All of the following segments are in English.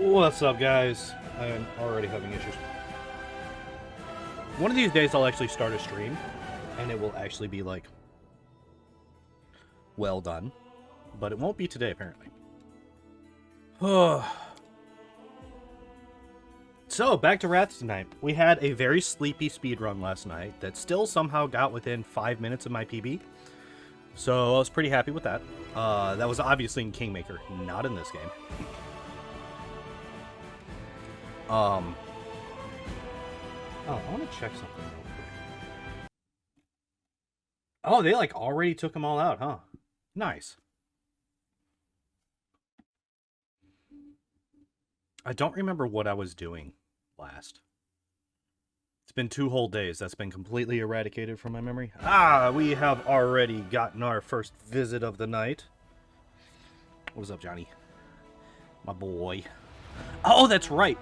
What's up, guys? I am already having issues. One of these days I'll actually start a stream, and it will actually be, like, well done. But it won't be today, apparently. So, back to Wrath tonight. We had a very sleepy speedrun last night that still somehow got within 5 minutes of my PB. So, I was pretty happy with that. That was obviously in Kingmaker, not in this game. Oh, I want to check something real quick. Oh, they, like, already took them all out, huh? Nice. I don't remember what I was doing last. It's been 2 whole days. That's been completely eradicated from my memory. Ah, we have already gotten our first visit of the night. What's up, Johnny? My boy. Oh, that's right.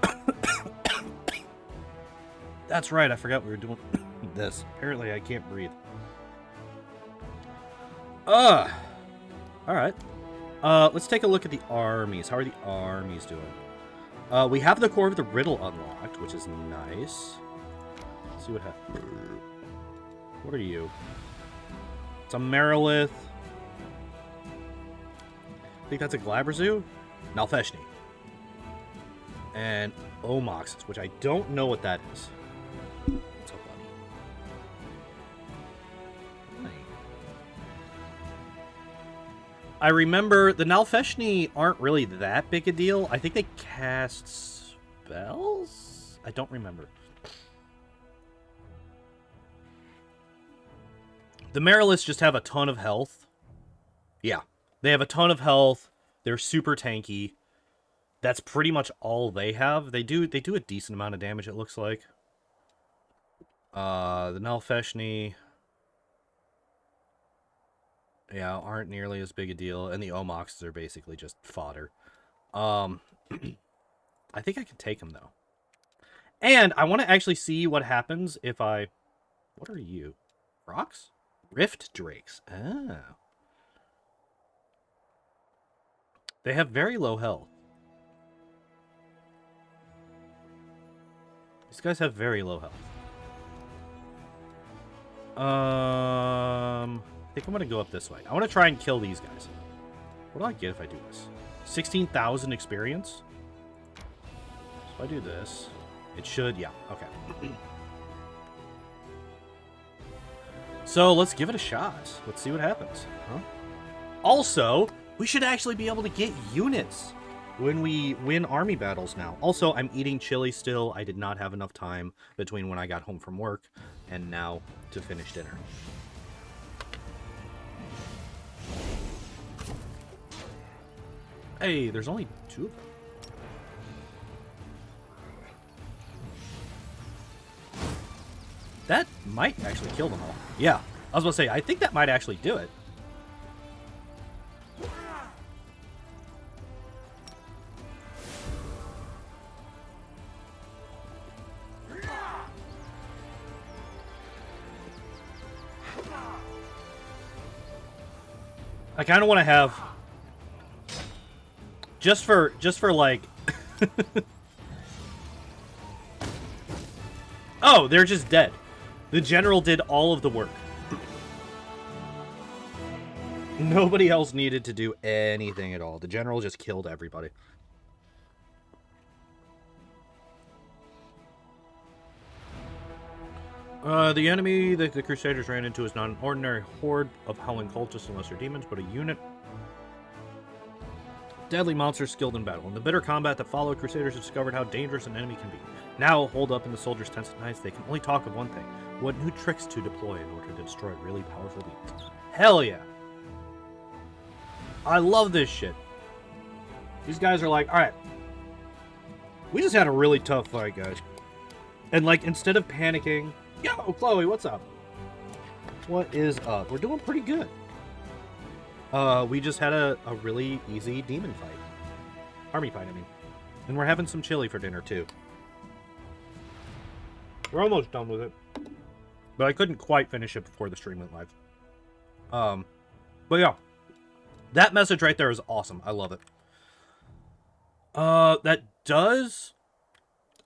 That's right. I forgot we were doing this. Apparently, I can't breathe. All right. Let's take a look at the armies. How are the armies doing? We have the core of the riddle unlocked, which is nice. Let's see what happens. What are you? It's a Marilith. I think that's a Glabrezu. Nalfeshni. And Omoxes, which I don't know what that is. What's up, buddy? Hi. I remember the Nalfeshni aren't really that big a deal. I think they cast spells? I don't remember. The Mariliths just have a ton of health. Yeah, they have a ton of health. They're super tanky. That's pretty much all they have. They do a decent amount of damage, it looks like. The Nalfeshni, yeah, aren't nearly as big a deal, and the Omoxes are basically just fodder. I think I can take them, though. And I want to actually see what happens if I... What are you? Rocks? Rift Drakes. Oh. They have very low health. These guys have very low health. I think I'm going to go up this way. I want to try and kill these guys. What do I get if I do this? 16,000 experience? So if I do this, it should... Yeah, okay. So let's give it a shot. Let's see what happens. Huh? Also, we should actually be able to get units when we win army battles now. Also, I'm eating chili still. I did not have enough time between when I got home from work and now to finish dinner. Hey, there's only 2 of them. That might actually kill them all. Yeah, I was going to say, I think that might actually do it. I kind of want to have, just for like, oh, they're just dead. The general did all of the work. Nobody else needed to do anything at all. The general just killed everybody. The enemy that the Crusaders ran into is not an ordinary horde of howling cultists and lesser demons, but a unit of deadly monsters skilled in battle. In the bitter combat that followed, Crusaders have discovered how dangerous an enemy can be. Now, holed up in the soldiers' tents at night, they can only talk of one thing: what new tricks to deploy in order to destroy really powerful beings. Hell yeah! I love this shit. These guys are like, alright, we just had a really tough fight, guys. And, like, instead of panicking... Yo, Chloe, what's up? What is up? We're doing pretty good. We just had a really easy demon fight. Army fight, I mean. And we're having some chili for dinner, too. We're almost done with it. But I couldn't quite finish it before the stream went live. But yeah. That message right there is awesome. I love it. That does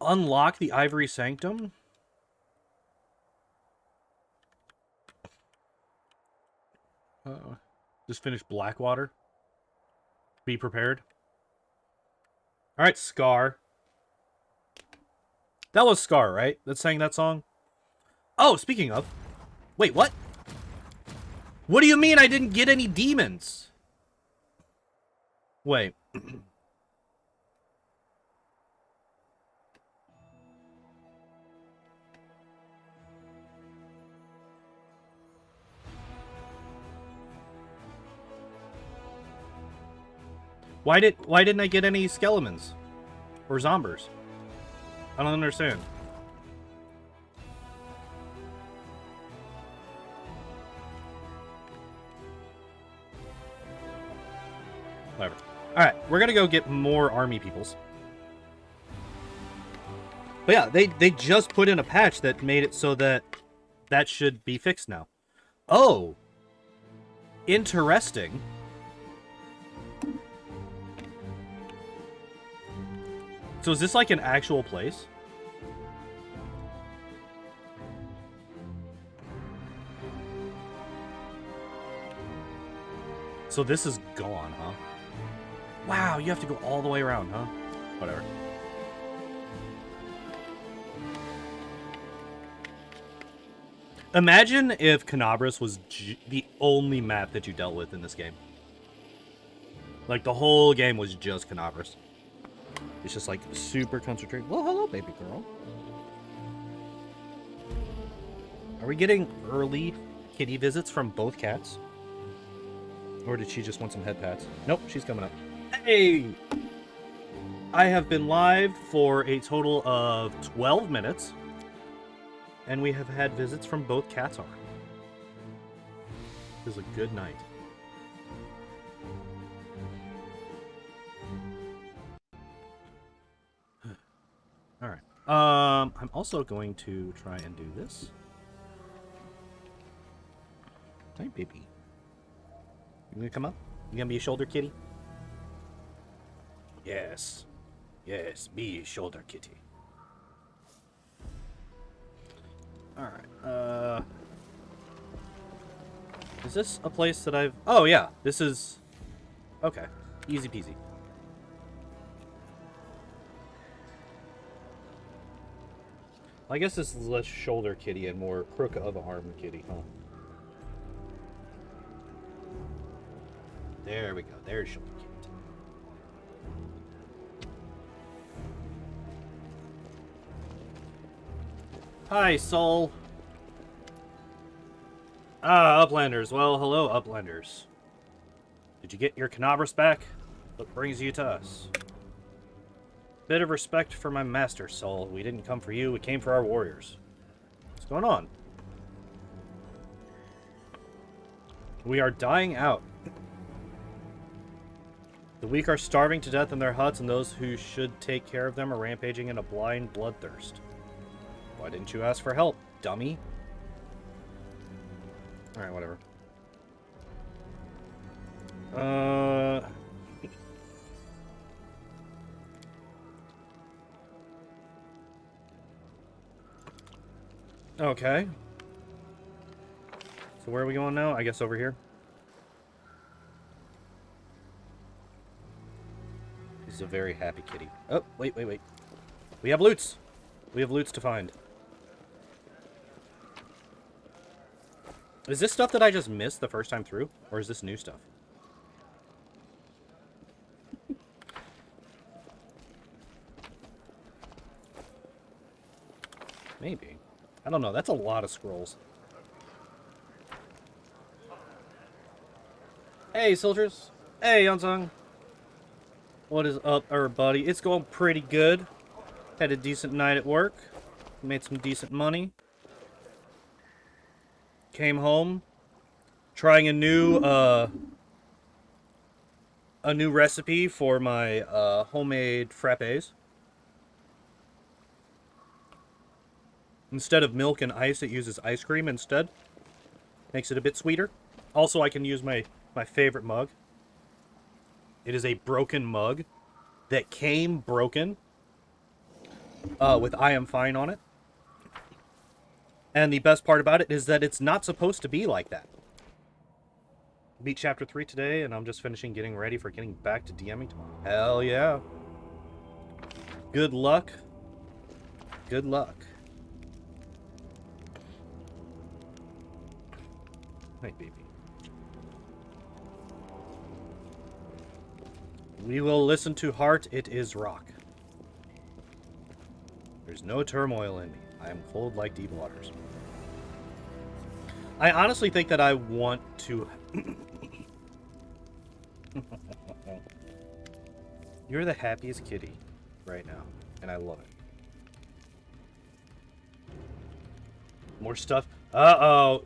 unlock the Ivory Sanctum. Just finished Blackwater. Be prepared. All right, Scar. That was Scar, right? That sang that song? Oh, speaking of. Wait, what? What do you mean I didn't get any demons? Wait. Why didn't I get any skeletons? Or zombers? I don't understand. Whatever. Alright, we're gonna go get more army peoples. But yeah, they just put in a patch that made it so that that should be fixed now. Oh! Interesting. So is this like an actual place? So this is gone, huh? Wow, you have to go all the way around, huh? Whatever. Imagine if Canabras was the only map that you dealt with in this game. Like, the whole game was just Canabras. It's just, like, super concentrated. Well, hello, baby girl. Are we getting early kitty visits from both cats? Or did she just want some head pats? Nope, she's coming up. Hey! I have been live for a total of 12 minutes. And we have had visits from both cats already. It was a good night. Alright. I'm also going to try and do this. Hi, baby. You gonna come up? You gonna be a shoulder kitty? Yes. Yes, be a shoulder kitty. Alright, is this a place that I've... Oh, yeah, this is... Okay, easy peasy. I guess this is less shoulder kitty and more crook of arm kitty, huh? There we go, there's shoulder kitty. Hi, Soul. Ah, Uplanders. Well, hello, Uplanders. Did you get your Canabras back? What brings you to us? Bit of respect for my master, Soul. We didn't come for you, we came for our warriors. What's going on? We are dying out. The weak are starving to death in their huts, and those who should take care of them are rampaging in a blind bloodthirst. Why didn't you ask for help, dummy? Alright, whatever. Okay. So where are we going now? I guess over here. This is a very happy kitty. Oh, wait. We have loots! We have loots to find. Is this stuff that I just missed the first time through? Or is this new stuff? Maybe. I don't know. That's a lot of scrolls. Hey, soldiers. Hey, Youngsung. What is up, everybody? It's going pretty good. Had a decent night at work. Made some decent money. Came home, trying a new recipe for my homemade frappes. Instead of milk and ice, it uses ice cream instead. Makes it a bit sweeter. Also, I can use my favorite mug. It is a broken mug that came broken with I am fine on it. And the best part about it is that it's not supposed to be like that. Beat chapter 3 today, and I'm just finishing getting ready for getting back to DMing tomorrow. Hell yeah. Good luck. Good luck. Hey, baby. We will listen to Heart, It Is Rock. There's no turmoil in me. I am cold like deep waters. I honestly think that I want to... You're the happiest kitty right now, and I love it. More stuff. Uh-oh.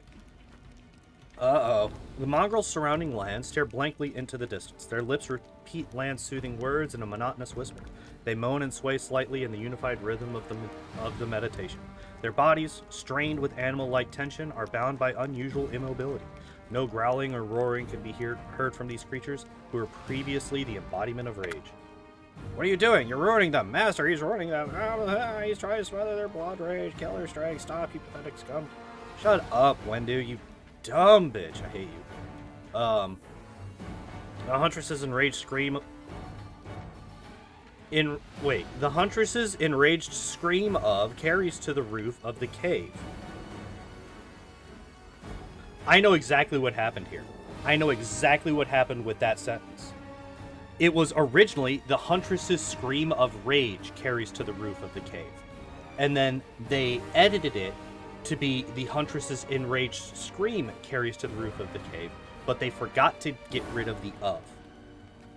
Uh-oh. The mongrels surrounding Lan stare blankly into the distance. Their lips repeat Lan's soothing words in a monotonous whisper. They moan and sway slightly in the unified rhythm of the meditation. Their bodies, strained with animal-like tension, are bound by unusual immobility. No growling or roaring can be heard from these creatures, who were previously the embodiment of rage. What are you doing? You're ruining them! Master, he's ruining them! He's trying to smother their blood rage! Killer strike! Stop, you pathetic scum! Shut up, Wendu, you dumb bitch! I hate you. The huntress's enraged scream... The huntress's enraged scream of carries to the roof of the cave. I know exactly what happened here. I know exactly what happened with that sentence. It was originally the huntress's scream of rage carries to the roof of the cave. And then they edited it to be the huntress's enraged scream carries to the roof of the cave, but they forgot to get rid of the of.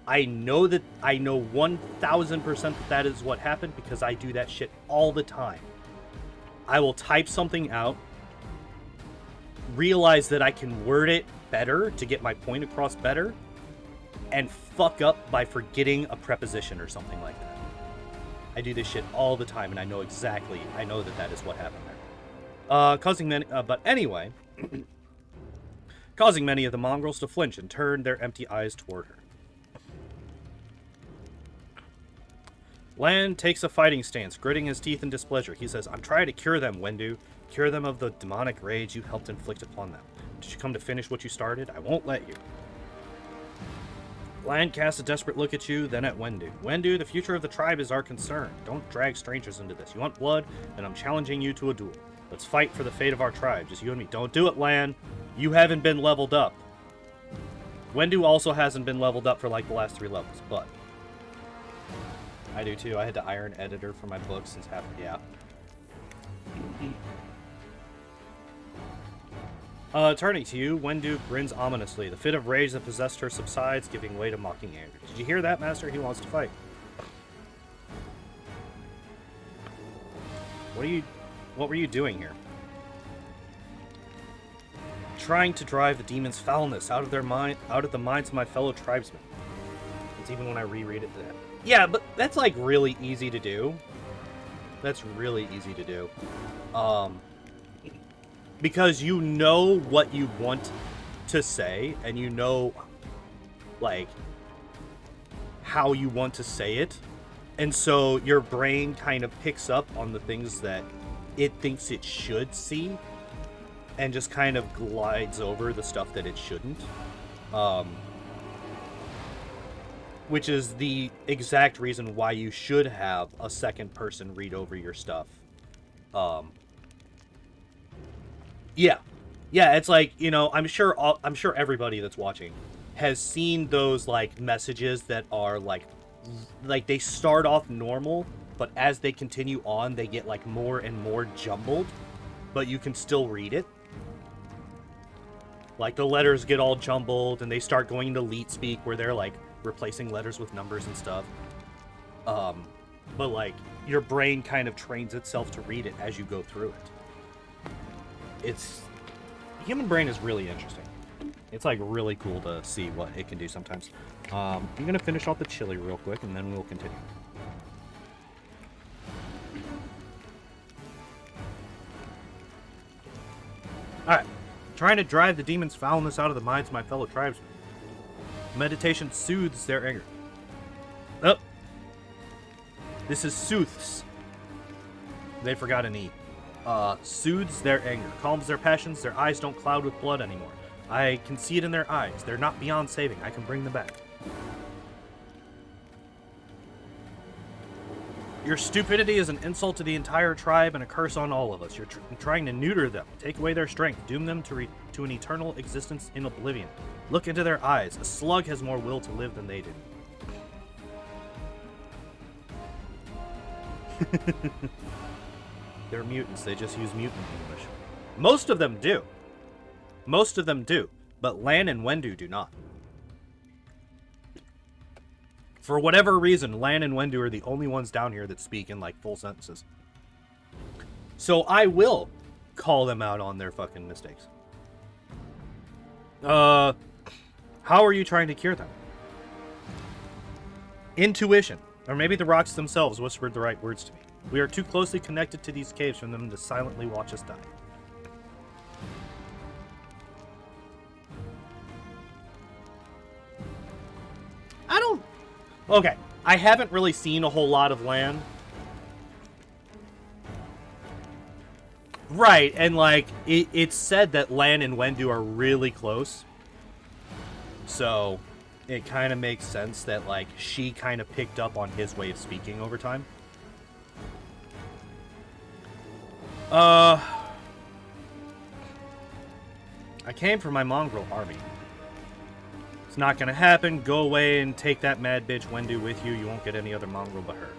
I know 1000% that is what happened because I do that shit all the time. I will type something out, realize that I can word it better to get my point across better, and fuck up by forgetting a preposition or something like that. I do this shit all the time, and I know that is what happened there. Causing many of the mongrels to flinch and turn their empty eyes toward her. Lan takes a fighting stance, gritting his teeth in displeasure. He says, I'm trying to cure them, Wendu. Cure them of the demonic rage you helped inflict upon them. Did you come to finish what you started? I won't let you. Lan casts a desperate look at you, then at Wendu. Wendu, the future of the tribe is our concern. Don't drag strangers into this. You want blood, and I'm challenging you to a duel. Let's fight for the fate of our tribe, just you and me. Don't do it, Lan. You haven't been leveled up. Wendu also hasn't been leveled up for like the last 3 levels, but... I do too. I had to iron editor for my book since turning to you, Wendu grins ominously. The fit of rage that possessed her subsides, giving way to mocking anger. Did you hear that, Master? He wants to fight. What were you doing here? Trying to drive the demon's foulness out of the minds of my fellow tribesmen. It's even when I reread it that. Yeah, but that's like really easy to do. That's really easy to do. Because you know what you want to say, and you know, like, how you want to say it. And so your brain kind of picks up on the things that it thinks it should see, and just kind of glides over the stuff that it shouldn't. Which is the exact reason why you should have a second person read over your stuff. Yeah, it's like, you know, I'm sure everybody that's watching has seen those like messages that are like they start off normal, but as they continue on, they get like more and more jumbled, but you can still read it. Like the letters get all jumbled, and they start going into leet speak where they're like replacing letters with numbers and stuff. But like your brain kind of trains itself to read it as you go through it. The human brain is really interesting. It's like really cool to see what it can do sometimes. I'm gonna finish off the chili real quick, and then we'll continue. Alright. Trying to drive the demon's foulness out of the minds of my fellow tribesmen. Meditation soothes their anger. Oh. This is sooths. They forgot an E. Soothes their anger, calms their passions, their eyes don't cloud with blood anymore. I can see it in their eyes. They're not beyond saving. I can bring them back. Your stupidity is an insult to the entire tribe and a curse on all of us. You're trying to neuter them, take away their strength, doom them to an eternal existence in oblivion. Look into their eyes. A slug has more will to live than they do. They're mutants. They just use mutant English. Most of them do. Most of them do. But Lan and Wendu do not. For whatever reason, Lan and Wendu are the only ones down here that speak in, like, full sentences. So I will call them out on their fucking mistakes. How are you trying to cure them? Intuition. Or maybe the rocks themselves whispered the right words to me. We are too closely connected to these caves for them to silently watch us die. Okay, I haven't really seen a whole lot of Lan. Right, and like, it's said that Lan and Wendu are really close. So, it kind of makes sense that, like, she kind of picked up on his way of speaking over time. I came from my mongrel army. It's not gonna happen. Go away and take that mad bitch Wendu with you. You won't get any other mongrel but her.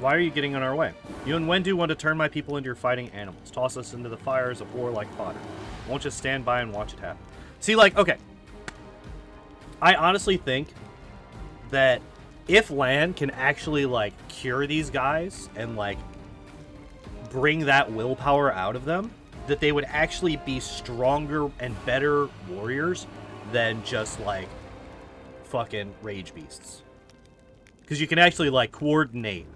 Why are you getting in our way? You and Wendu want to turn my people into your fighting animals. Toss us into the fires of war like fodder. Won't just stand by and watch it happen. See, like, okay. I honestly think that if Lan can actually, like, cure these guys and, like, bring that willpower out of them, that they would actually be stronger and better warriors than just, like, fucking rage beasts. Because you can actually, like, coordinate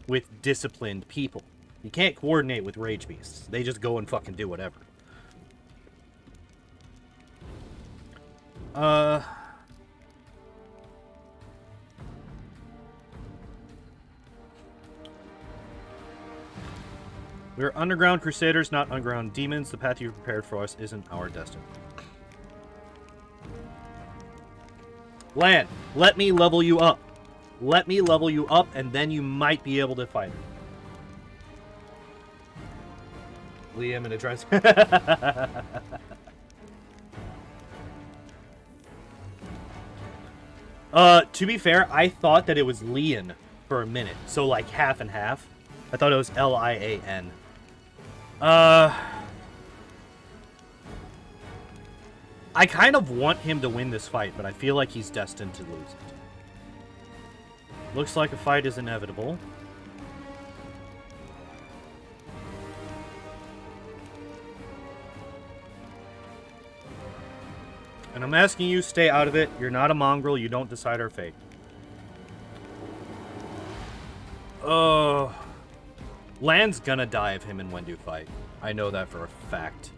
with disciplined people. You can't coordinate with rage beasts. They just go and fucking do whatever. We're underground crusaders, not underground demons. The path you've prepared for us isn't our destiny. Lan, let me level you up. Let me level you up, and then you might be able to fight her. Liam and address. To be fair, I thought that it was Lian for a minute. So, like, half and half. I thought it was Lian. I kind of want him to win this fight, but I feel like he's destined to lose it. Looks like a fight is inevitable. And I'm asking you, stay out of it. You're not a mongrel. You don't decide our fate. Lan's gonna die if him and Wendu fight. I know that for a fact.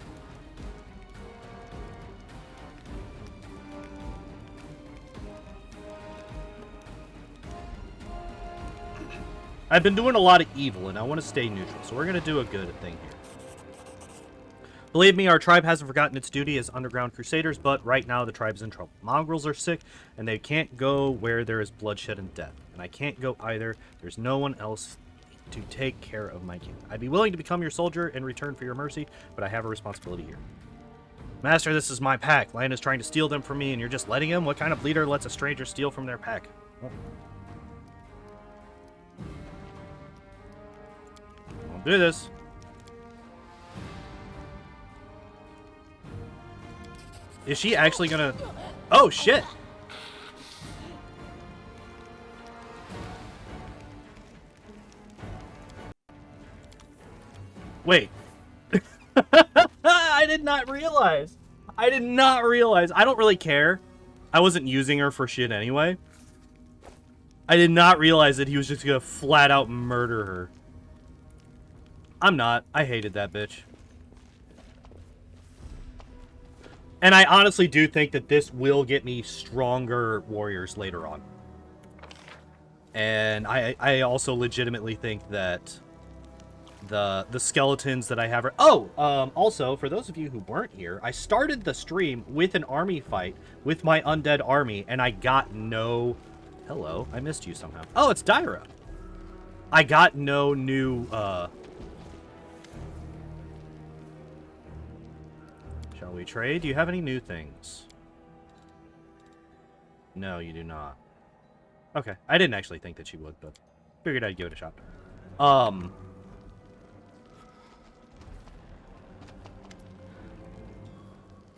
I've been doing a lot of evil, and I want to stay neutral, so we're going to do a good thing here. Believe me, our tribe hasn't forgotten its duty as underground crusaders, but right now the tribe's in trouble. Mongrels are sick, and they can't go where there is bloodshed and death. And I can't go either. There's no one else to take care of my king. I'd be willing to become your soldier in return for your mercy, but I have a responsibility here. Master, this is my pack. Lan is trying to steal them from me, and you're just letting him? What kind of leader lets a stranger steal from their pack? Oh. I'll do this. Is she actually gonna... Oh, shit! Wait. I did not realize. I did not realize. I don't really care. I wasn't using her for shit anyway. I did not realize that he was just gonna flat out murder her. I'm not. I hated that bitch. And I honestly do think that this will get me stronger warriors later on. And I also legitimately think that the skeletons that I have are... Oh! Also, for those of you who weren't here, I started the stream with an army fight with my undead army, and I got no... Hello, I missed you somehow. Oh, it's Dyra! I got no new, Shall we trade? Do you have any new things? No, you do not. Okay. I didn't actually think that you would, but figured I'd give it a shot.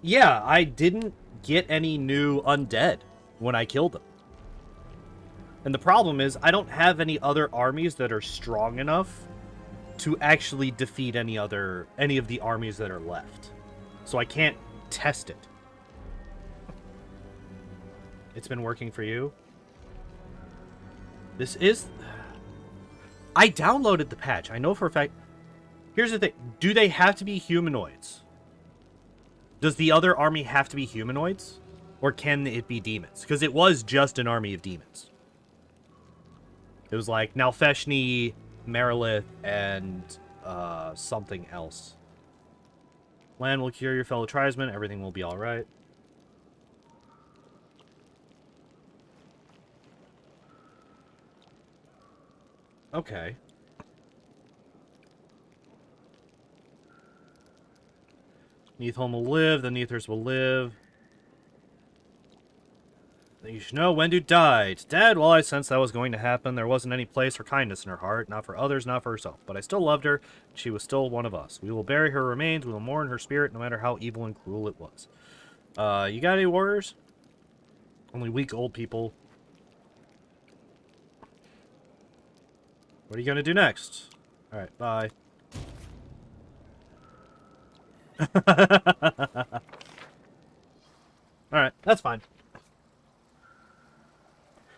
Yeah, I didn't get any new undead when I killed them. And the problem is, I don't have any other armies that are strong enough to actually defeat any of the armies that are left. So I can't test it. It's been working for you? This is... I downloaded the patch. I know for a fact... Here's the thing. Do they have to be humanoids? Does the other army have to be humanoids? Or can it be demons? Because it was just an army of demons. It was like Nalfeshni, Marilith, and something else. Land will cure your fellow tribesmen. Everything will be alright. Okay. Neathholm will live. The Neathers will live. You should know Wendu died. Dad, well, I sensed that was going to happen. There wasn't any place for kindness in her heart. Not for others, not for herself. But I still loved her. She was still one of us. We will bury her remains. We will mourn her spirit, no matter how evil and cruel it was. You got any warriors? Only weak old people. What are you going to do next? Alright, bye. Alright, that's fine.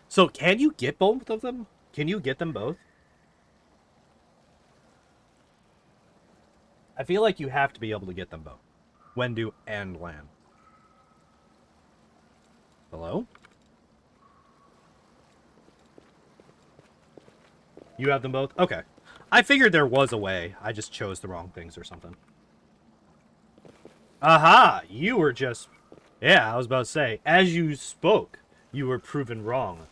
So, can you get both of them? Can you get them both? I feel like you have to be able to get them both. Wendu and Lan. Hello? You have them both? Okay. I figured there was a way. I just chose the wrong things or something. Aha! You were just... Yeah, I was about to say. As you spoke, you were proven wrong.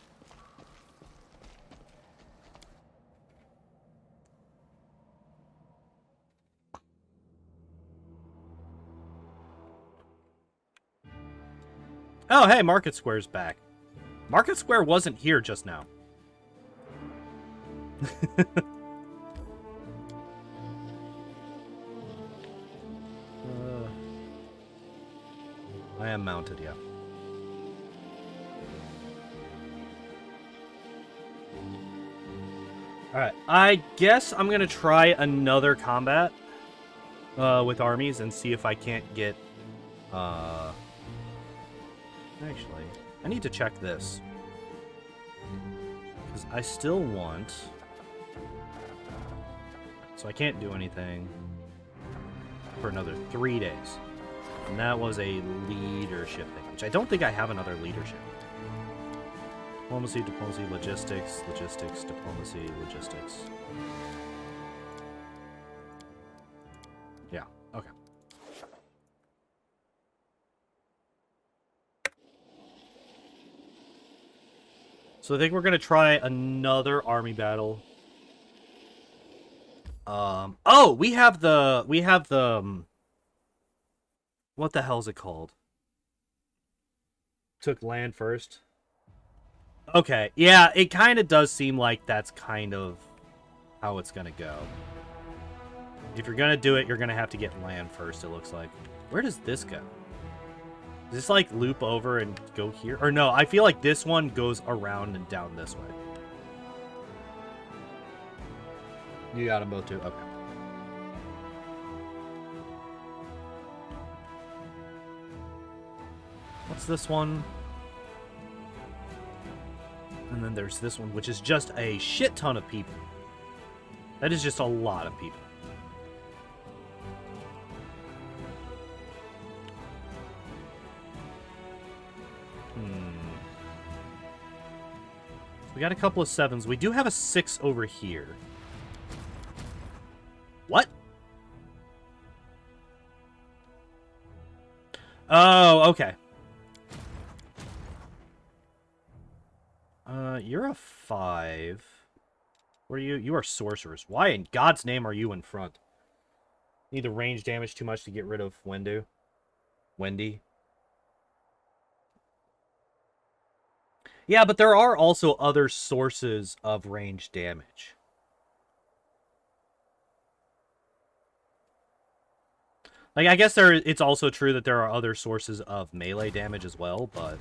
Oh, hey, Market Square's back. Market Square wasn't here just now. I am mounted, yeah. Alright, I guess I'm gonna try another combat with armies and see if I can't get... Actually, I need to check this. Because I still want... So I can't do anything for another 3 days. And that was a leadership thing, which I don't think I have another leadership. Diplomacy, diplomacy, logistics, logistics, diplomacy, logistics. Yeah, okay. So I think we're going to try another army battle. Oh, we have the, what the hell is it called? Took land first. Okay, yeah, it kind of does seem like that's kind of how it's going to go. If you're going to do it, you're going to have to get land first, it looks like. Where does this go? Does this, like, loop over and go here? Or no, I feel like this one goes around and down this way. You got them both too? Okay. What's this one? And then there's this one, which is just a shit ton of people. That is just a lot of people. We got a couple of 7s. We do have a 6 over here. What? Oh, okay. You're a 5. What are you? You are sorcerers. Why in God's name are you in front? Need the range damage too much to get rid of Wendy. Yeah, but there are also other sources of range damage. Like, I guess it's also true that there are other sources of melee damage as well, but...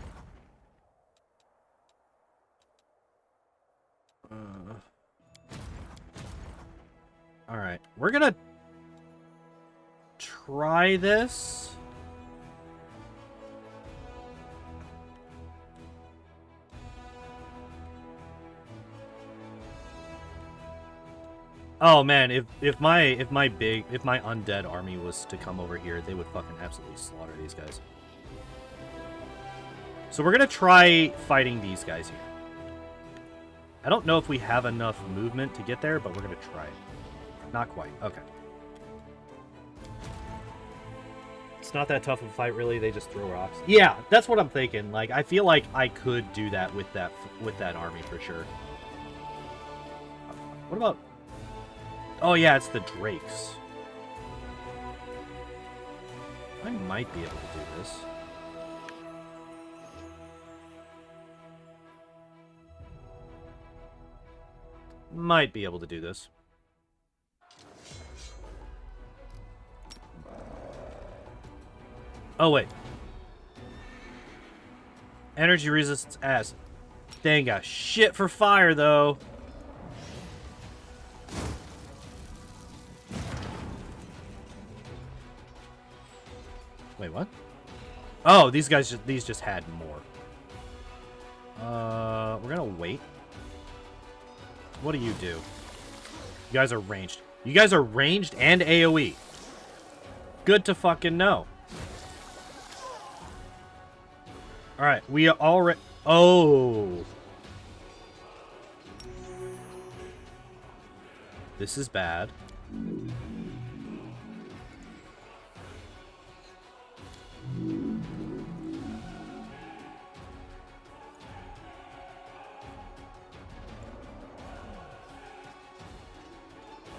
Alright, we're gonna try this. Oh man, if my undead army was to come over here, they would fucking absolutely slaughter these guys. So we're gonna try fighting these guys here. I don't know if we have enough movement to get there, but we're gonna try it. Not quite. Okay. It's not that tough of a fight, really. They just throw rocks. Yeah, that's what I'm thinking. Like, I feel like I could do that with that army for sure. What about... Oh, yeah, it's the Drakes. I might be able to do this. Might be able to do this. Oh, wait. Energy resistance ass. They ain't got shit for fire, though. Wait, what? Oh, these just had more. We're gonna wait. What do? You guys are ranged. You guys are ranged and AoE. Good to fucking know. Alright, we already... Oh! This is bad.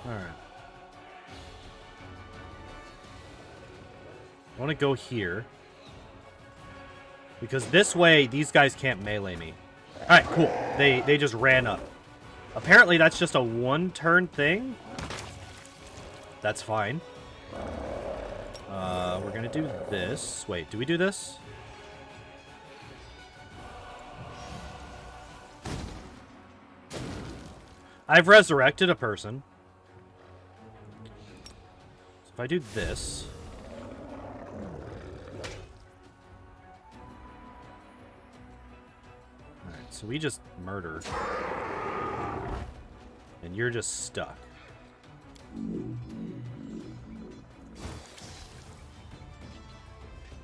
Alright. I want to go here. Because this way, these guys can't melee me. Alright, cool. They just ran up. Apparently, that's just a one-turn thing. That's fine. We're gonna do this. Wait, do we do this? I've resurrected a person. So if I do this... Alright, so we just murder. And you're just stuck.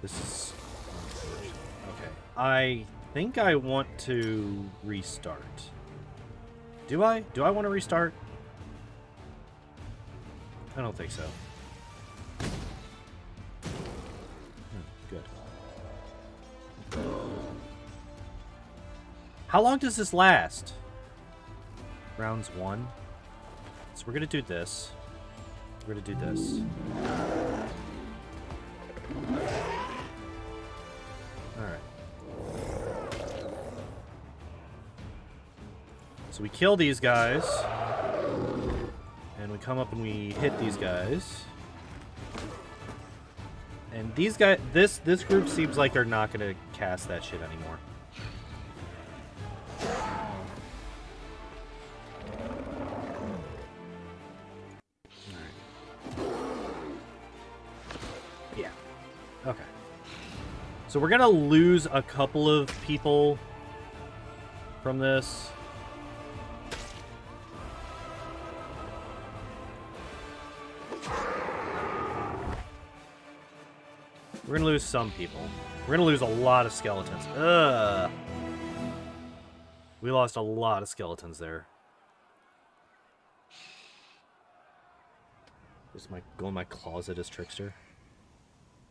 This is... Okay. I think I want to restart. Do I? Do I want to restart? I don't think so. Good. How long does this last? Rounds 1. So we're gonna do this. We're gonna do this. Alright. So we kill these guys. And we come up and we hit these guys. And these guys, this group seems like they're not gonna cast that shit anymore. Okay. So we're gonna lose a couple of people from this. We're gonna lose some people. We're gonna lose a lot of skeletons. Ugh. We lost a lot of skeletons there. Just go in my closet as trickster.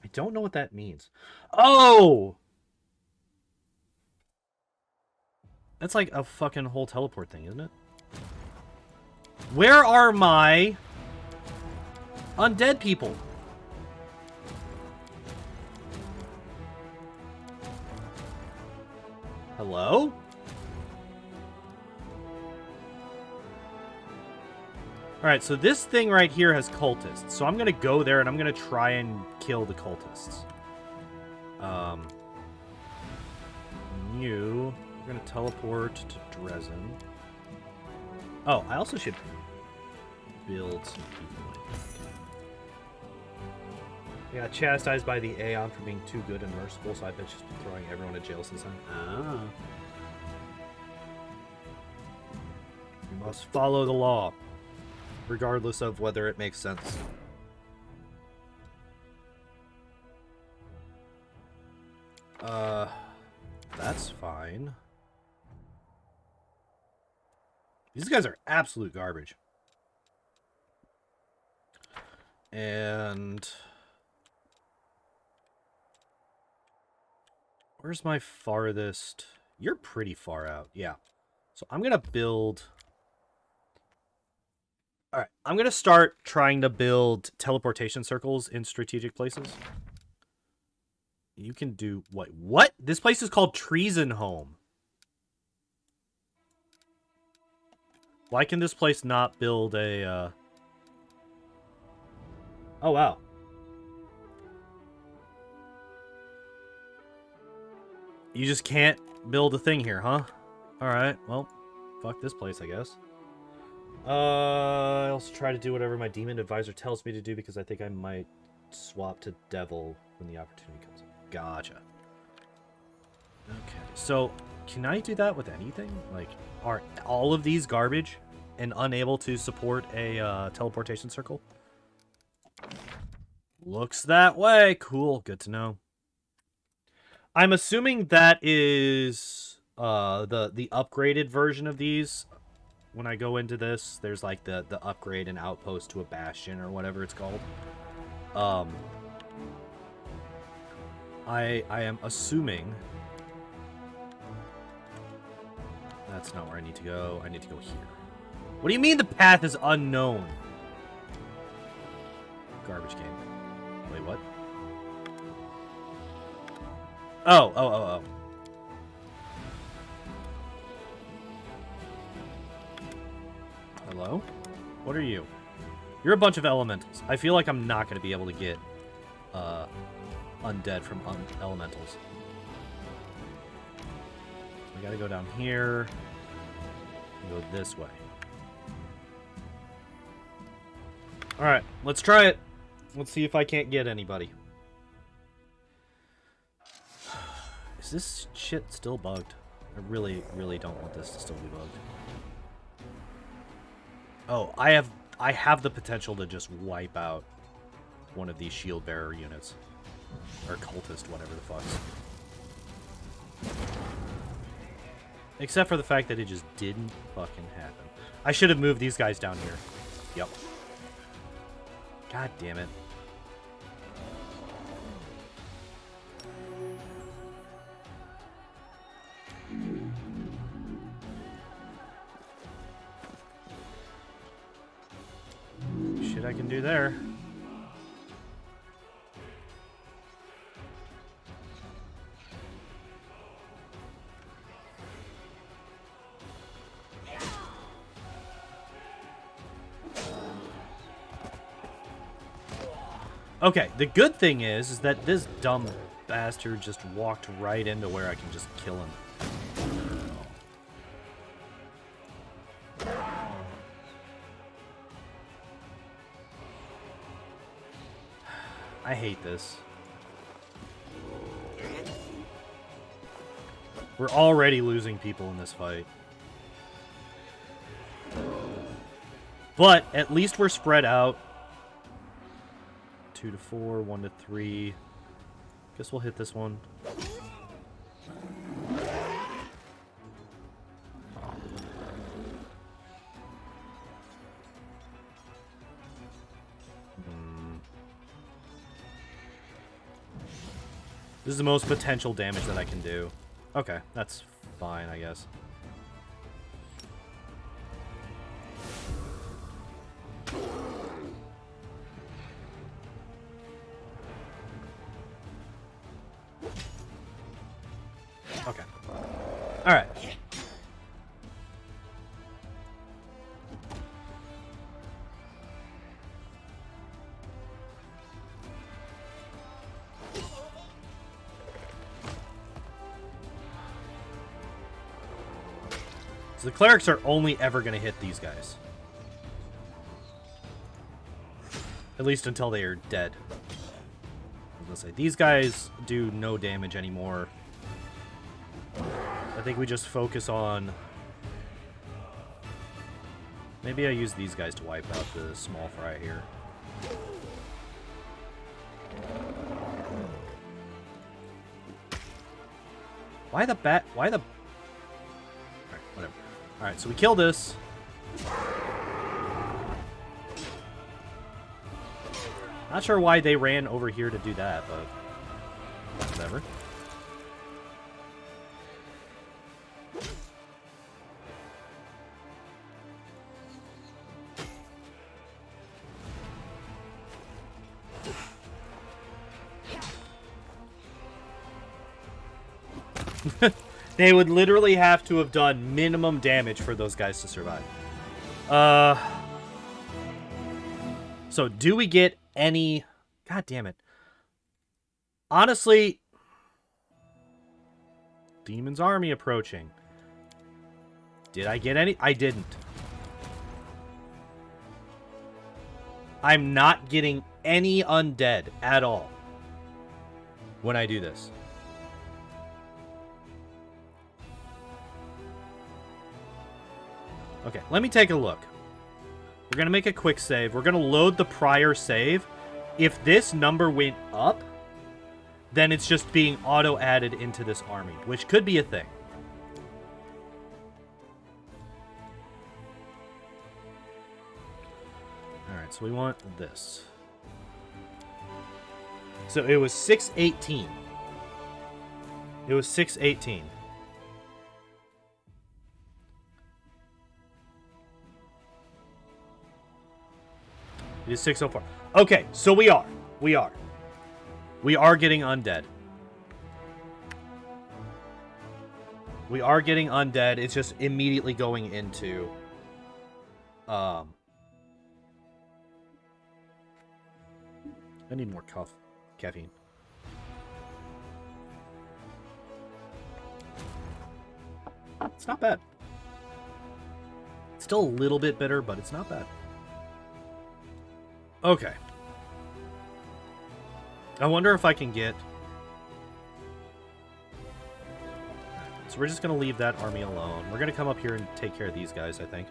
I don't know what that means. Oh! That's like a fucking whole teleport thing, isn't it? Where are my undead people? Hello? Alright, so this thing right here has cultists. So I'm going to go there and I'm going to try and kill the cultists. We're going to teleport to Dresden. Oh, I also should build some people. I got chastised by the Aeon for being too good and merciful, so I've been just been throwing everyone to jail since then. Ah. You must follow the law, regardless of whether it makes sense. That's fine. These guys are absolute garbage. And where's my farthest? You're pretty far out. Yeah. So I'm going to build... All right. I'm going to start trying to build teleportation circles in strategic places. You can do... What? This place is called Treason Home. Why can this place not build a... Oh, wow. You just can't build a thing here, huh? Alright, well, fuck this place, I guess. I also try to do whatever my demon advisor tells me to do because I think I might swap to devil when the opportunity comes up. Gotcha. Okay, so can I do that with anything? Like, are all of these garbage and unable to support a teleportation circle? Looks that way. Cool, good to know. I'm assuming that is the upgraded version of these. When I go into this, there's like the upgrade and outpost to a bastion or whatever it's called. I am assuming that's not where I need to go. I need to go here. What do you mean the path is unknown? Garbage game. Wait, what? Oh. Hello? What are you? You're a bunch of elementals. I feel like I'm not going to be able to get undead from elementals. We got to go down here and go this way. Alright, let's try it. Let's see if I can't get anybody. Is this shit still bugged? I really, really don't want this to still be bugged. Oh, I have the potential to just wipe out one of these shield bearer units. Or cultist, whatever the fuck. Except for the fact that it just didn't fucking happen. I should have moved these guys down here. Yep. God damn it. Shit I can do there. Okay, the good thing is that this dumb bastard just walked right into where I can just kill him. I hate this. We're already losing people in this fight. But at least we're spread out. 2 to 4, 1 to 3. Guess we'll hit this one. This is the most potential damage that I can do. Okay, that's fine, I guess. Okay. Alright. So the clerics are only ever going to hit these guys. At least until they are dead. I was gonna say, these guys do no damage anymore. I think we just focus on... Maybe I use these guys to wipe out the small fry here. Why the bat? Why the... Alright, whatever. Alright, so we kill this. Not sure why they ran over here to do that, but... whatever. They would literally have to have done minimum damage for those guys to survive. So do we get any... God damn it. Honestly... Demon's army approaching. Did I get any? I didn't. I'm not getting any undead at all when I do this. Okay, let me take a look. We're going to make a quick save. We're going to load the prior save. If this number went up, then it's just being auto-added into this army, which could be a thing. Alright, so we want this. So it was 618. It was 618. It is 604. Okay, so we are. We are getting undead. We are getting undead. It's just immediately going into... I need more caffeine. It's not bad. It's still a little bit bitter, but it's not bad. Okay. I wonder if I can get... So we're just going to leave that army alone. We're going to come up here and take care of these guys, I think.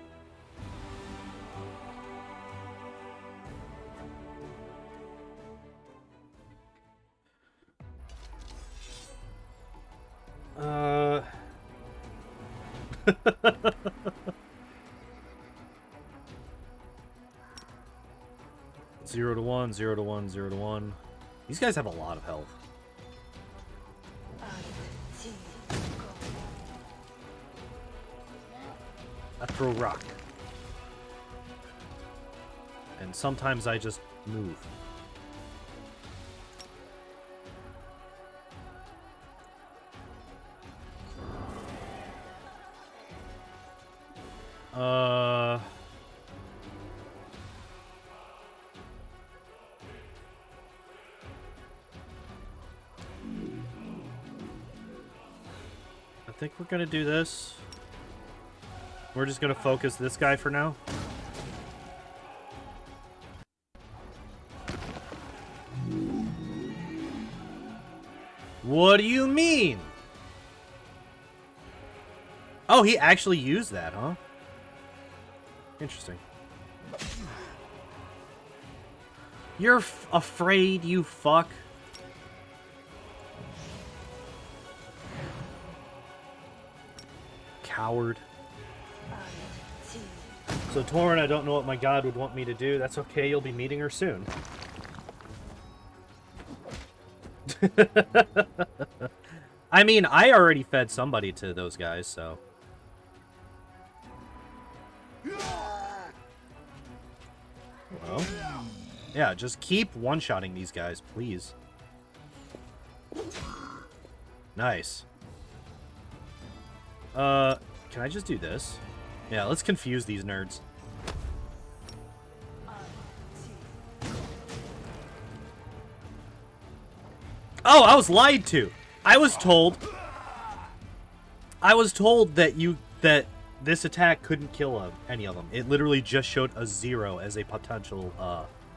Zero to one, 0 to 1, 0 to 1. These guys have a lot of health. I throw rock. And sometimes I just move. I think we're gonna do this. We're just gonna focus this guy for now. What do you mean? Oh, he actually used that, huh? Interesting. You're afraid, you fuck. Coward. So, Torrin, I don't know what my god would want me to do. That's okay, you'll be meeting her soon. I mean, I already fed somebody to those guys, so... Well, yeah, just keep one-shotting these guys, please. Nice. Can I just do this? Yeah, let's confuse these nerds. Oh, I was lied to. I was told that this attack couldn't kill any of them. It literally just showed a 0 as a potential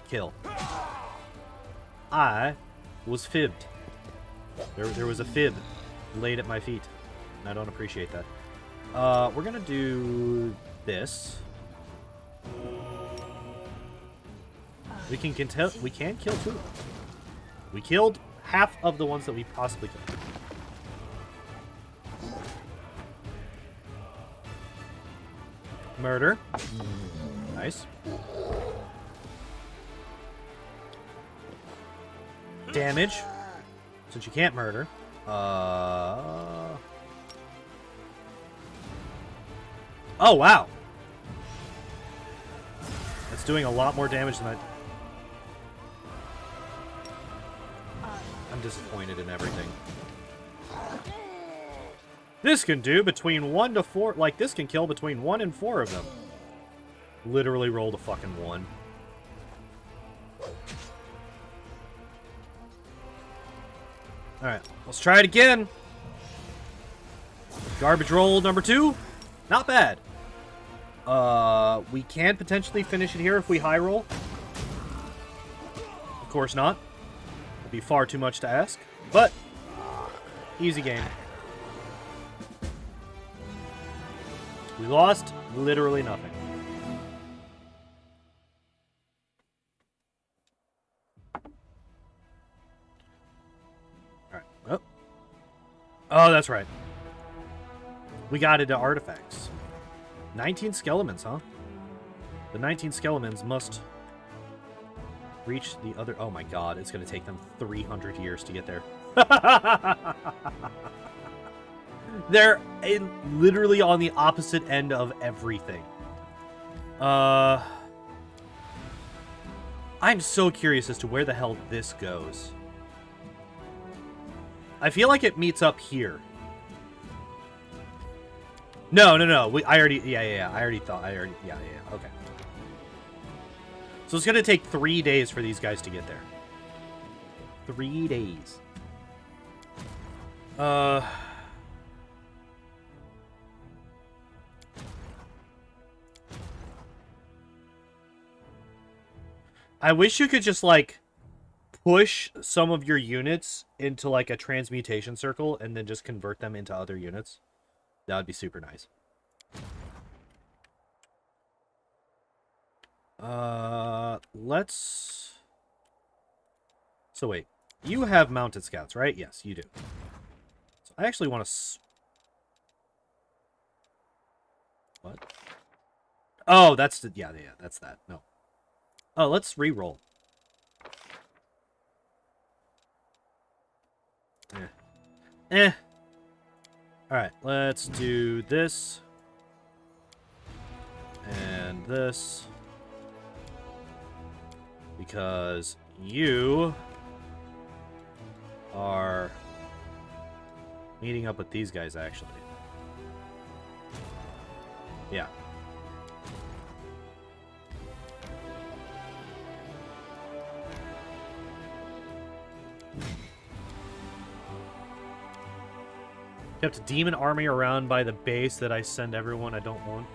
kill. I was fibbed. There was a fib laid at my feet, and I don't appreciate that. We're gonna do this. We can kill 2 of them. We killed half of the ones that we possibly could. Murder. Nice. Damage. Since you can't murder. Oh, wow. That's doing a lot more damage than I... I'm disappointed in everything. This can do between 1 to 4... Like, this can kill between 1 and 4 of them. Literally rolled a fucking 1. Alright, let's try it again. Garbage roll number 2. Not bad. We can potentially finish it here if we high roll. Of course not. It'd be far too much to ask. But, easy game. We lost literally nothing. Alright. Oh, that's right. We got into artifacts. 19 skeletons, huh? The 19 skeletons must reach the other... Oh my god, it's going to take them 300 years to get there. They're literally on the opposite end of everything. I'm so curious as to where the hell this goes. I feel like it meets up here. No. I already... Yeah. Yeah. Okay. So it's going to take 3 days for these guys to get there. 3 days. I wish you could just, like, push some of your units into, like, a transmutation circle and then just convert them into other units. That would be super nice. Let's... So, wait. You have mounted scouts, right? Yes, you do. So, I actually want to... What? Oh, that's the... Yeah, that's that. No. Oh, let's re-roll. Alright, let's do this. And this. Because you are meeting up with these guys, actually. Yeah. Kept a demon army around by the base that I send everyone I don't want.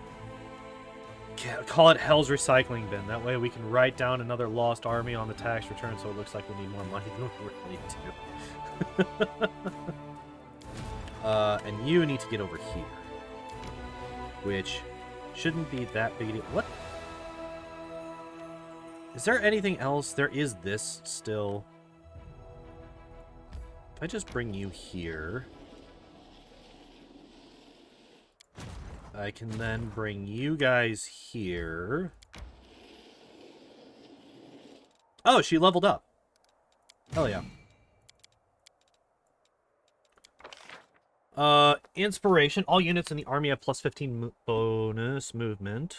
Call it Hell's Recycling Bin. That way we can write down another lost army on the tax return so it looks like we need more money than we really do. And you need to get over here. Which shouldn't be that big a deal. What? Is there anything else? There is this still. If I just bring you here... I can then bring you guys here. Oh, she leveled up. Hell yeah. Inspiration. All units in the army have plus 15 bonus movement.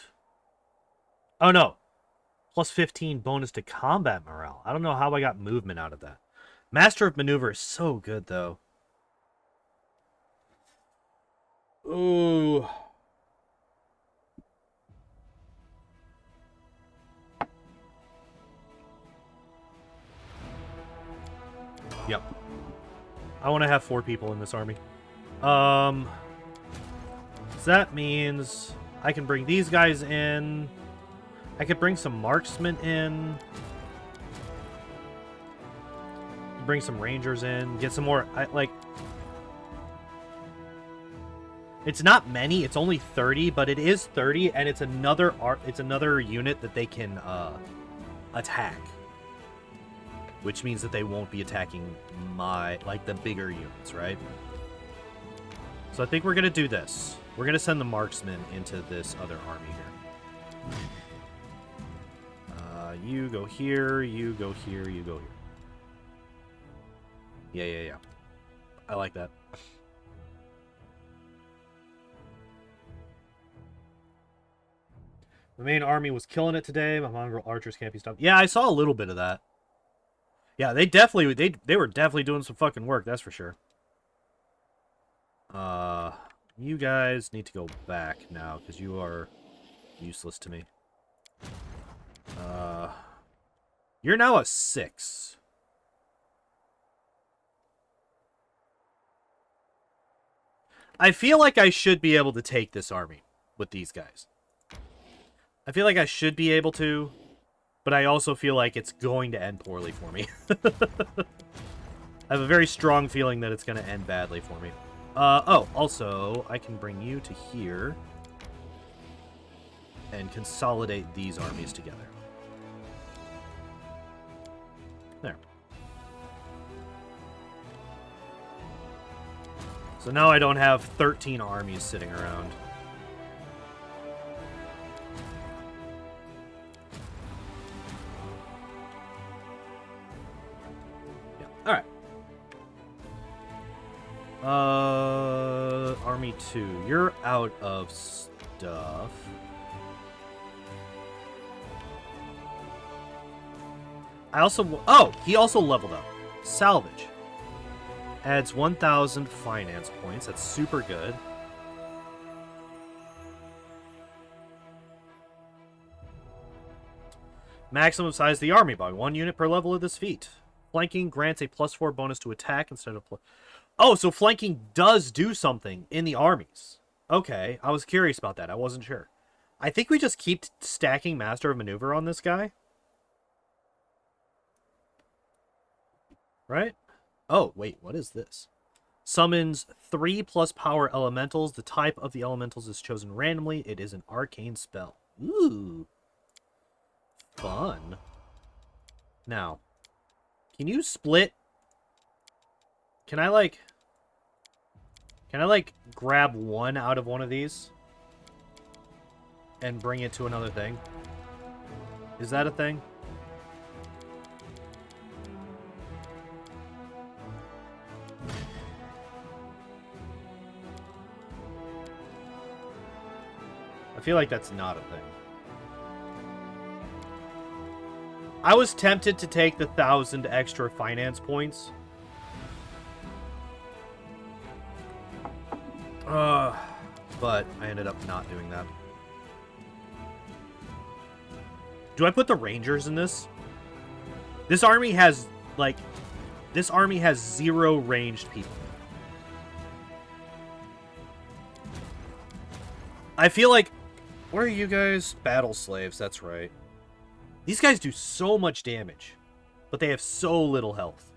Oh, no. Plus 15 bonus to combat morale. I don't know how I got movement out of that. Master of Maneuver is so good, though. Ooh. Yep. I want to have 4 people in this army. So that means I can bring these guys in. I could bring some marksmen in. Bring some rangers in. Get some more. It's not many. It's only 30, but it is 30, and it's another unit that they can attack. Which means that they won't be attacking the bigger units, right? So I think we're going to do this. We're going to send the marksmen into this other army here. You go here, you go here, you go here. Yeah. I like that. The main army was killing it today. My mongrel archers can't be stopped. Yeah, I saw a little bit of that. Yeah, they were definitely doing some fucking work, that's for sure. You guys need to go back now, because you are useless to me. You're now a 6. I feel like I should be able to take this army with these guys. I feel like I should be able to, but I also feel like it's going to end poorly for me. I have a very strong feeling that it's going to end badly for me. Oh, also, I can bring you to here and consolidate these armies together. There. So now I don't have 13 armies sitting around. Yeah. All right. Army 2, you're out of stuff. He also leveled up. Salvage. Adds 1,000 finance points. That's super good. Maximum size of the army by 1 unit per level of this feat. Flanking grants a +4 bonus to attack instead of Oh, so flanking does do something in the armies. Okay, I was curious about that. I wasn't sure. I think we just keep stacking Master of Maneuver on this guy. Right? Oh, wait, what is this? Summons 3+ power elementals. The type of the elementals is chosen randomly. It is an arcane spell. Ooh. Fun. Now, can you split? Can I grab one out of one of these and bring it to another thing? Is that a thing? I feel like that's not a thing. I was tempted to take the 1,000 extra finance points. But I ended up not doing that. Do I put the Rangers in this? This army has 0 ranged people. I feel like... What are you guys? Battle slaves, that's right. These guys do so much damage, but they have so little health.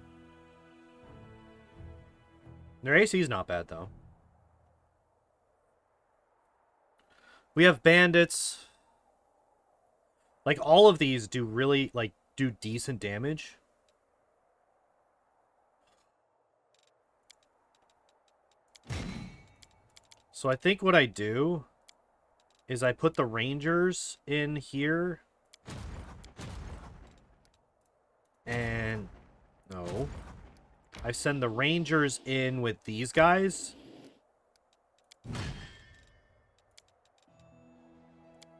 Their AC is not bad, though. We have bandits. Like, all of these do really, do decent damage. So I think what I do is I put the Rangers in here. And... No. I send the Rangers in with these guys.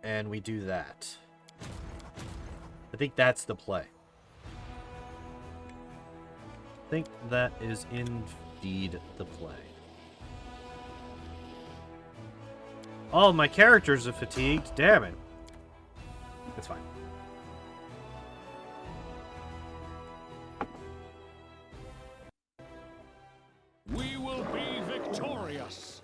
And we do that. I think that's the play. I think that is indeed the play. Oh, my characters are fatigued. Damn it. That's fine. We will be victorious.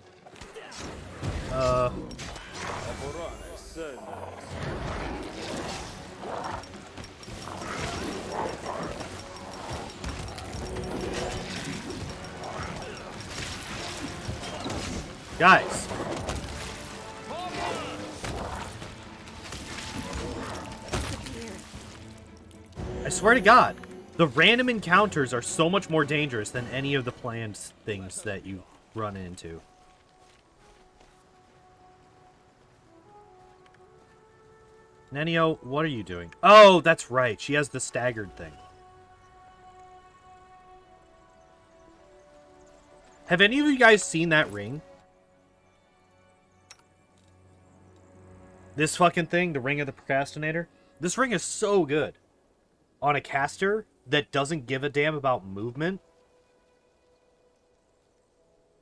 Guys. I swear to God, the random encounters are so much more dangerous than any of the planned things that you run into. Nenio, what are you doing? Oh, that's right. She has the staggered thing. Have any of you guys seen that ring? This fucking thing, the ring of the Procrastinator? This ring is so good. On a caster that doesn't give a damn about movement.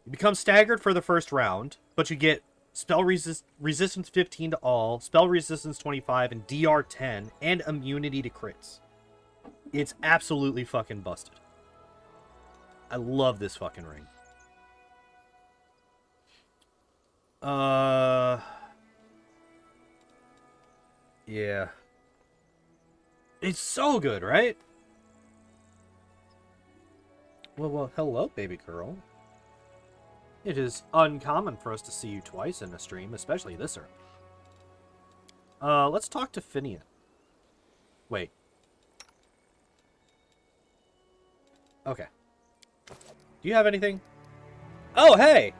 You become staggered for the first round, but you get spell resistance 15 to all, spell resistance 25, and DR 10, and immunity to crits. It's absolutely fucking busted. I love this fucking ring. Yeah. It's so good, right? Well, hello, baby girl. It is uncommon for us to see you twice in a stream, especially this early. Let's talk to Finian. Wait. Okay. Do you have anything? Oh, hey!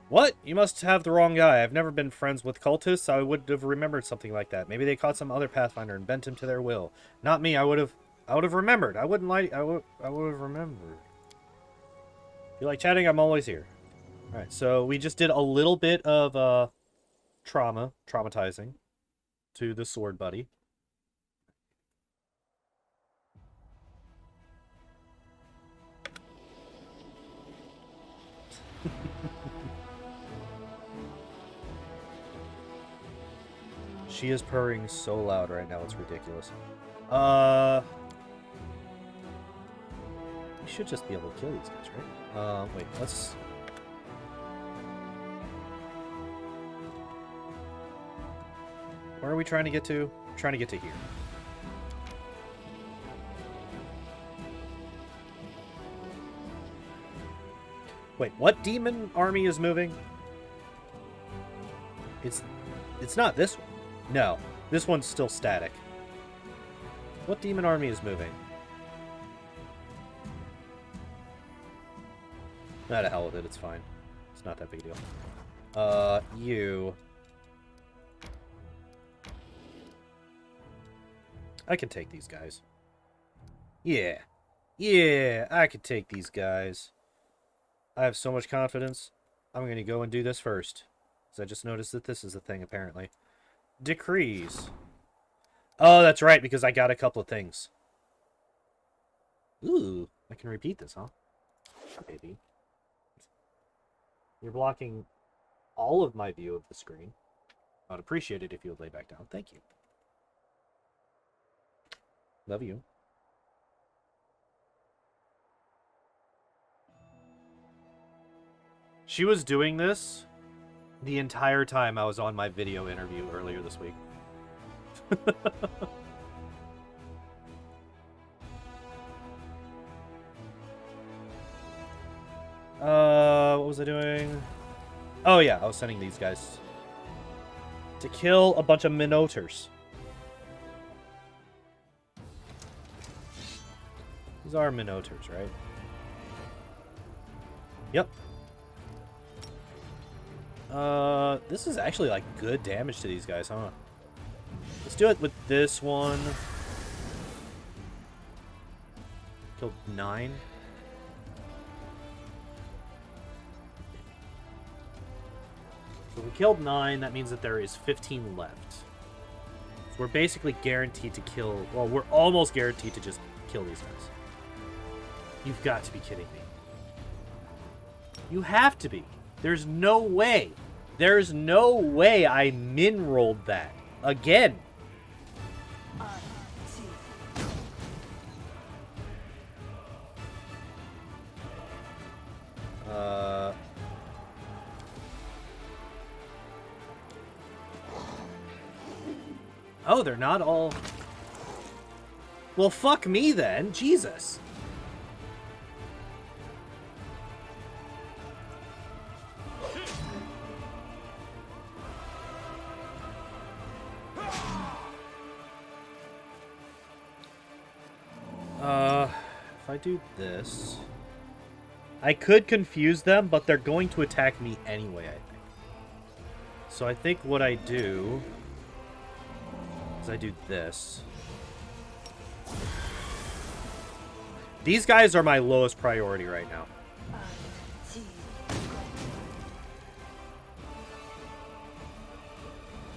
What? You must have the wrong guy. I've never been friends with cultists. I would have remembered something like that. Maybe they caught some other Pathfinder and bent him to their will. Not me. I would have remembered. I would have remembered. If you like chatting, I'm always here. Alright, so we just did a little bit of traumatizing to the sword buddy. She is purring so loud right now, it's ridiculous. We should just be able to kill these guys, right? Wait, let's... Where are we trying to get to? We're trying to get to here. Wait, what demon army is moving? It's not this one. No, this one's still static. What demon army is moving? Nah, to hell with it, it's fine. It's not that big a deal. You... I can take these guys. Yeah. Yeah, I can take these guys. I have so much confidence. I'm going to go and do this first. Because I just noticed that this is a thing, apparently. Decrees. Oh, that's right, because I got a couple of things. Ooh, I can repeat this, huh? Maybe. You're blocking all of my view of the screen. I'd appreciate it if you would lay back down. Thank you. Love you. She was doing this the entire time I was on my video interview earlier this week. What was I doing? Oh yeah, I was sending these guys to kill a bunch of minotaurs. These are minotaurs, right? Yep. This is actually like good damage to these guys, huh? Let's do it with this one. Killed 9. So we killed 9. That means that there is 15 left. So we're basically guaranteed to kill... Well, we're almost guaranteed to just kill these guys. You've got to be kidding me. You have to be. There's no way. There's no way I min-rolled that. Again. Oh, they're not all... Well, fuck me then. Jesus. If I do this... I could confuse them, but they're going to attack me anyway, I think. So I think what I do... is I do this. These guys are my lowest priority right now.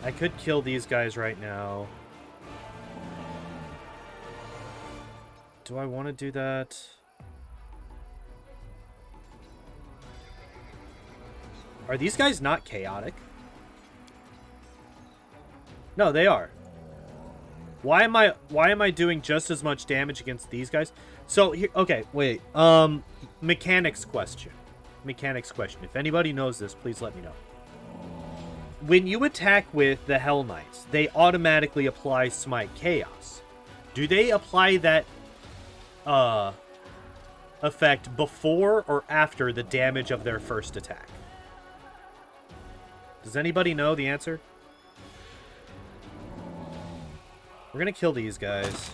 I could kill these guys right now. Do I want to do that? Are these guys not chaotic? No, they are. Why am I doing just as much damage against these guys? So here, okay, wait. Mechanics question. Mechanics question. If anybody knows this, please let me know. When you attack with the Hell Knights, they automatically apply Smite Chaos. Do they apply that effect before or after the damage of their first attack? Does anybody know the answer? We're gonna kill these guys.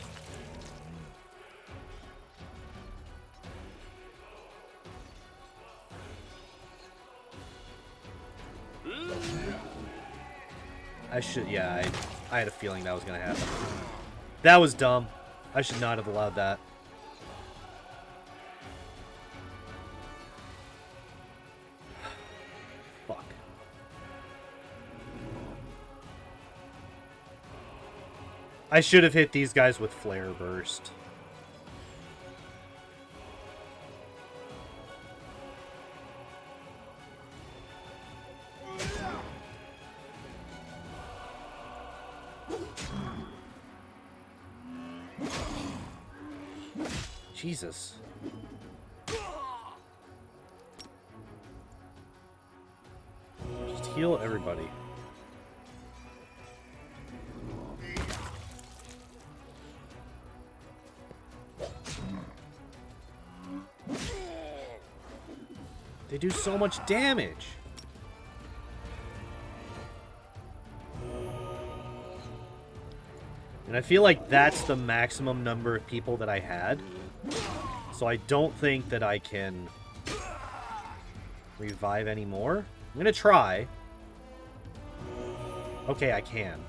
Yeah, I had a feeling that was gonna happen. That was dumb. I should not have allowed that. Fuck. I should have hit these guys with Flare Burst. Jesus. Just heal everybody. They do so much damage. And I feel like that's the maximum number of people that I had. So I don't think that I can revive anymore. I'm going to try. Okay, I can.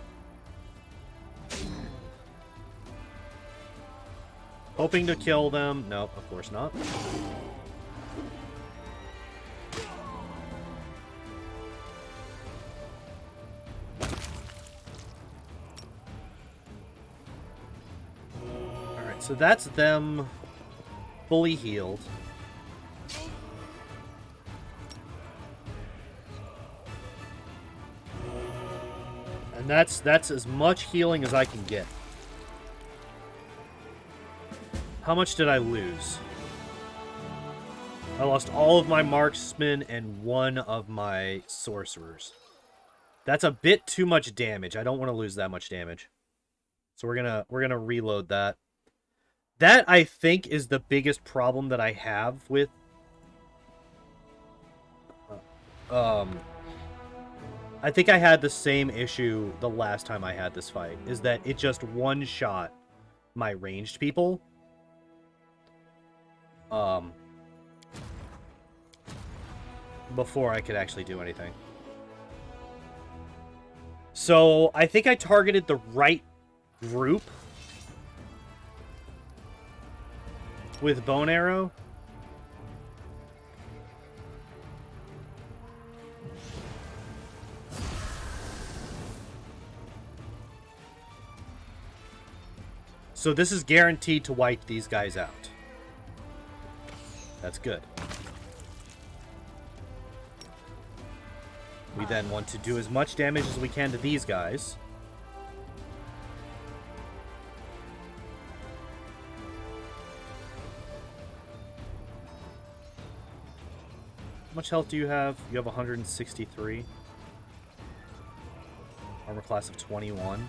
Hoping to kill them. No, of course not. Alright, so that's them fully healed. And that's as much healing as I can get. How much did I lose? I lost all of my marksmen and one of my sorcerers. That's a bit too much damage. I don't want to lose that much damage. So we're gonna reload that. That, I think, is the biggest problem that I have with... I think I had the same issue the last time I had this fight, is that it just one-shot my ranged people. Before I could actually do anything. So, I think I targeted the right group with Bone Arrow. So this is guaranteed to wipe these guys out. That's good. We then want to do as much damage as we can to these guys. How much health do you have? You have 163. Armor class of 21.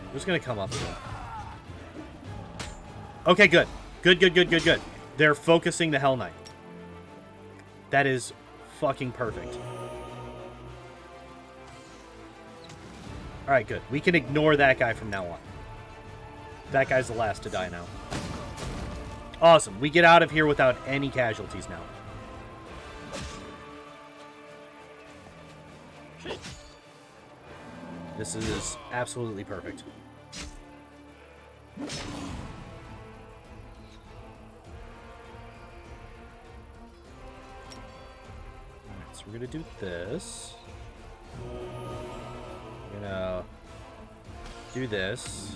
I'm just gonna come up here. Okay, good. Good. They're focusing the Hell Knight. That is fucking perfect. Alright, good. We can ignore that guy from now on. That guy's the last to die now. Awesome. We get out of here without any casualties now. This is absolutely perfect. Alright, so we're gonna do this. We're gonna do this.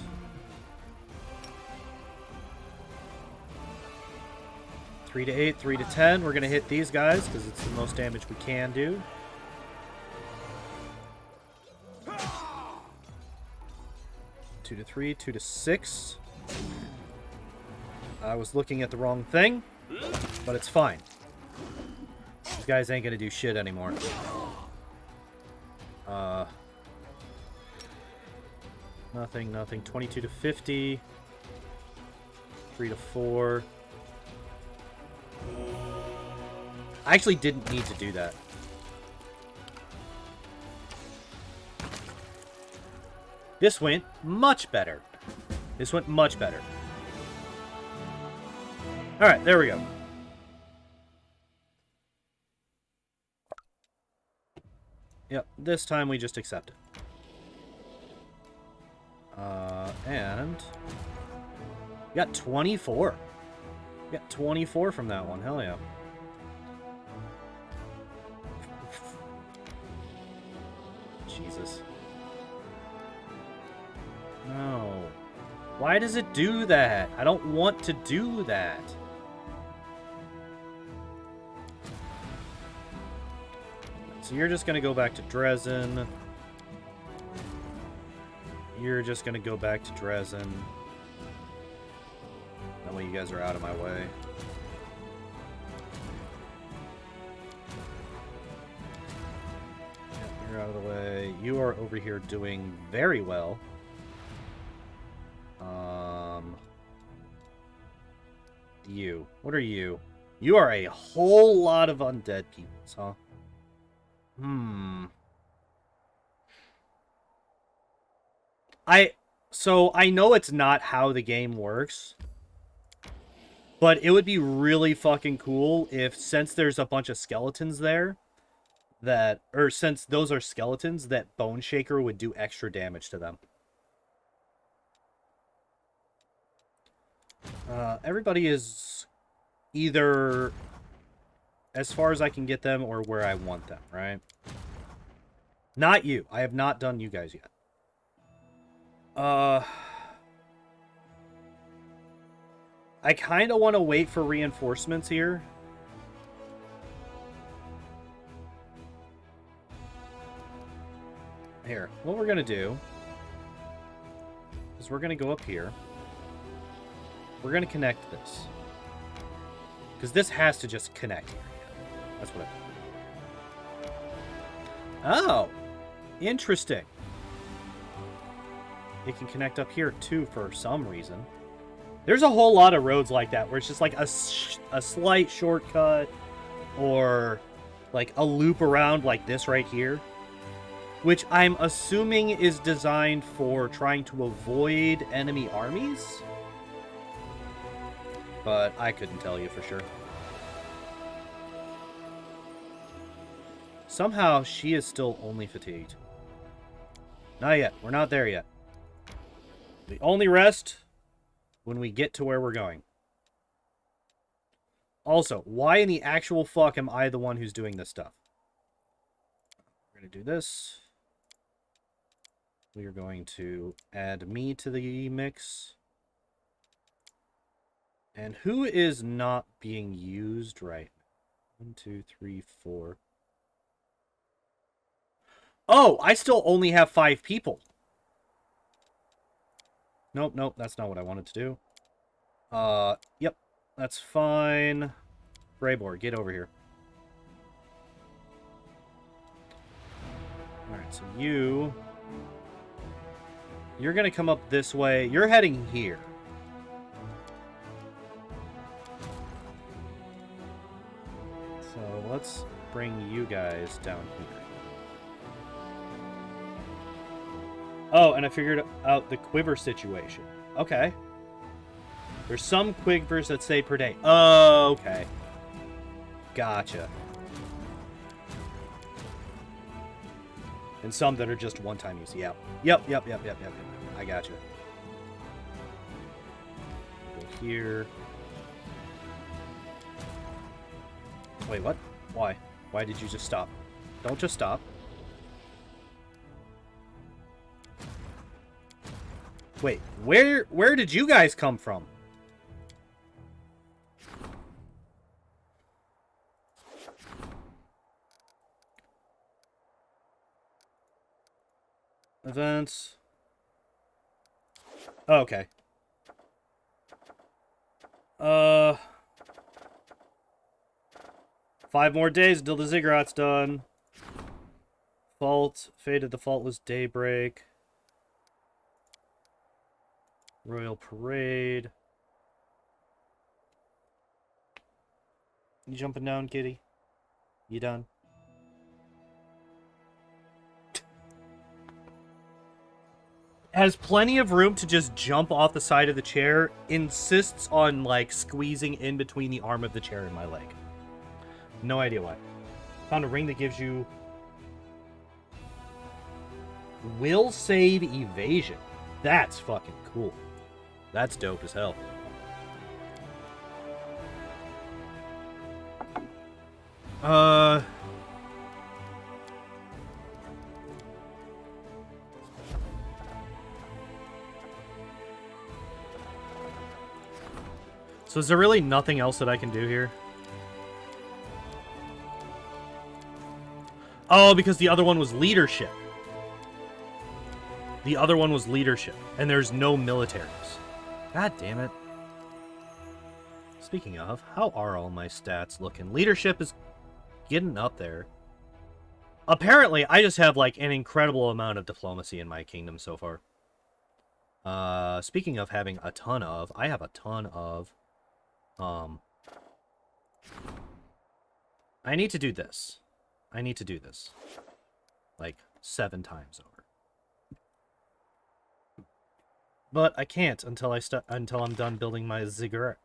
Three to 8, 3 to 10. We're gonna hit these guys because it's the most damage we can do. 2 to 3, 2 to 6. I was looking at the wrong thing, but it's fine. These guys ain't gonna do shit anymore. Nothing. 22 to 50. 3 to 4. I actually didn't need to do that. This went much better. Alright, there we go. Yep, this time we just accept it. And... we got 24. We got 24 from that one, hell yeah. Jesus. No. Why does it do that? I don't want to do that. So you're just going to go back to Dresden. You're just going to go back to Dresden. That way you guys are out of my way. Yep, you're out of the way. You are over here doing very well. You. What are you? You are a whole lot of undead peoples, huh? So I know it's not how the game works, but it would be really fucking cool if, since there's a bunch of skeletons there, since those are skeletons, that Bone Shaker would do extra damage to them. Everybody is either as far as I can get them or where I want them, right? Not you. I have not done you guys yet. I kind of want to wait for reinforcements here. Here, what we're going to do is we're going to go up here. We're going to connect this. Because this has to just connect here. That's what I... Oh! Interesting. It can connect up here, too, for some reason. There's a whole lot of roads like that, where it's just like a slight shortcut, or like a loop around like this right here. Which I'm assuming is designed for trying to avoid enemy armies. But I couldn't tell you for sure. Somehow she is still only fatigued. Not yet. We're not there yet. We only rest when we get to where we're going. Also, why in the actual fuck am I the one who's doing this stuff? We're going to do this. we are going to add me to the mix. And who is not being used right now? 1, 2, 3, 4. Oh, I still only have 5 people. Nope, nope, that's not what I wanted to do. Yep, that's fine. Braybor, get over here. Alright, so you're gonna come up this way. You're heading here. So let's bring you guys down here. Oh, and I figured out the quiver situation. Okay. There's some quivers that say per day. Oh, okay. Gotcha. And some that are just one-time use. Yep. Yep. I gotcha. Go here. Wait, what? Why? Why did you just stop? Don't just stop. Wait, where did you guys come from? Events. Oh, okay. 5 more days until the Ziggurat's done. Fault. Fate of the Faultless Daybreak. Royal Parade. You jumping down, kitty? You done? Has plenty of room to just jump off the side of the chair. Insists on, like, squeezing in between the arm of the chair and my leg. No idea why. Found a ring that gives you... Will save evasion. That's fucking cool. That's dope as hell. So is there really nothing else that I can do here? Oh, because the other one was leadership. The other one was leadership, and there's no militaries. God damn it. Speaking of, how are all my stats looking? Leadership is getting up there. Apparently, I just have, like, an incredible amount of diplomacy in my kingdom so far. Speaking of having a ton of, I have a ton of, I need to do this. I need to do this. Like, 7 times over. But I can't until I'm done building my Ziggurat.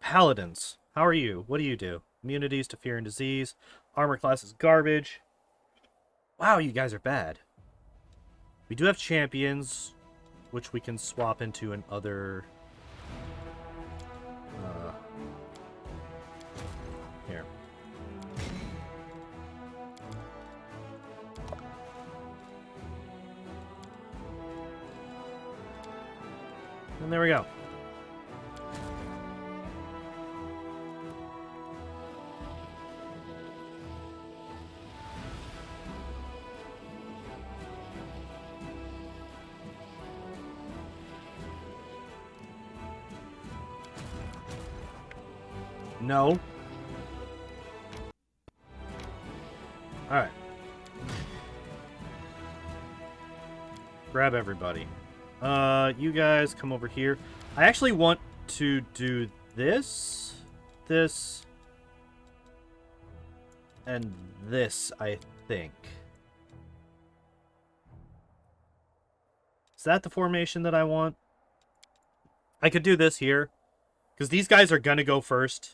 Paladins. How are you? What do you do? Immunities to fear and disease. Armor class is garbage. Wow, you guys are bad. We do have champions, which we can swap into an other... here. And there we go. No. Alright. Grab everybody. You guys come over here. I actually want to do this, and this, I think. Is that the formation that I want? I could do this here, because these guys are going to go first.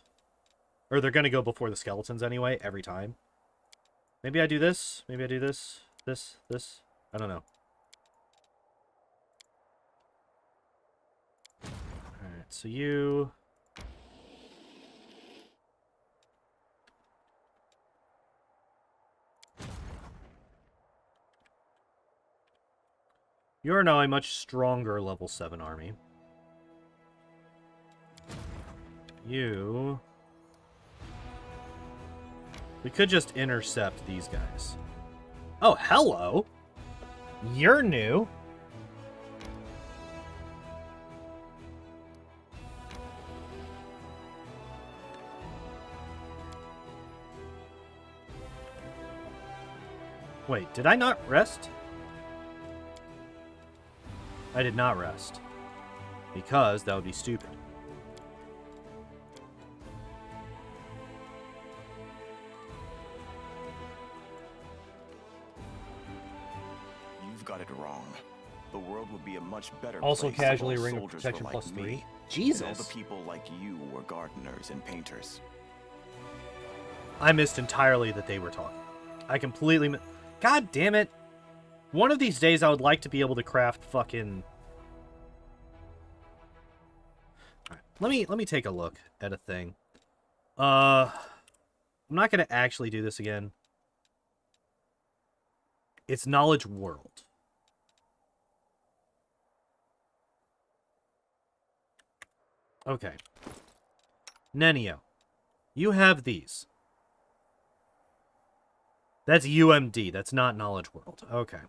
Or they're going to go before the skeletons anyway, every time. Maybe I do this. Maybe I do this. This. I don't know. Alright, so you... You're now a much stronger level 7 army. You... We could just intercept these guys. Oh, hello! You're new! Wait, did I not rest? I did not rest. Because that would be stupid. You've got it wrong. The world would be a much better Also place casually if all ring of soldiers protection were like plus me, 3. and Jesus! all the people like you were gardeners and painters. I missed entirely that they were talking. I completely God damn it! One of these days I would like to be able to craft fucking... Alright, let me take a look at a thing. I'm not gonna actually do this again. It's Knowledge World. Okay. Nenio, you have these. That's UMD. That's not Knowledge World. Okay.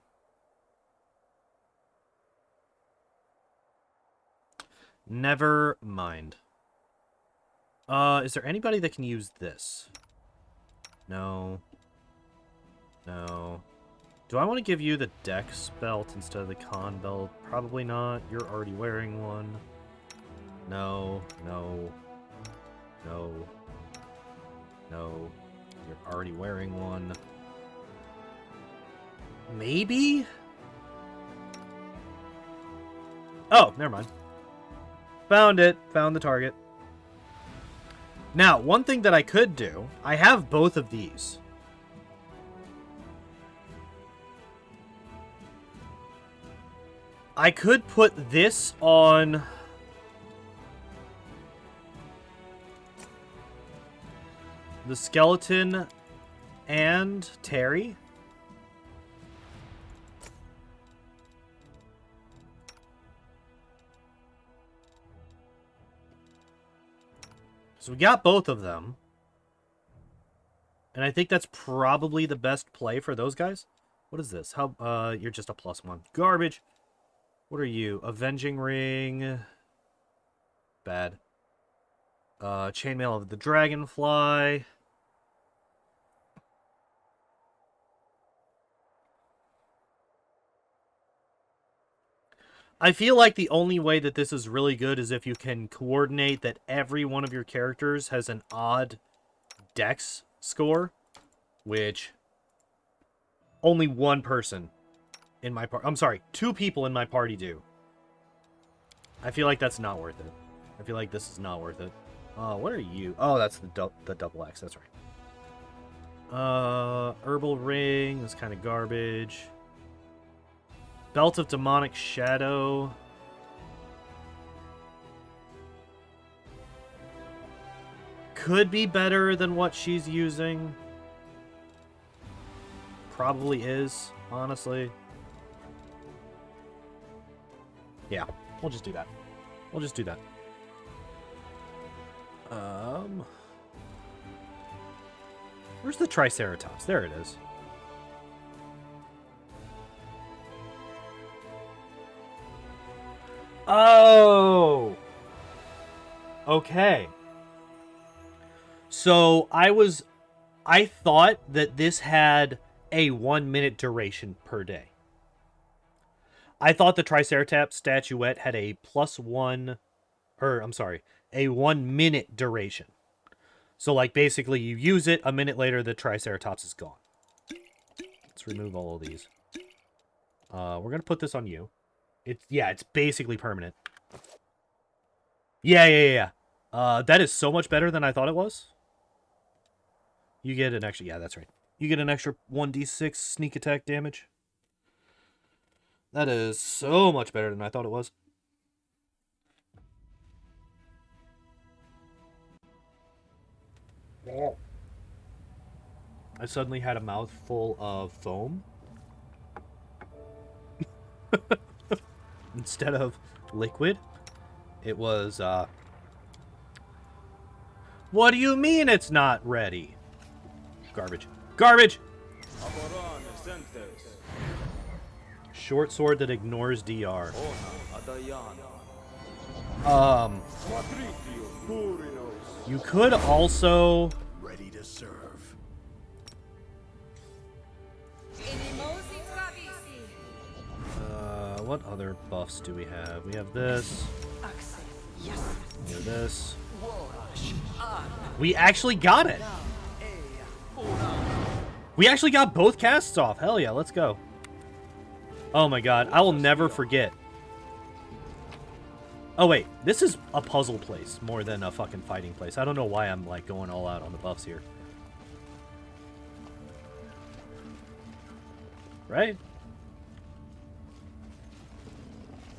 Never mind. Is there anybody that can use this? No. No. Do I want to give you the Dex belt instead of the Con belt? Probably not. You're already wearing one. No. No. No. No. You're already wearing one. Maybe? Oh, never mind. Found it. Found the target. Now, one thing that I could do, I have both of these. I could put this on... the skeleton and Terry. So we got both of them. And I think that's probably the best play for those guys. What is this? How you're just a +1. Garbage. What are you? Avenging Ring. Bad. Chainmail of the Dragonfly. I feel like the only way that this is really good is if you can coordinate that every one of your characters has an odd dex score, which only one person in my party... I'm sorry, 2 people in my party do. I feel like that's not worth it. I feel like this is not worth it. What are you? Oh, that's the double X, that's right. Herbal Ring is kind of garbage. Belt of Demonic Shadow. Could be better than what she's using. Probably is, honestly. Yeah, we'll just do that. We'll just do that. Where's the Triceratops? There it is. Oh! Okay. So, I thought that this had a 1-minute duration per day. I thought the Triceratops statuette had a +1, or, I'm sorry, a 1-minute duration. So, like, basically, you use it, a minute later, the Triceratops is gone. Let's remove all of these. We're going to put this on you. It's basically permanent. Yeah. That is so much better than I thought it was. You get an extra... Yeah, that's right. You get an extra 1d6 sneak attack damage. That is so much better than I thought it was. I suddenly had a mouthful of foam. instead of liquid, it was, what do you mean it's not ready? Garbage. Garbage! Short sword that ignores DR. You could also... Ready to serve. What other buffs do we have? We have this. We have this. We actually got it! We actually got both casts off. Hell yeah, let's go. Oh my god, I will never forget. Oh wait, this is a puzzle place more than a fucking fighting place. I don't know why I'm like going all out on the buffs here. Right?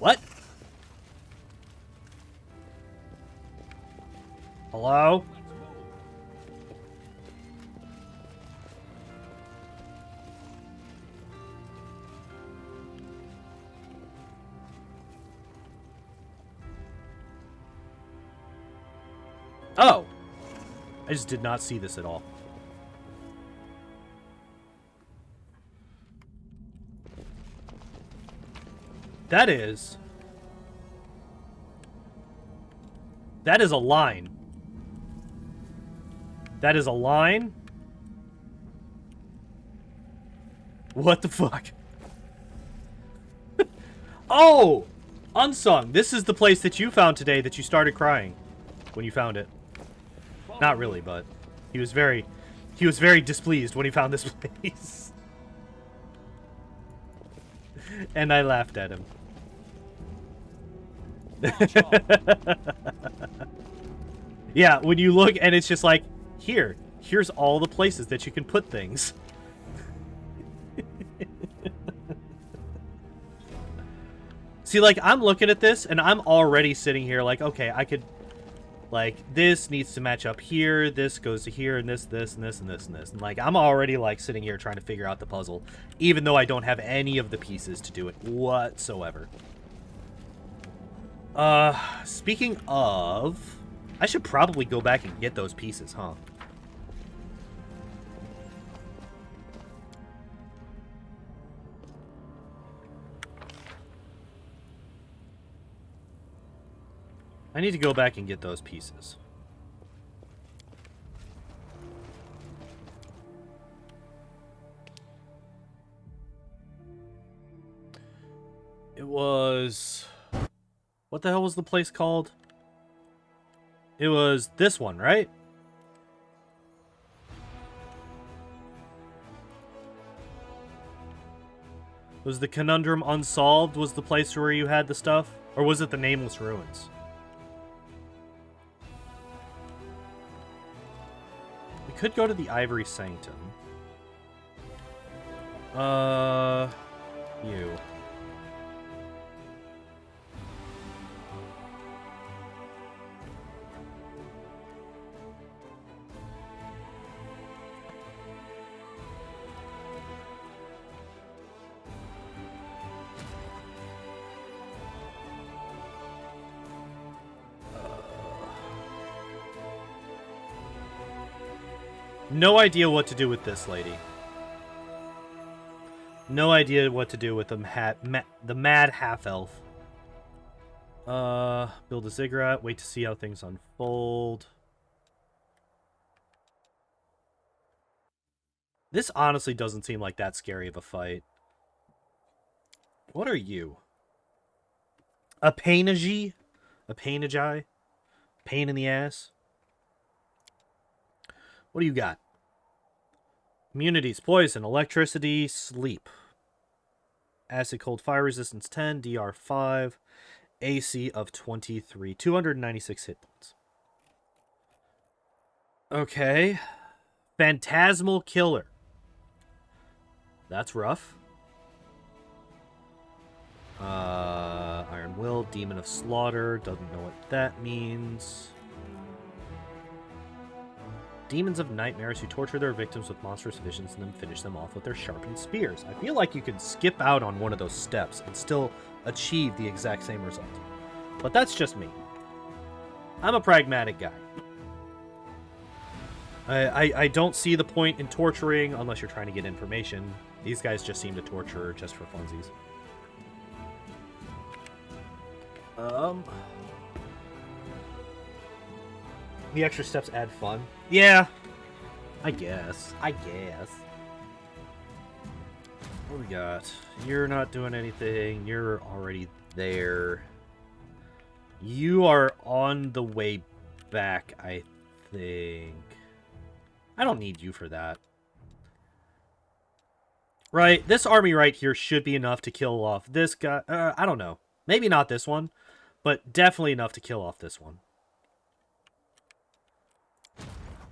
What? Hello? Oh! I just did not see this at all. That is a line. That is a line? What the fuck? Oh! Unsung. This is the place that you found today that you started crying when you found it. Not really, but he was very displeased when he found this place. And I laughed at him. Yeah, when you look and it's just like, here's all the places that you can put things. See, like, I'm looking at this and I'm already sitting here like, okay, I could, like, this needs to match up here, this goes to here, and this, and this, and this, and this. And, like, I'm already, like, sitting here trying to figure out the puzzle, even though I don't have any of the pieces to do it whatsoever. Speaking of, I should probably go back and get those pieces, huh? I need to go back and get those pieces. It was... What the hell was the place called? It was this one, right? Was the Conundrum Unsolved was the place where you had the stuff? Or was it the Nameless Ruins? We could go to the Ivory Sanctum. You. No idea what to do with this lady. No idea what to do with the mad half-elf. Build a Ziggurat. Wait to see how things unfold. This honestly doesn't seem like that scary of a fight. What are you? A painagi? A painagi? Pain in the ass? What do you got? Immunities, poison, electricity, sleep. Acid, cold, fire resistance 10, DR 5, AC of 23, 296 hit points. Okay. Phantasmal Killer. That's rough. Iron Will, Demon of Slaughter, doesn't know what that means. Demons of nightmares who torture their victims with monstrous visions and then finish them off with their sharpened spears. I feel like you could skip out on one of those steps and still achieve the exact same result. But that's just me. I'm a pragmatic guy. I don't see the point in torturing unless you're trying to get information. These guys just seem to torture just for funsies. The extra steps add fun. Yeah, I guess. What we got? You're not doing anything. You're already there. You are on the way back, I think. I don't need you for that. Right, this army right here should be enough to kill off this guy. I don't know. Maybe not this one, but definitely enough to kill off this one.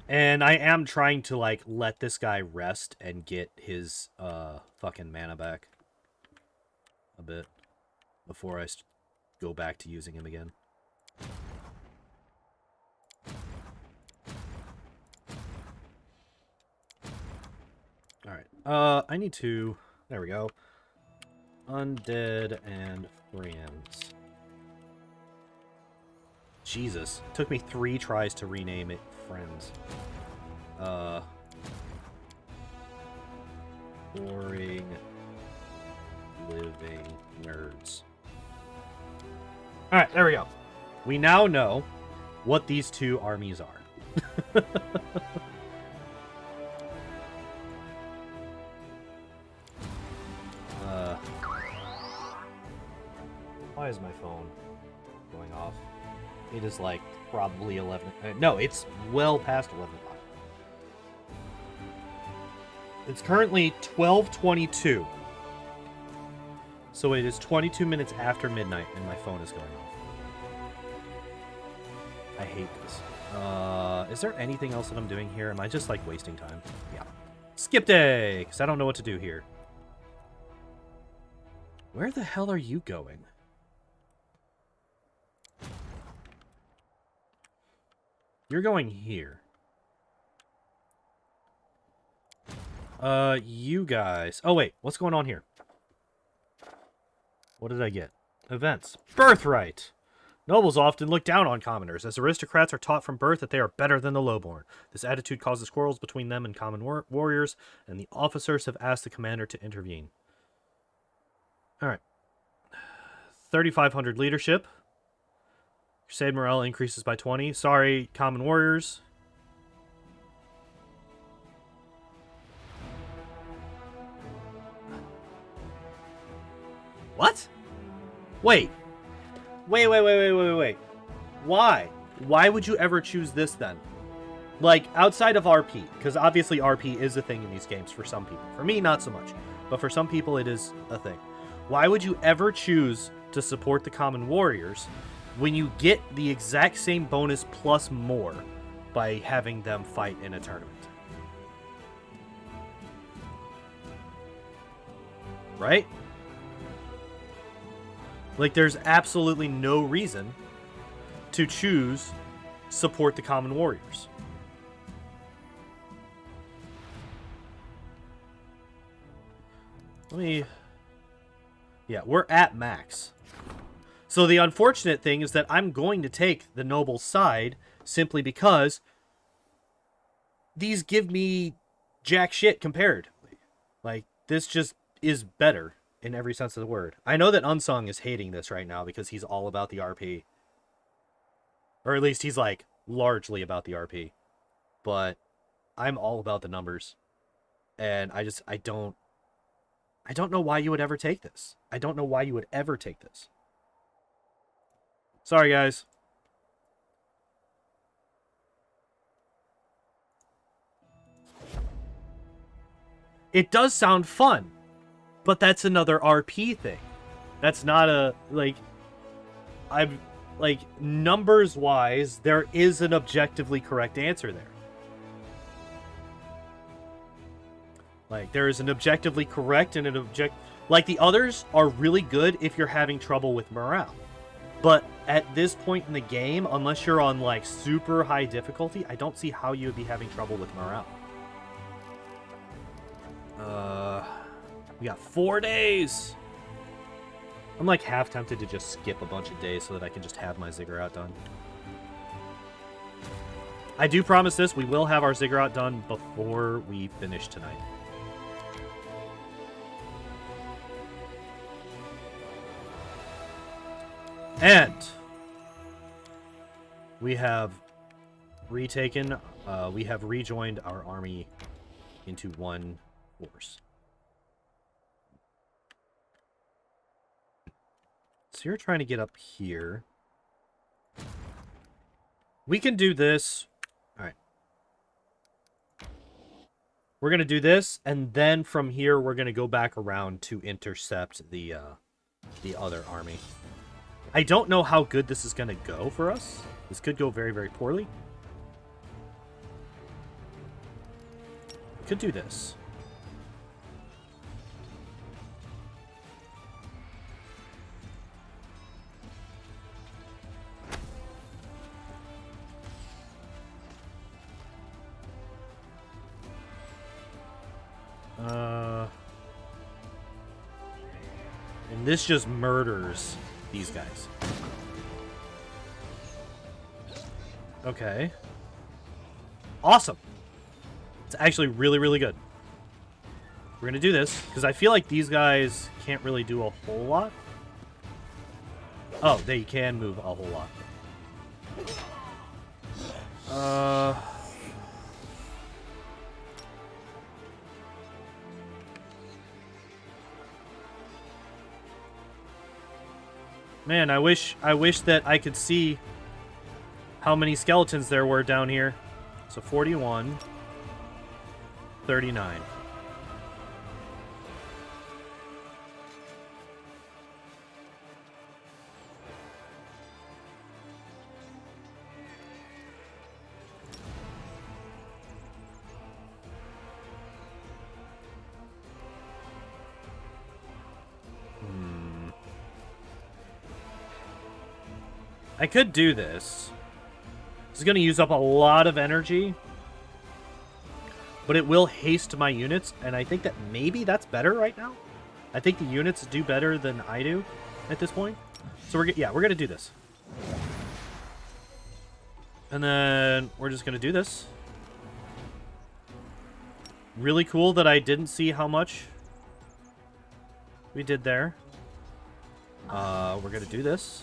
And I am trying to, like, let this guy rest and get his, fucking mana back. A bit. Before I go back to using him again. Alright. I need to... There we go. Undead and friends. Jesus. Took me 3 tries to rename it friends. Boring living nerds. Alright, there we go. We now know what these two armies are. Why is my phone going off? It is like probably 11. No, it's well past 11 o'clock. It's currently 12:22. So it is 22 minutes after midnight and my phone is going off. I hate this. Is there anything else that I'm doing here? Am I just like wasting time? Yeah. Skip day, because I don't know what to do here. Where the hell are you going? You're going here. You guys. Oh, wait. What's going on here? What did I get? Events. Birthright. Nobles often look down on commoners, as aristocrats are taught from birth that they are better than the lowborn. This attitude causes quarrels between them and common warriors, and the officers have asked the commander to intervene. Alright. 3,500 leadership. Crusade morale increases by 20. Sorry, common warriors. What? Wait. Wait. Why? Why would you ever choose this then? Like, outside of RP, because obviously RP is a thing in these games for some people. For me, not so much. But for some people, it is a thing. Why would you ever choose to support the common warriors when you get the exact same bonus plus more by having them fight in a tournament? Right? Like, there's absolutely no reason to choose support the common warriors. Yeah, we're at max. So the unfortunate thing is that I'm going to take the noble side simply because these give me jack shit comparatively. Like, this just is better in every sense of the word. I know that Unsung is hating this right now because he's all about the RP. Or at least he's, like, largely about the RP. But I'm all about the numbers. And I don't know why you would ever take this. I don't know why you would ever take this. Sorry, guys. It does sound fun, but that's another RP thing. That's not a, like, numbers-wise, there is an objectively correct answer there. Like, there is an objectively correct and an like, the others are really good if you're having trouble with morale. But at this point in the game, unless you're on, like, super high difficulty, I don't see how you would be having trouble with morale. We got 4 days. I'm like half tempted to just skip a bunch of days so that I can just have my Ziggurat done. I do promise this, we will have our Ziggurat done before we finish tonight. And we have retaken, we have rejoined our army into one force. So you're trying to get up here. We can do this. All right. We're going to do this, and then from here, we're going to go back around to intercept the other army. I don't know how good this is going to go for us. This could go very, very poorly. We could do this. And this just murders these guys. Okay. Awesome. It's actually really, really good. We're going to do this, because I feel like these guys can't really do a whole lot. Oh, they can move a whole lot. Man, I wish that I could see how many skeletons there were down here. So 41, 39. I could do this. This is going to use up a lot of energy. But it will haste my units, and I think that maybe that's better right now. I think the units do better than I do at this point. So we're going to do this. And then we're just going to do this. Really cool that I didn't see how much we did there. We're going to do this.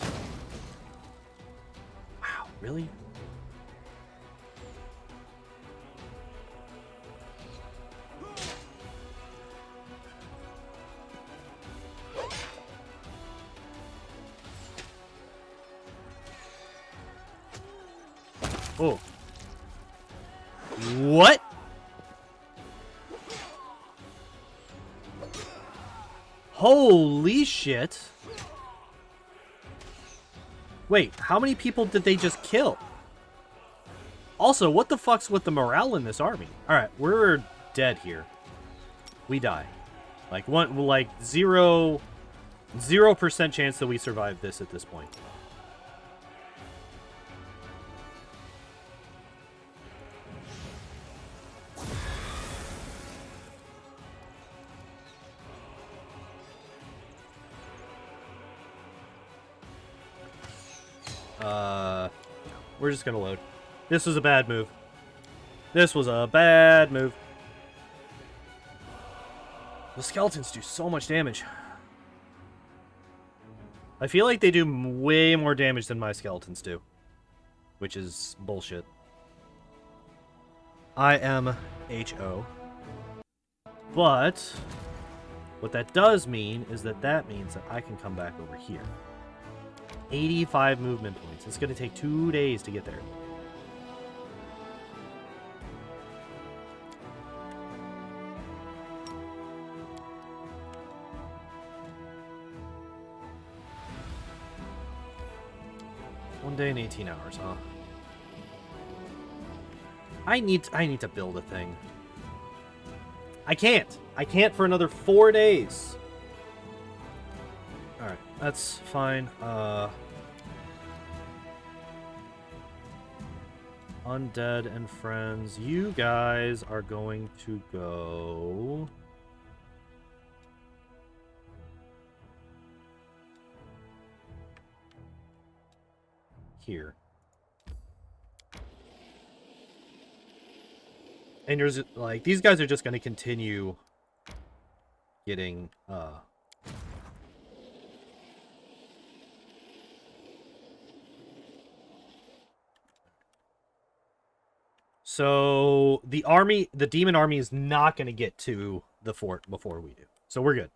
Wow, really? Oh. What? Holy shit. Wait, how many people did they just kill? Also, what the fuck's with the morale in this army? Alright, we're dead here. We die. Like 0% chance that we survive this at this point. We're just gonna load. This was a bad move. This was a bad move. The skeletons do so much damage. I feel like they do way more damage than my skeletons do. Which is bullshit. I am HO. But what that does mean is that means that I can come back over here. 85 movement points. It's going to take 2 days to get there. One day and 18 hours, huh? I need to build a thing. I can't. I can't for another 4 days. Alright, that's fine. Undead and friends, you guys are going to go... here. And there's like these guys are just going to continue getting so the demon army is not going to get to the fort before we do. So we're good.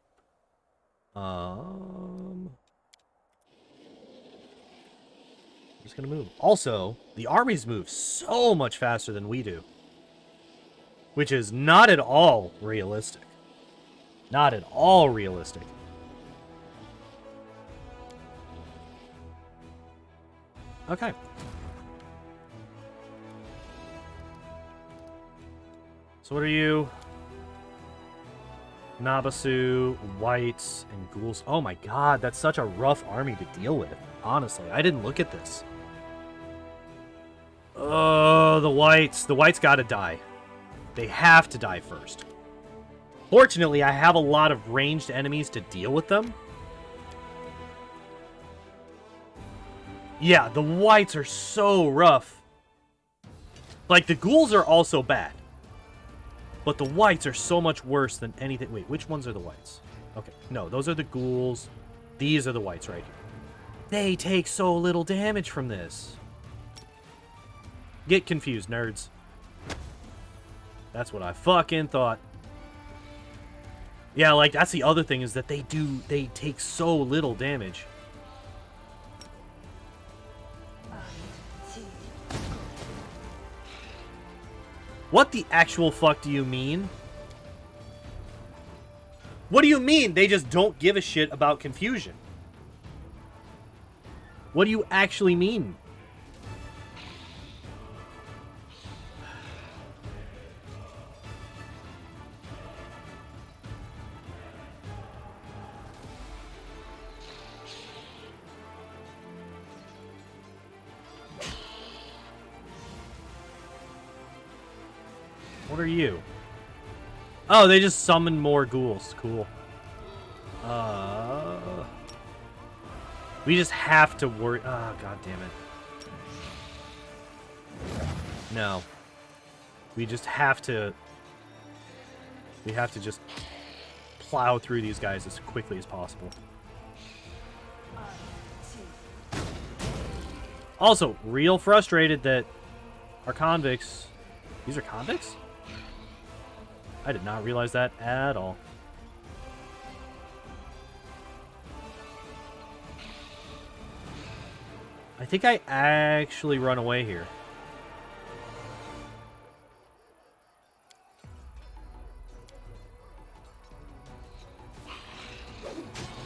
Just going to move. Also, the armies move so much faster than we do. Which is not at all realistic. Not at all realistic. Okay. So what are you? Nabasu, whites, and ghouls. Oh my god, that's such a rough army to deal with. Honestly, I didn't look at this. Oh, the whites. The whites gotta die. They have to die first. Fortunately, I have a lot of ranged enemies to deal with them. Yeah, the whites are so rough. Like, the ghouls are also bad. But the whites are so much worse than anything. Wait, which ones are the whites? Okay, no, those are the ghouls. These are the whites right here. They take so little damage from this. Get confused, nerds. That's what I fucking thought. Yeah, like, that's the other thing, is that they take so little damage. What the actual fuck do you mean? What do you mean they just don't give a shit about confusion? What do you actually mean? What are you? Oh, they just summoned more ghouls. Cool. We just have to worry. Oh, god damn it. No. We just have to. We have to just plow through these guys as quickly as possible. Also, real frustrated that our convicts. These are convicts? I did not realize that at all. I think I actually run away here.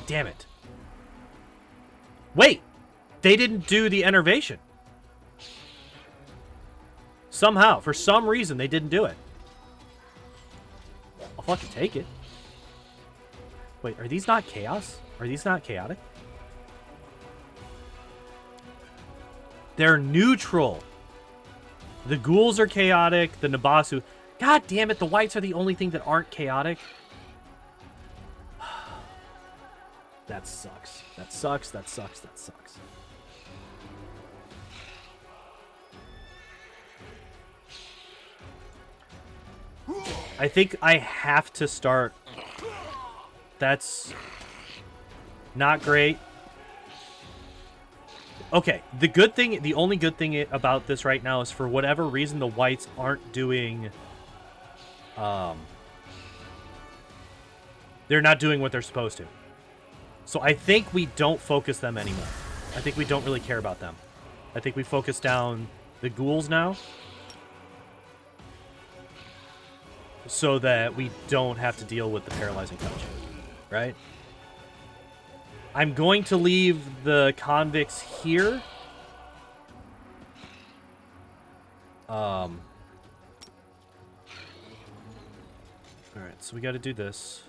Damn it. Wait! They didn't do the enervation. Somehow, for some reason, they didn't do it. I'll fucking take it. Wait, are these not chaos? Are these not chaotic? They're neutral. The ghouls are chaotic. The Nabasu. God damn it, the whites are the only thing that aren't chaotic. That sucks. That sucks. That sucks. That sucks. I think I have to start. That's not great. Okay, the only good thing about this right now is for whatever reason the whites aren't doing, they're not doing what they're supposed to. So I think we don't focus them anymore. I think we don't really care about them. I think we focus down the ghouls now, so that we don't have to deal with the paralyzing touch, right? I'm going to leave the convicts here. Alright, so we got to do this.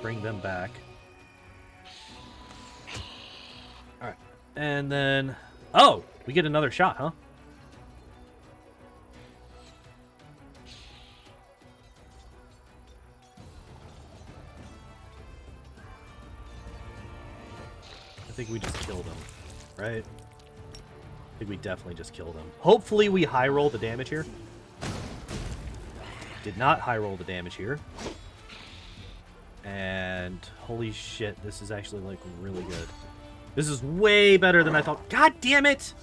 Bring them back. Alright, and then... Oh! We get another shot, huh? I think we just killed him, right? I think we definitely just killed him. Hopefully we high roll the damage here. Did not high roll the damage here. And holy shit, this is actually like really good. This is way better than I thought. God damn it!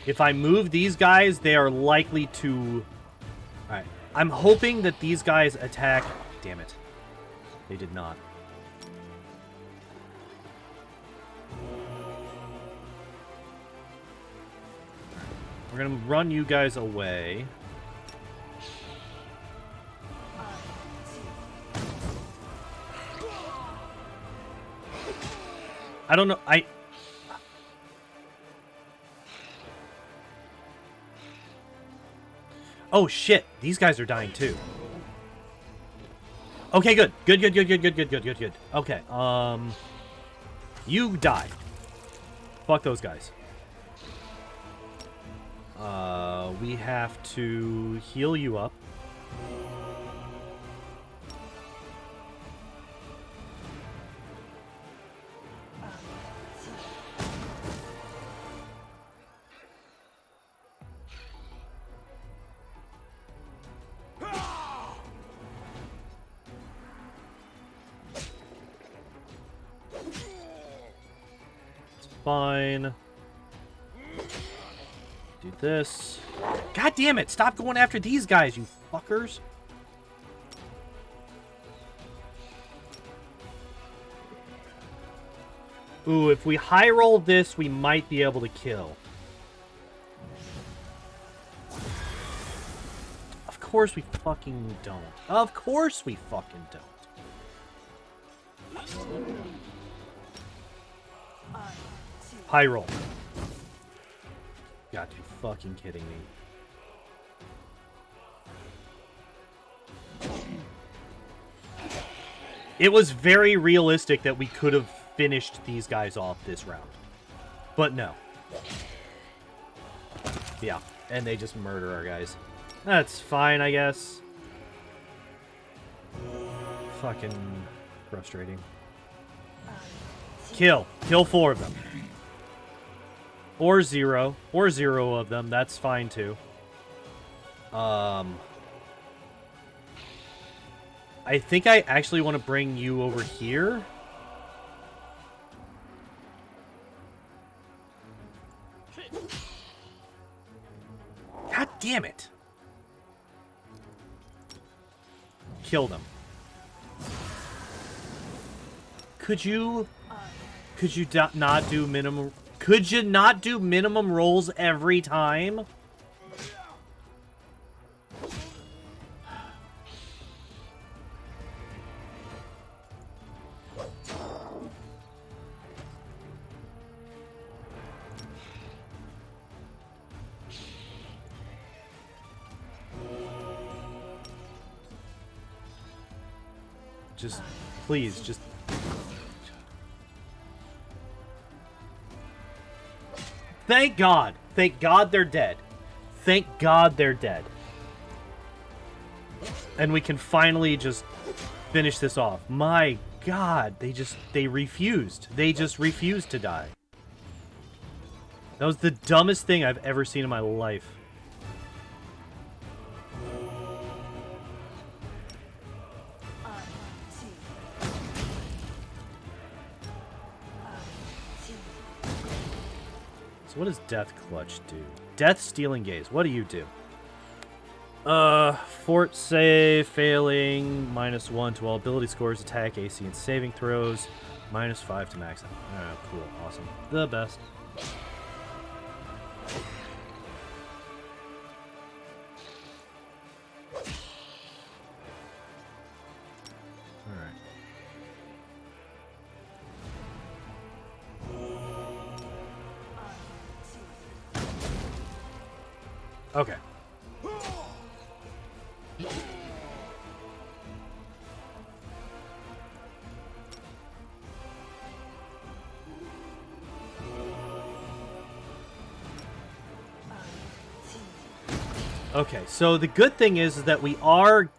If I move these guys, they are likely to... Alright. I'm hoping that these guys attack... Damn it. They did not. We're gonna run you guys away. I don't know. Oh, shit. These guys are dying, too. Okay, good. Good. Okay, you die. Fuck those guys. We have to heal you up. Fine. Do this. God damn it! Stop going after these guys, you fuckers! Ooh, if we high roll this, we might be able to kill. Of course we fucking don't. Of course we fucking don't. High roll. Got to be fucking kidding me. It was very realistic that we could have finished these guys off this round. But no. Yeah, and they just murder our guys. That's fine, I guess. Fucking frustrating. Kill. Kill 4 of them. Or 0. Or 0 of them. That's fine, too. I think I actually want to bring you over here. God damn it. Kill them. Could you not do minimum... Could you not do minimum rolls every time? Just, please, just... Thank God. Thank God they're dead. Thank God they're dead. And we can finally just finish this off. My God, they refused. They just refused to die. That was the dumbest thing I've ever seen in my life. So what does Death Clutch do? Death Stealing Gaze. What do you do? Fort save, failing, -1 to all ability scores, attack, AC, and saving throws, -5 to max. Oh, cool. Awesome. The best. Okay. Okay, so the good thing is that we are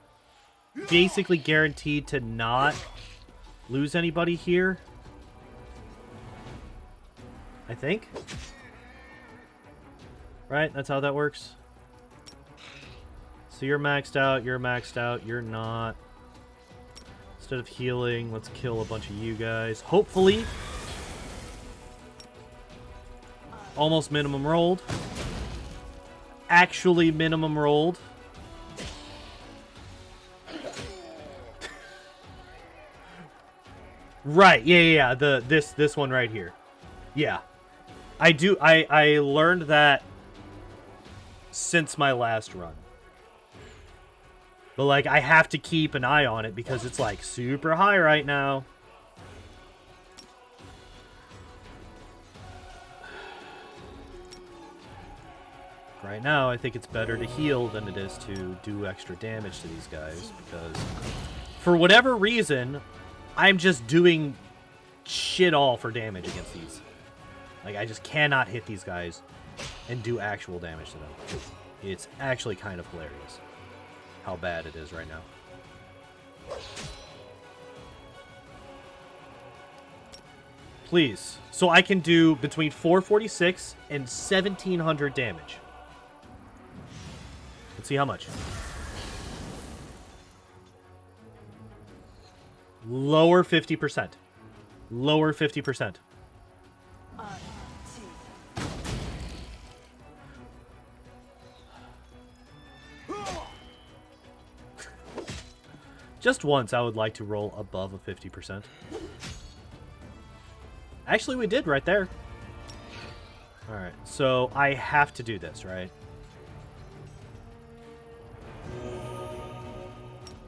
basically guaranteed to not lose anybody here. I think. Right? That's how that works. So you're maxed out, you're not. Instead of healing, let's kill a bunch of you guys. Hopefully. Almost minimum rolled. Actually minimum rolled. Right, yeah. This one right here. Yeah. I learned that since my last run. But like I have to keep an eye on it because it's like super high right now. Right now, I think it's better to heal than it is to do extra damage to these guys, because for whatever reason, I'm just doing shit all for damage against these. Like, I just cannot hit these guys and do actual damage to them. It's actually kind of hilarious how bad it is right now. Please. So I can do between 446 and 1700 damage. Let's see how much. Lower 50%. Lower 50%. Just once, I would like to roll above a 50%. Actually, we did right there. Alright, so I have to do this, right?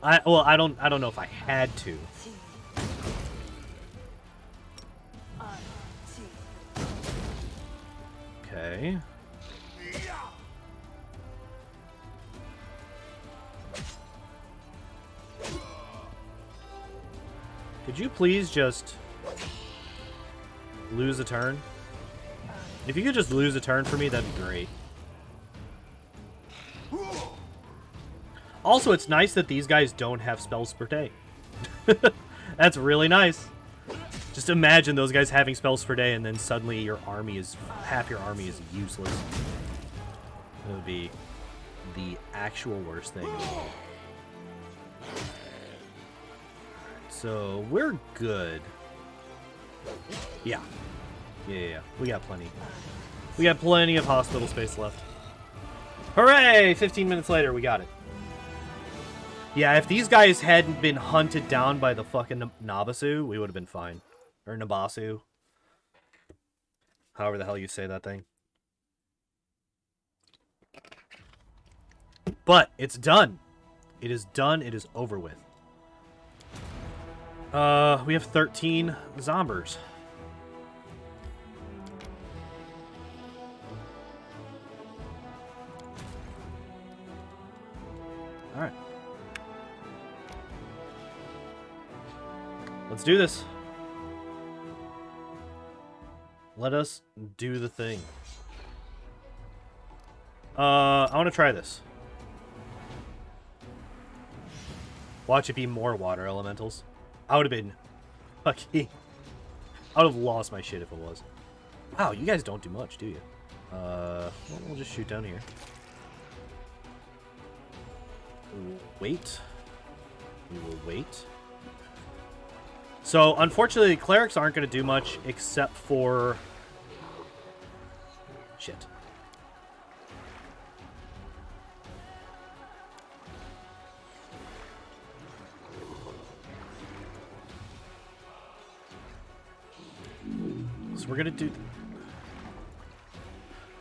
I don't know if I had to. Okay. Could you please just lose a turn? If you could just lose a turn for me, that'd be great. Also, it's nice that these guys don't have spells per day. That's really nice. Just imagine those guys having spells per day and then suddenly your army is... half your army is useless. It would be the actual worst thing in the world. So, we're good. Yeah. Yeah. We got plenty. We got plenty of hospital space left. Hooray! 15 minutes later, we got it. Yeah, if these guys hadn't been hunted down by the fucking Nabasu, we would have been fine. Or Nabasu. However the hell you say that thing. But, it's done. It is done. It is over with. We have 13 zombers. Alright. Let's do this. Let us do the thing. I want to try this. Watch it be more water elementals. I would have been fucking... I would have lost my shit if it was. Wow, you guys don't do much, do you? Well, we'll just shoot down here. Wait. We will wait. So, unfortunately, clerics aren't going to do much except for... shit. So we're going to do...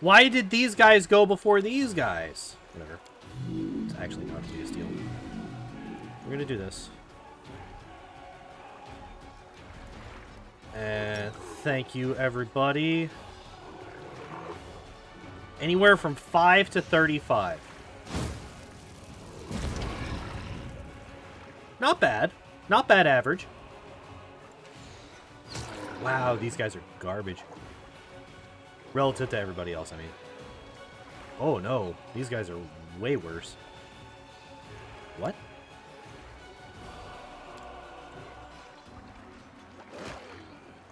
Why did these guys go before these guys? Whatever. It's actually not the biggest deal. We're going to do this. And thank you, everybody. Anywhere from 5 to 35. Not bad. Not bad average. Wow, these guys are garbage. Relative to everybody else, I mean. Oh no, these guys are way worse. What?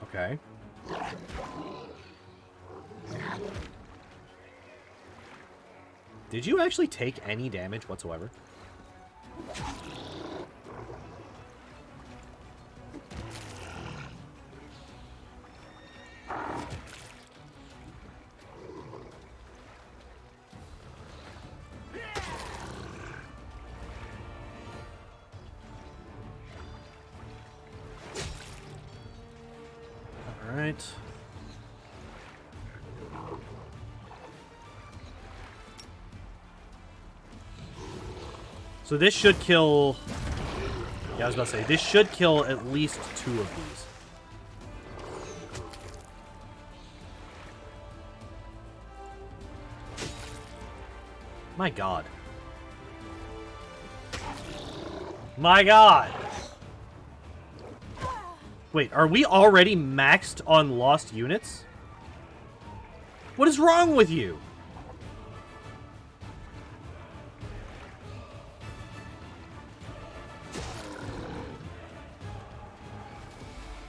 Okay. Did you actually take any damage whatsoever? All right. So this should kill... Yeah, I was about to say, this should kill at least 2 of these. My god. My god! Wait, are we already maxed on lost units? What is wrong with you?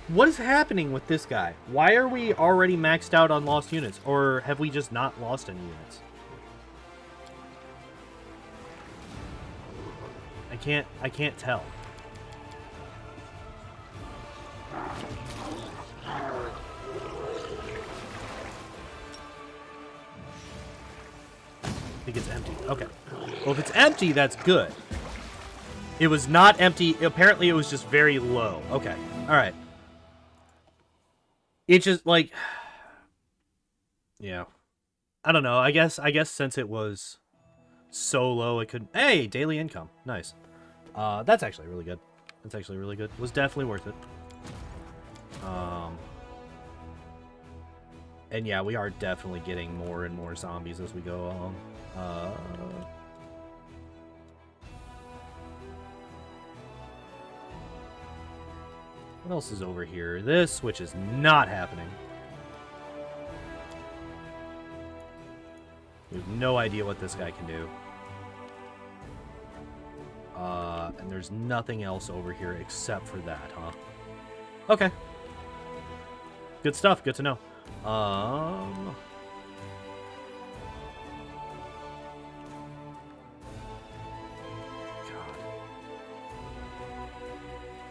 What is happening with this guy? Why are we already maxed out on lost units? Or have we just not lost any units? I can't tell. I think it's empty. Okay. Well, if it's empty, that's good. It was not empty. Apparently, it was just very low. Okay. All right. It's just like... Yeah. I don't know. I guess since it was so low, it could... Hey! Daily income. Nice. That's actually really good. That's actually really good. Was definitely worth it. And yeah, we are definitely getting more and more zombies as we go along. What else is over here? This, which is not happening. We have no idea what this guy can do. And there's nothing else over here except for that, huh? Okay. Good stuff. Good to know. God.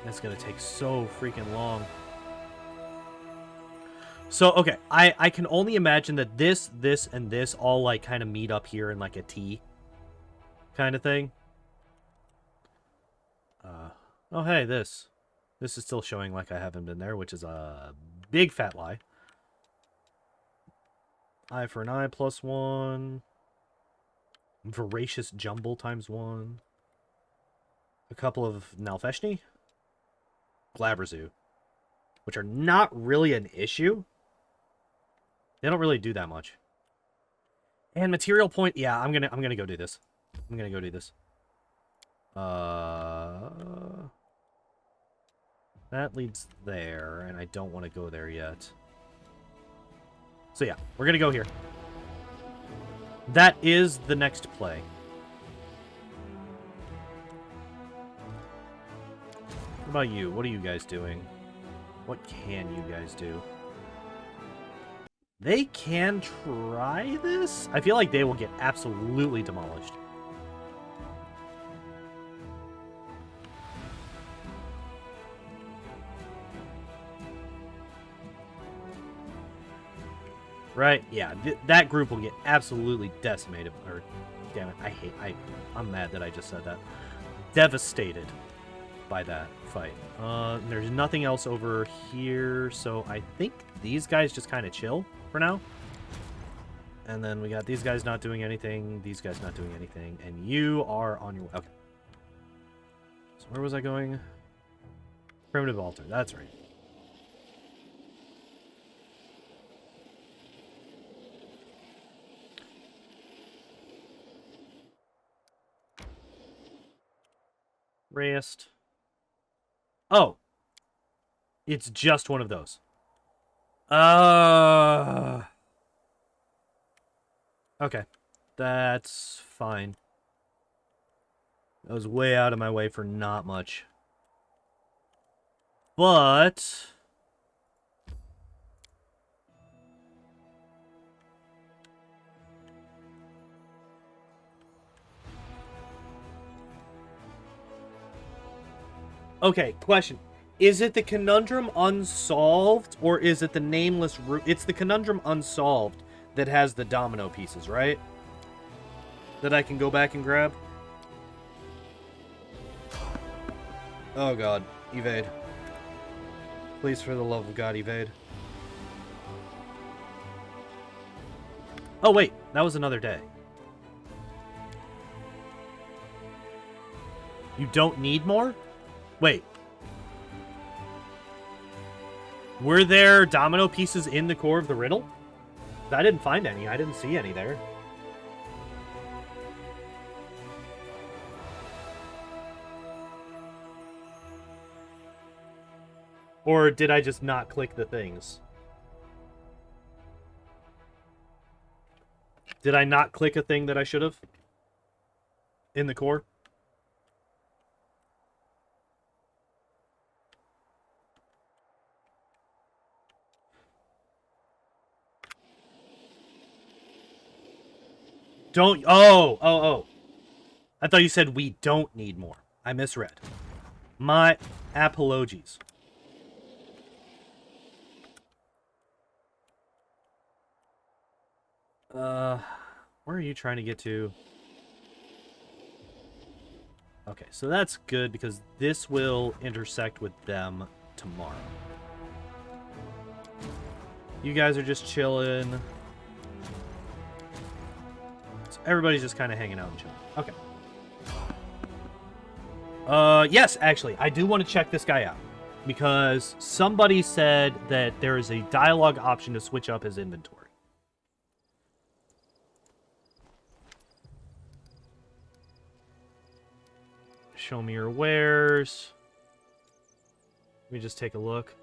That's gonna take so freaking long. So, okay. I can only imagine that this, and this all, like, kind of meet up here in, like, a T kind of thing. Oh, hey, this. This is still showing like I haven't been there, which is a big fat lie. Eye for an eye +1. Voracious Jumble ×1. A couple of Nalfeshni. Glabrazu. Which are not really an issue. They don't really do that much. And material point, yeah, I'm gonna go do this. I'm gonna go do this. That leads there, and I don't want to go there yet. So yeah, we're gonna go here. That is the next play. What about you? What are you guys doing? What can you guys do? They can try this? I feel like they will get absolutely demolished. Right? Yeah, that group will get absolutely decimated. Or, damn it, I'm mad that I just said that. Devastated by that fight. There's nothing else over here, so I think these guys just kind of chill for now. And then we got these guys not doing anything, these guys not doing anything, and you are on your way. Okay. So where was I going? Primitive altar, that's right. Rest. Oh. It's just one of those. Okay. That's fine. That was way out of my way for not much. But... okay, question. Is it the conundrum unsolved, or is it the nameless root? It's the conundrum unsolved that has the domino pieces, right? That I can go back and grab? Oh god, evade. Please, for the love of God, evade. Oh wait, that was another day. You don't need more? Wait. Were there domino pieces in the core of the riddle? I didn't find any. I didn't see any there. Or did I just not click the things? Did I not click a thing that I should have? In the core? Don't... Oh. I thought you said we don't need more. I misread. My apologies. Where are you trying to get to? Okay, so that's good because this will intersect with them tomorrow. You guys are just chilling. So everybody's just kind of hanging out and chilling. Okay. Yes, actually, I do want to check this guy out. Because somebody said that there is a dialogue option to switch up his inventory. Show me your wares. Let me just take a look.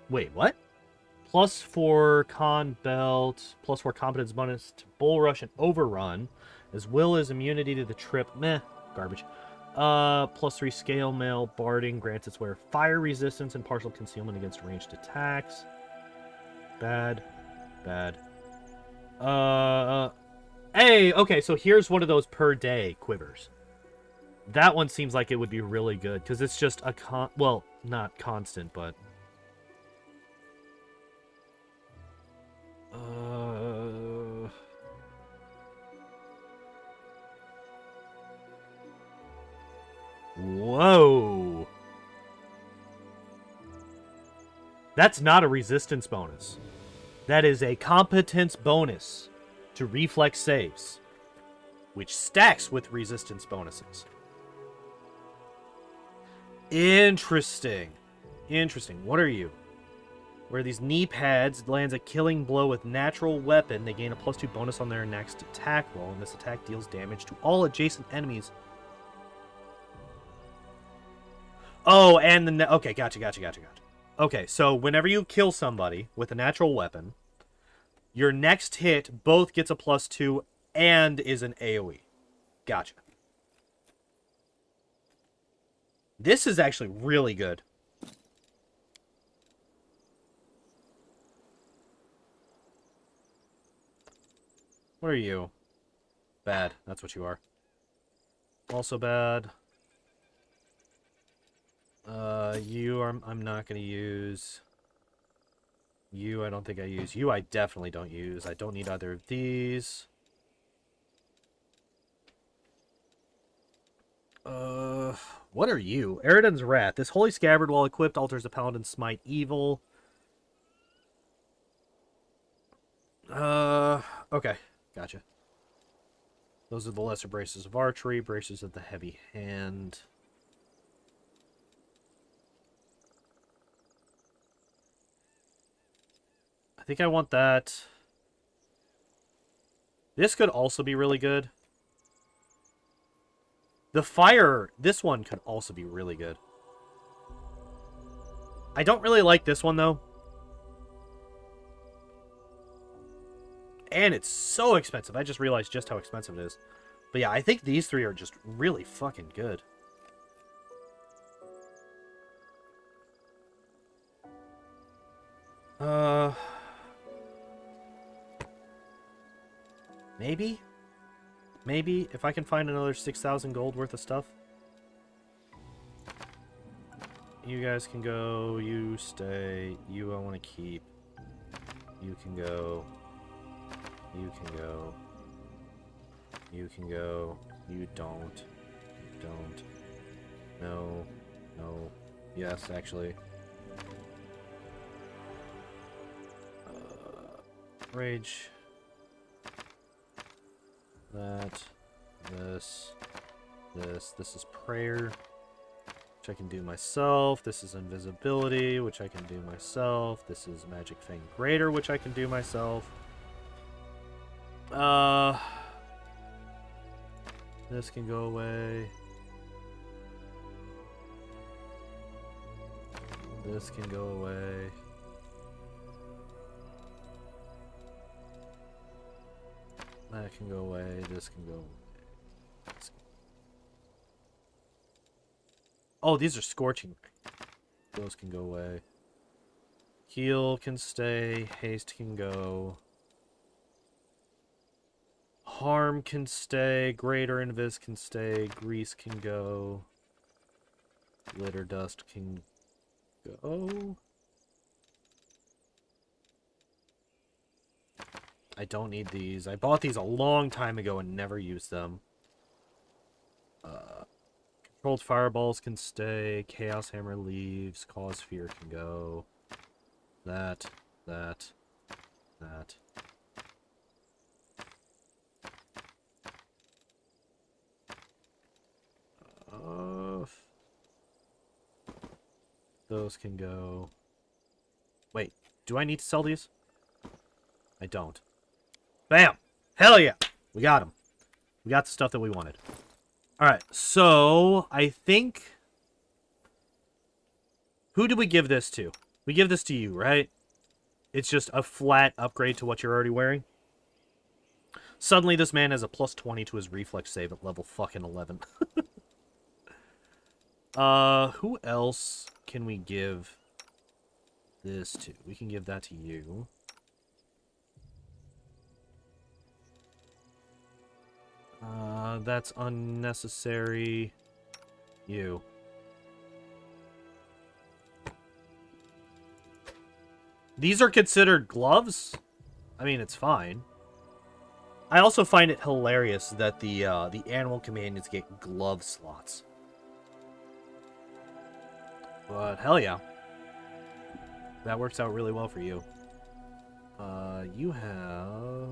Wait, what? +4 con belt, +4 competence bonus to bull rush and overrun, as well as immunity to the trip. Meh, garbage. +3 scale mail, barding, grants its wearer fire resistance and partial concealment against ranged attacks. Bad. Hey, okay, so here's one of those per day quivers. That one seems like it would be really good, because it's just a well, not constant, but... Whoa! That's not a resistance bonus. That is a competence bonus to reflex saves, which stacks with resistance bonuses. Interesting. What are you? Where these knee pads lands a killing blow with natural weapon, they gain a +2 bonus on their next attack roll, and this attack deals damage to all adjacent enemies. Oh, and the... okay, gotcha. Okay, so whenever you kill somebody with a natural weapon, your next hit both gets a +2 and is an AoE. Gotcha. This is actually really good. What are you? Bad. That's what you are. Also bad. You are... I'm not going to use. You, I don't think I use. You, I definitely don't use. I don't need either of these. What are you? Eridan's Wrath. This holy scabbard, while equipped, alters the paladin's smite evil. Okay. Gotcha. Those are the lesser braces of archery, braces of the heavy hand. I think I want that. This could also be really good. The fire, this one could also be really good. I don't really like this one, though. And it's so expensive. I just realized just how expensive it is. But yeah, I think these three are just really fucking good. Maybe? Maybe if I can find another 6,000 gold worth of stuff. You guys can go, you stay, you I want to keep. You can go. You can go. You can go. You don't. Don't. No. No. Yes, actually. Rage. That. This. This is prayer, which I can do myself. This is invisibility, which I can do myself. This is Magic Fang Greater, which I can do myself. This can go away. This can go away. That can go away. This can go away. Oh, these are scorching. Those can go away. Heal can stay. Haste can go. Harm can stay. Greater Invis can stay. Grease can go. Glitter Dust can go. I don't need these. I bought these a long time ago and never used them. Controlled Fireballs can stay. Chaos Hammer leaves. Cause Fear can go. That. Those can go. Wait, do I need to sell these? I don't. Bam! Hell yeah! We got them. We got the stuff that we wanted. Alright, so I think... Who do we give this to? We give this to you, right? It's just a flat upgrade to what you're already wearing. Suddenly this man has a plus 20 to his reflex save at level fucking 11. Who else can we give this to? We can give that to you. That's unnecessary. You. These are considered gloves? I mean, it's fine. I also find it hilarious that the animal companions get glove slots. But hell yeah. That works out really well for you. You have...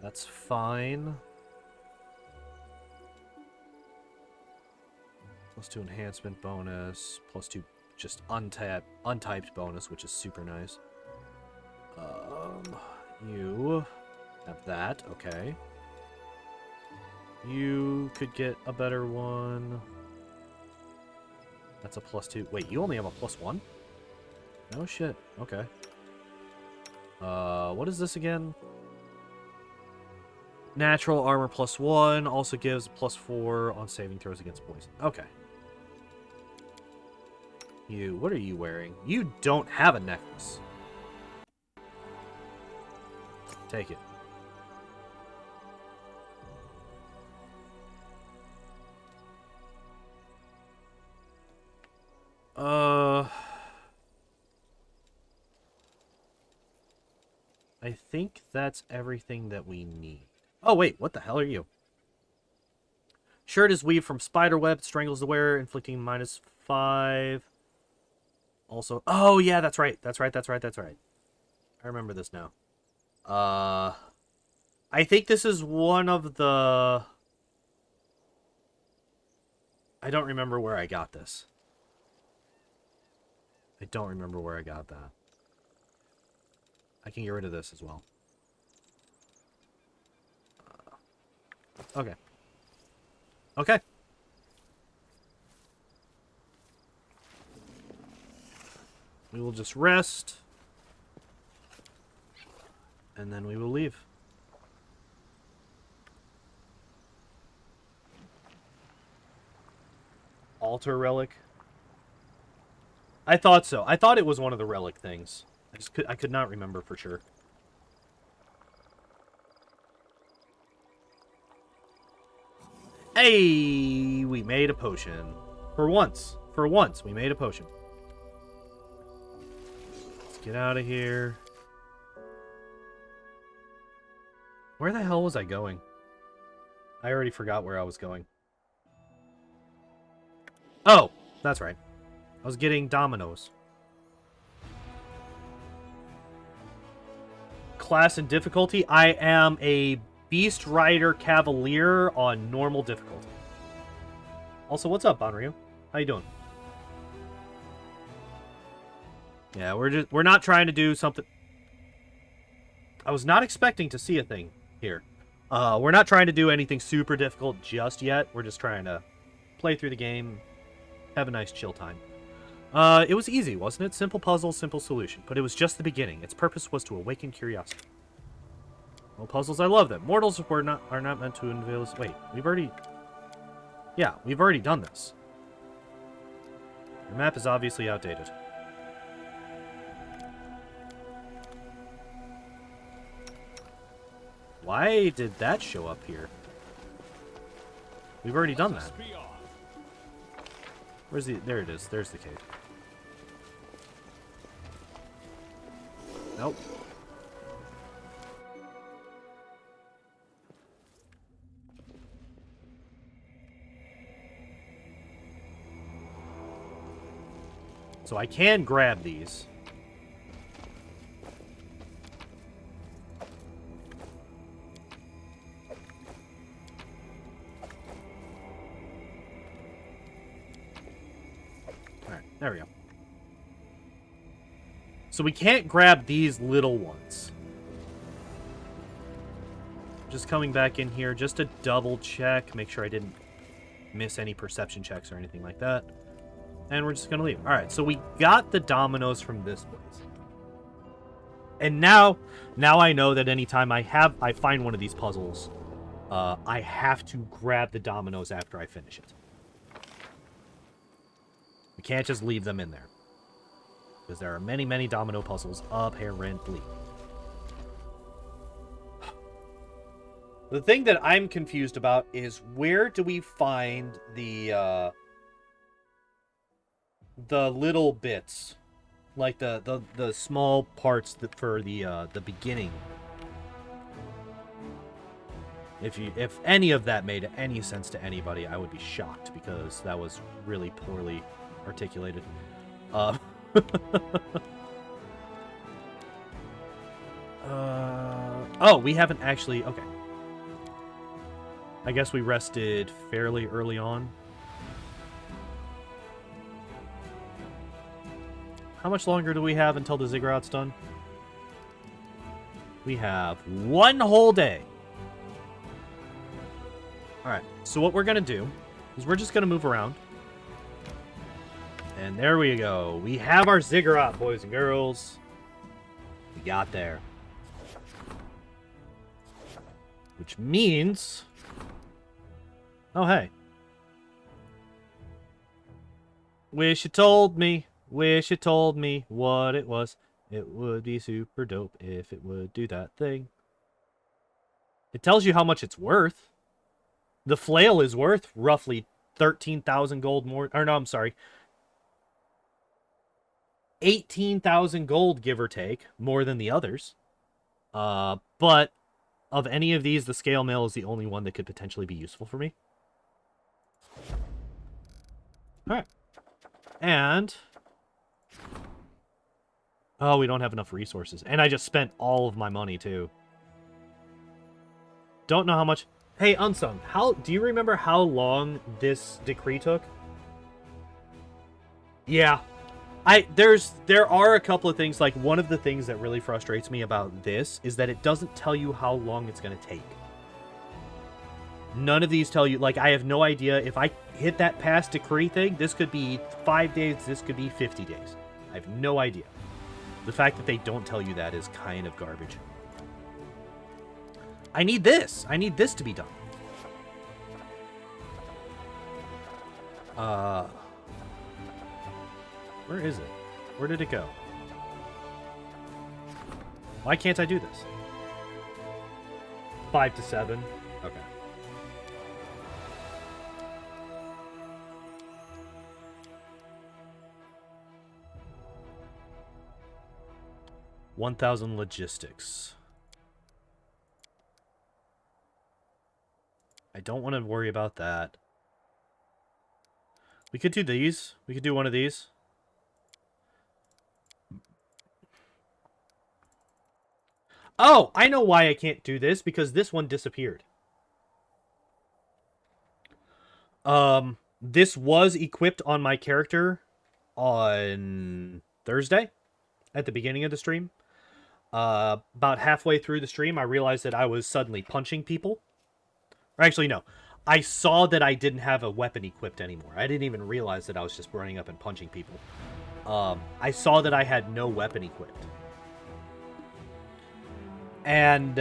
That's fine. +2 enhancement bonus. +2 just untyped bonus, which is super nice. You have that. Okay. You could get a better one. That's a +2. Wait, you only have a +1? No shit. Okay. What is this again? Natural armor +1 also gives +4 on saving throws against poison. Okay. You, what are you wearing? You don't have a necklace. Take it. I think that's everything that we need. Oh, wait, what the hell are you? Shirt is weaved from spiderweb, strangles the wearer, inflicting -5. Also, oh yeah, that's right. That's right. I remember this now. I think this is one of the... I don't remember where I got this. I don't remember where I got that. I can get rid of this as well. Okay. Okay. We will just rest. And then we will leave. altar relic? I thought so. I thought it was one of the relic things. I could not remember for sure. Hey, we made a potion. For once, we made a potion. Let's get out of here. Where the hell was I going? I already forgot where I was going. Oh, that's right. I was getting dominoes. Class and difficulty. I am a Beast Rider Cavalier on normal difficulty. Also, what's up, Banryu? How you doing? Yeah, we're not trying to do something. I was not expecting to see a thing here. We're not trying to do anything super difficult just yet. We're just trying to play through the game, have a nice chill time. It was easy, wasn't it? Simple puzzle, simple solution. But it was just the beginning. Its purpose was to awaken curiosity. Well, puzzles, I love them. Mortals are not meant to unveil us. Wait, we've already... Yeah, we've already done this. Your map is obviously outdated. Why did that show up here? We've already done that. Where's the... There it is. There's the cave. Nope. So I can grab these. Alright, there we go. So we can't grab these little ones. Just coming back in here just to double check, make sure I didn't miss any perception checks or anything like that. And we're just going to leave. All right, so we got the dominoes from this place. And now I know that anytime I find one of these puzzles, I have to grab the dominoes after I finish it. We can't just leave them in there. Because there are many, many domino puzzles, apparently. The thing that I'm confused about is where do we find the little bits, like the small parts that for the beginning. If any of that made any sense to anybody, I would be shocked because that was really poorly articulated. Oh, we haven't actually. Okay. I guess we rested fairly early on. How much longer do we have until the Ziggurat's done? We have one whole day. Alright, so what we're going to do is we're just going to move around. And there we go. We have our Ziggurat, boys and girls. We got there. Which means... Oh, hey. Wish you told me. Wish it told me what it was. It would be super dope if it would do that thing. It tells you how much it's worth. The flail is worth roughly 13,000 gold more. Or no, I'm sorry. 18,000 gold, give or take, more than the others. But of any of these, the scale mail is the only one that could potentially be useful for me. Alright. And... Oh, we don't have enough resources. And I just spent all of my money, too. Don't know how much... Hey, Unsung, do you remember how long this decree took? Yeah. There are a couple of things, like one of the things that really frustrates me about this is that it doesn't tell you how long it's going to take. None of these tell you, like, I have no idea if I hit that past decree thing, this could be 5 days, this could be 50 days. I have no idea. The fact that they don't tell you that is kind of garbage. I need this. I need this to be done. Where is it? Where did it go? Why can't I do this? 5 to 7. Okay. $1,000 logistics. I don't want to worry about that. We could do these. We could do one of these. Oh, I know why I can't do this, because this one disappeared. This was equipped on my character on Thursday at the beginning of the stream. About halfway through the stream, I realized that I was suddenly punching people. Or actually, no. I saw that I didn't have a weapon equipped anymore. I didn't even realize that I was just running up and punching people. I saw that I had no weapon equipped. And,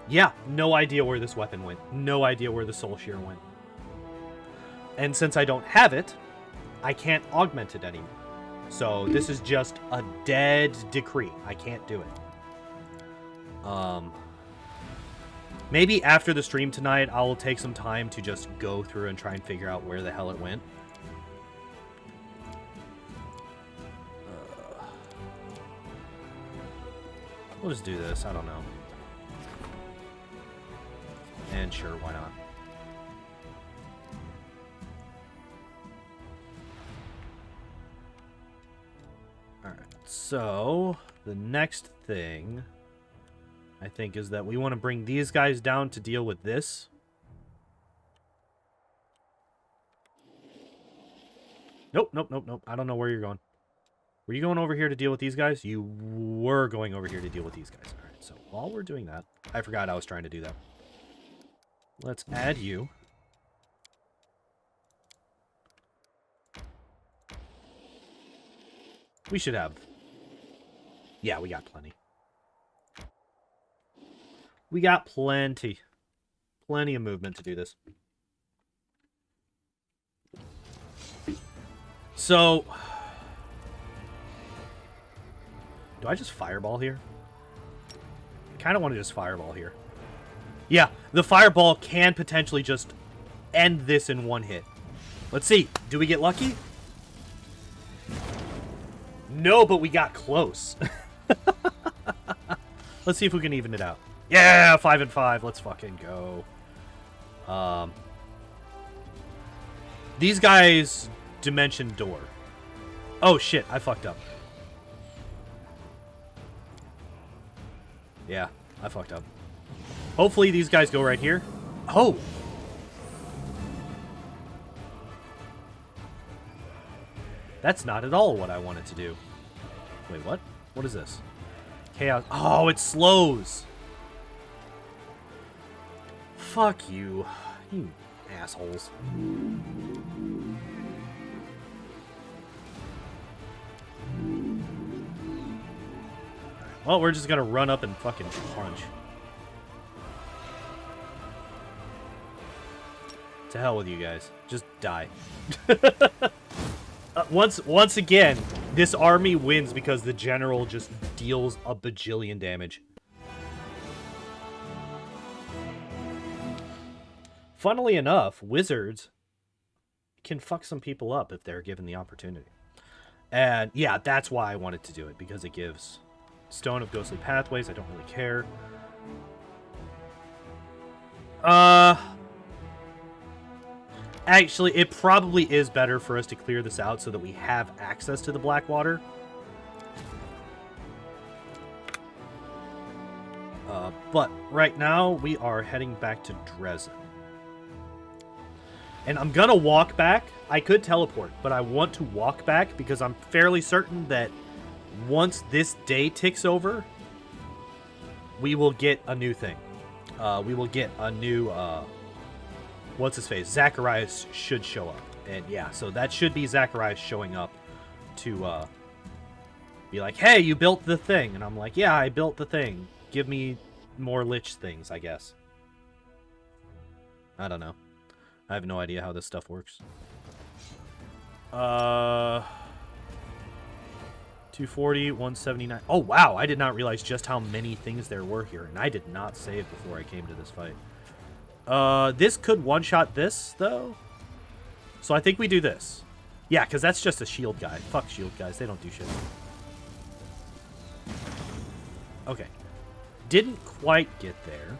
yeah, no idea where this weapon went. No idea where the Soul Shear went. And since I don't have it, I can't augment it anymore. So this is just a dead decree. I can't do it. Maybe after the stream tonight, I will take some time to just go through and try and figure out where the hell it went. We'll just do this. I don't know. And sure, why not? Alright, so the next thing I think is that we want to bring these guys down to deal with this. Nope, nope, nope, nope. I don't know where you're going. Were you going over here to deal with these guys? You were going over here to deal with these guys. Alright, so while we're doing that, I forgot I was trying to do that. Let's add you. We should have... Yeah, we got plenty. We got plenty. Plenty of movement to do this. So... Do I just fireball here? I kind of want to just fireball here. Yeah, the fireball can potentially just end this in one hit. Let's see. Do we get lucky? No, but we got close. Let's see if we can even it out. Yeah, 5 and 5. Let's fucking go. These guys dimension door. Oh shit, I fucked up. Yeah, I fucked up. Hopefully these guys go right here. Oh! That's not at all what I wanted to do. Wait, what? What is this? Chaos. Oh, it slows! Fuck you. You assholes. Well, we're just gonna run up and fucking punch. To hell with you guys. Just die. Once again, this army wins because the general just deals a bajillion damage. Funnily enough, wizards can fuck some people up if they're given the opportunity. And yeah, that's why I wanted to do it, because it gives Stone of Ghostly Pathways. I don't really care. Actually, it probably is better for us to clear this out so that we have access to the Blackwater. But right now, we are heading back to Dresden. And I'm gonna walk back. I could teleport, but I want to walk back because I'm fairly certain that once this day ticks over, we will get a new thing. We will get a new, what's his face? Zacharias should show up. And yeah, so that should be Zacharias showing up to, be like, hey, you built the thing. And I'm like, yeah, I built the thing. Give me more lich things, I guess. I don't know. I have no idea how this stuff works. 240, 179. Oh, wow. I did not realize just how many things there were here. And I did not save before I came to this fight. This could one-shot this, though. So I think we do this. Yeah, because that's just a shield guy. Fuck shield guys. They don't do shit. Okay. Didn't quite get there.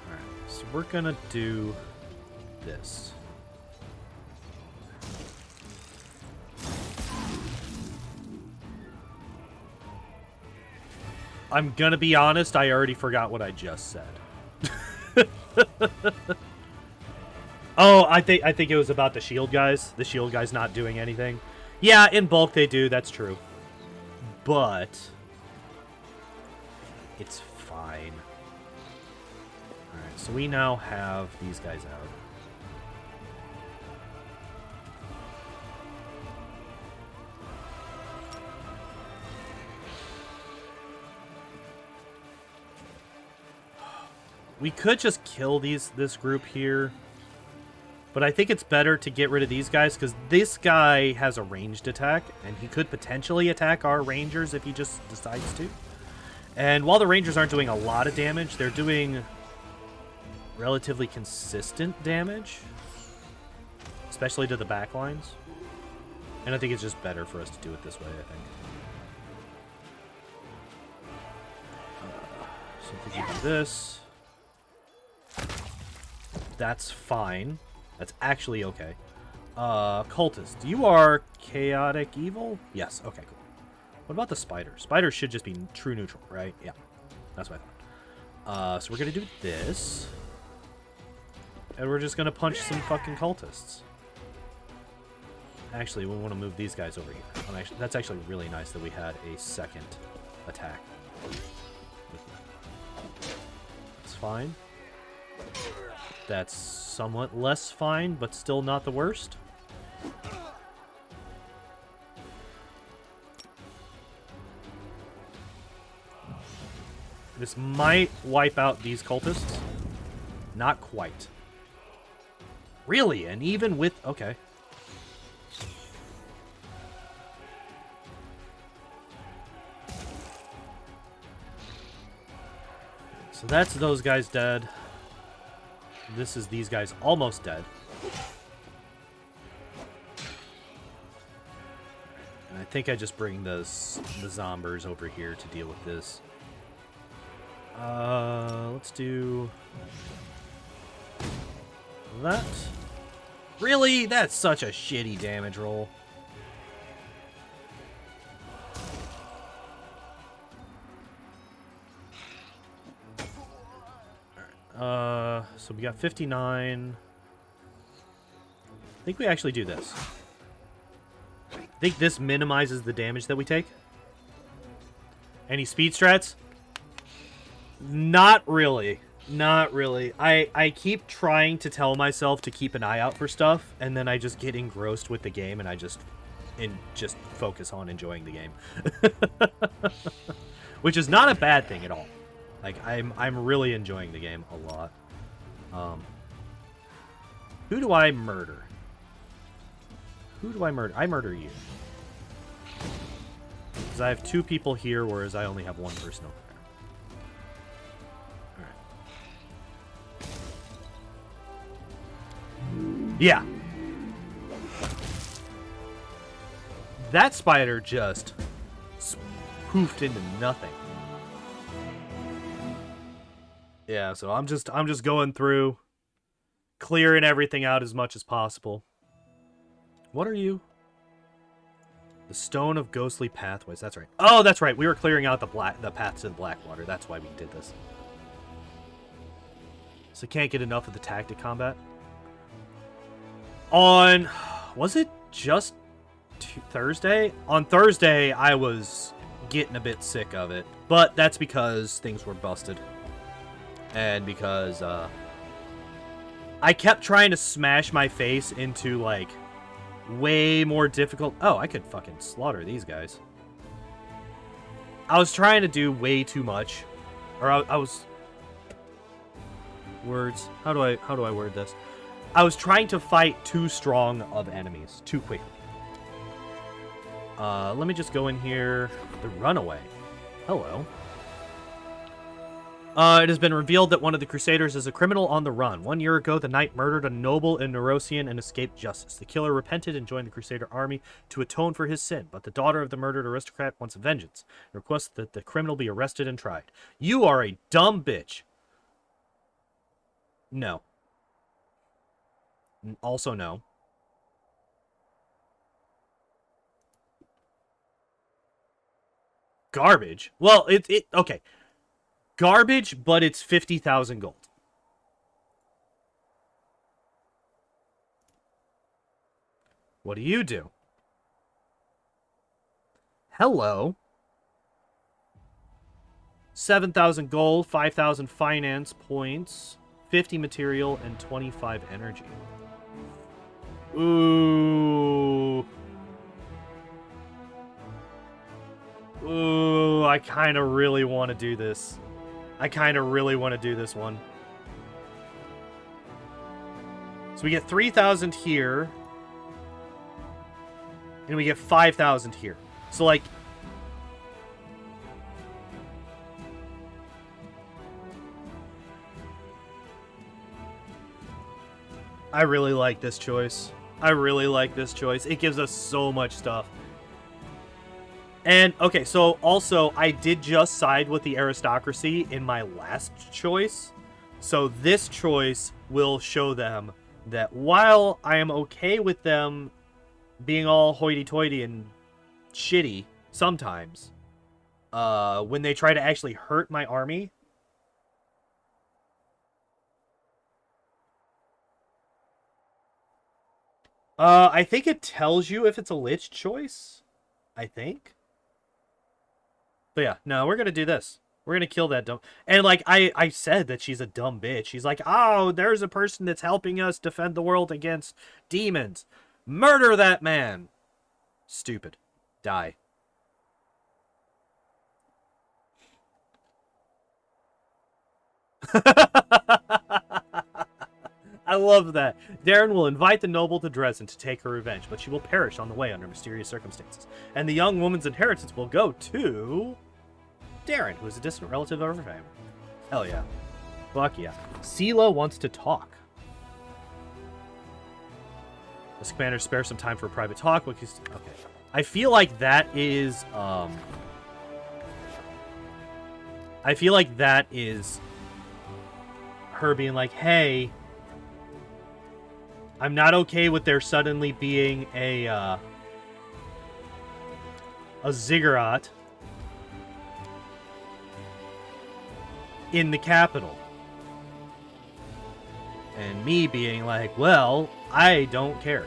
Alright, so we're gonna do this. I'm gonna be honest, I already forgot what I just said. Oh, I think it was about the shield guys. The shield guys not doing anything. Yeah, in bulk they do, that's true. But it's fine. Alright, so we now have these guys out. We could just kill this group here. But I think it's better to get rid of these guys because this guy has a ranged attack. And he could potentially attack our rangers if he just decides to. And while the rangers aren't doing a lot of damage, they're doing relatively consistent damage. Especially to the back lines. And I think it's just better for us to do it this way, I think. So I think we do this. That's fine. That's actually okay. Cultist. You are chaotic evil? Yes. Okay, cool. What about the spider? Spider should just be true neutral, right? Yeah. That's what I thought. So we're going to do this. And we're just going to punch some fucking cultists. Actually, we want to move these guys over here. That's actually really nice that we had a second attack. It's fine. That's somewhat less fine, but still not the worst. This might wipe out these cultists. Not quite. Really? And even with... Okay. So that's those guys dead. This is these guys almost dead. And I think I just bring the zombers over here to deal with this. Let's do that. Really? That's such a shitty damage roll. So we got 59. I think we actually do this. I think this minimizes the damage that we take. Any speed strats? Not really. Not really. I keep trying to tell myself to keep an eye out for stuff, and then I just get engrossed with the game, and I just focus on enjoying the game. Which is not a bad thing at all. Like, I'm really enjoying the game a lot. Who do I murder? Who do I murder? I murder you. Because I have 2 people here, whereas I only have 1 person over there. Alright. Yeah. That spider just poofed into nothing. Yeah, so I'm just going through, clearing everything out as much as possible. What are you? The Stone of Ghostly Pathways. That's right. Oh, that's right. We were clearing out the path to the Blackwater. That's why we did this. So can't get enough of the tactic combat. Was it just Thursday? On Thursday, I was getting a bit sick of it, but that's because things were busted. And because, I kept trying to smash my face into, like, way more difficult... Oh, I could fucking slaughter these guys. I was trying to do way too much. Or I was... Words. How do I word this? I was trying to fight too strong of enemies too quickly. Let me just go in here. The runaway. Hello. It has been revealed that one of the Crusaders is a criminal on the run. 1 year ago, the knight murdered a noble in Neurosian and escaped justice. The killer repented and joined the Crusader army to atone for his sin, but the daughter of the murdered aristocrat wants vengeance and requests that the criminal be arrested and tried. You are a dumb bitch. No. Also no. Garbage? Well, okay. Garbage, but it's 50,000 gold. What do you do? Hello. 7,000 gold, 5,000 finance points, 50 material, and 25 energy. Ooh. Ooh, I kind of really want to do this. I kind of really want to do this one. So we get 3,000 here. And we get 5,000 here. So, like... I really like this choice. I really like this choice. It gives us so much stuff. And, okay, so also, I did just side with the aristocracy in my last choice. So this choice will show them that while I am okay with them being all hoity-toity and shitty sometimes, when they try to actually hurt my army, I think it tells you if it's a lich choice. I think. But yeah, no, we're gonna do this. We're gonna kill that dumb... And, like, I said that she's a dumb bitch. She's like, oh, there's a person that's helping us defend the world against demons. Murder that man! Stupid. Die. I love that. Darren will invite the noble to Dresden to take her revenge, but she will perish on the way under mysterious circumstances. And the young woman's inheritance will go to... Darren, who is a distant relative of her family. Hell yeah. Fuck yeah. Sela wants to talk. Does Commander spare some time for a private talk? Okay. I feel like that is, I feel like that is her being like, hey, I'm not okay with there suddenly being a Ziggurat in the capital. And me being like, well, I don't care.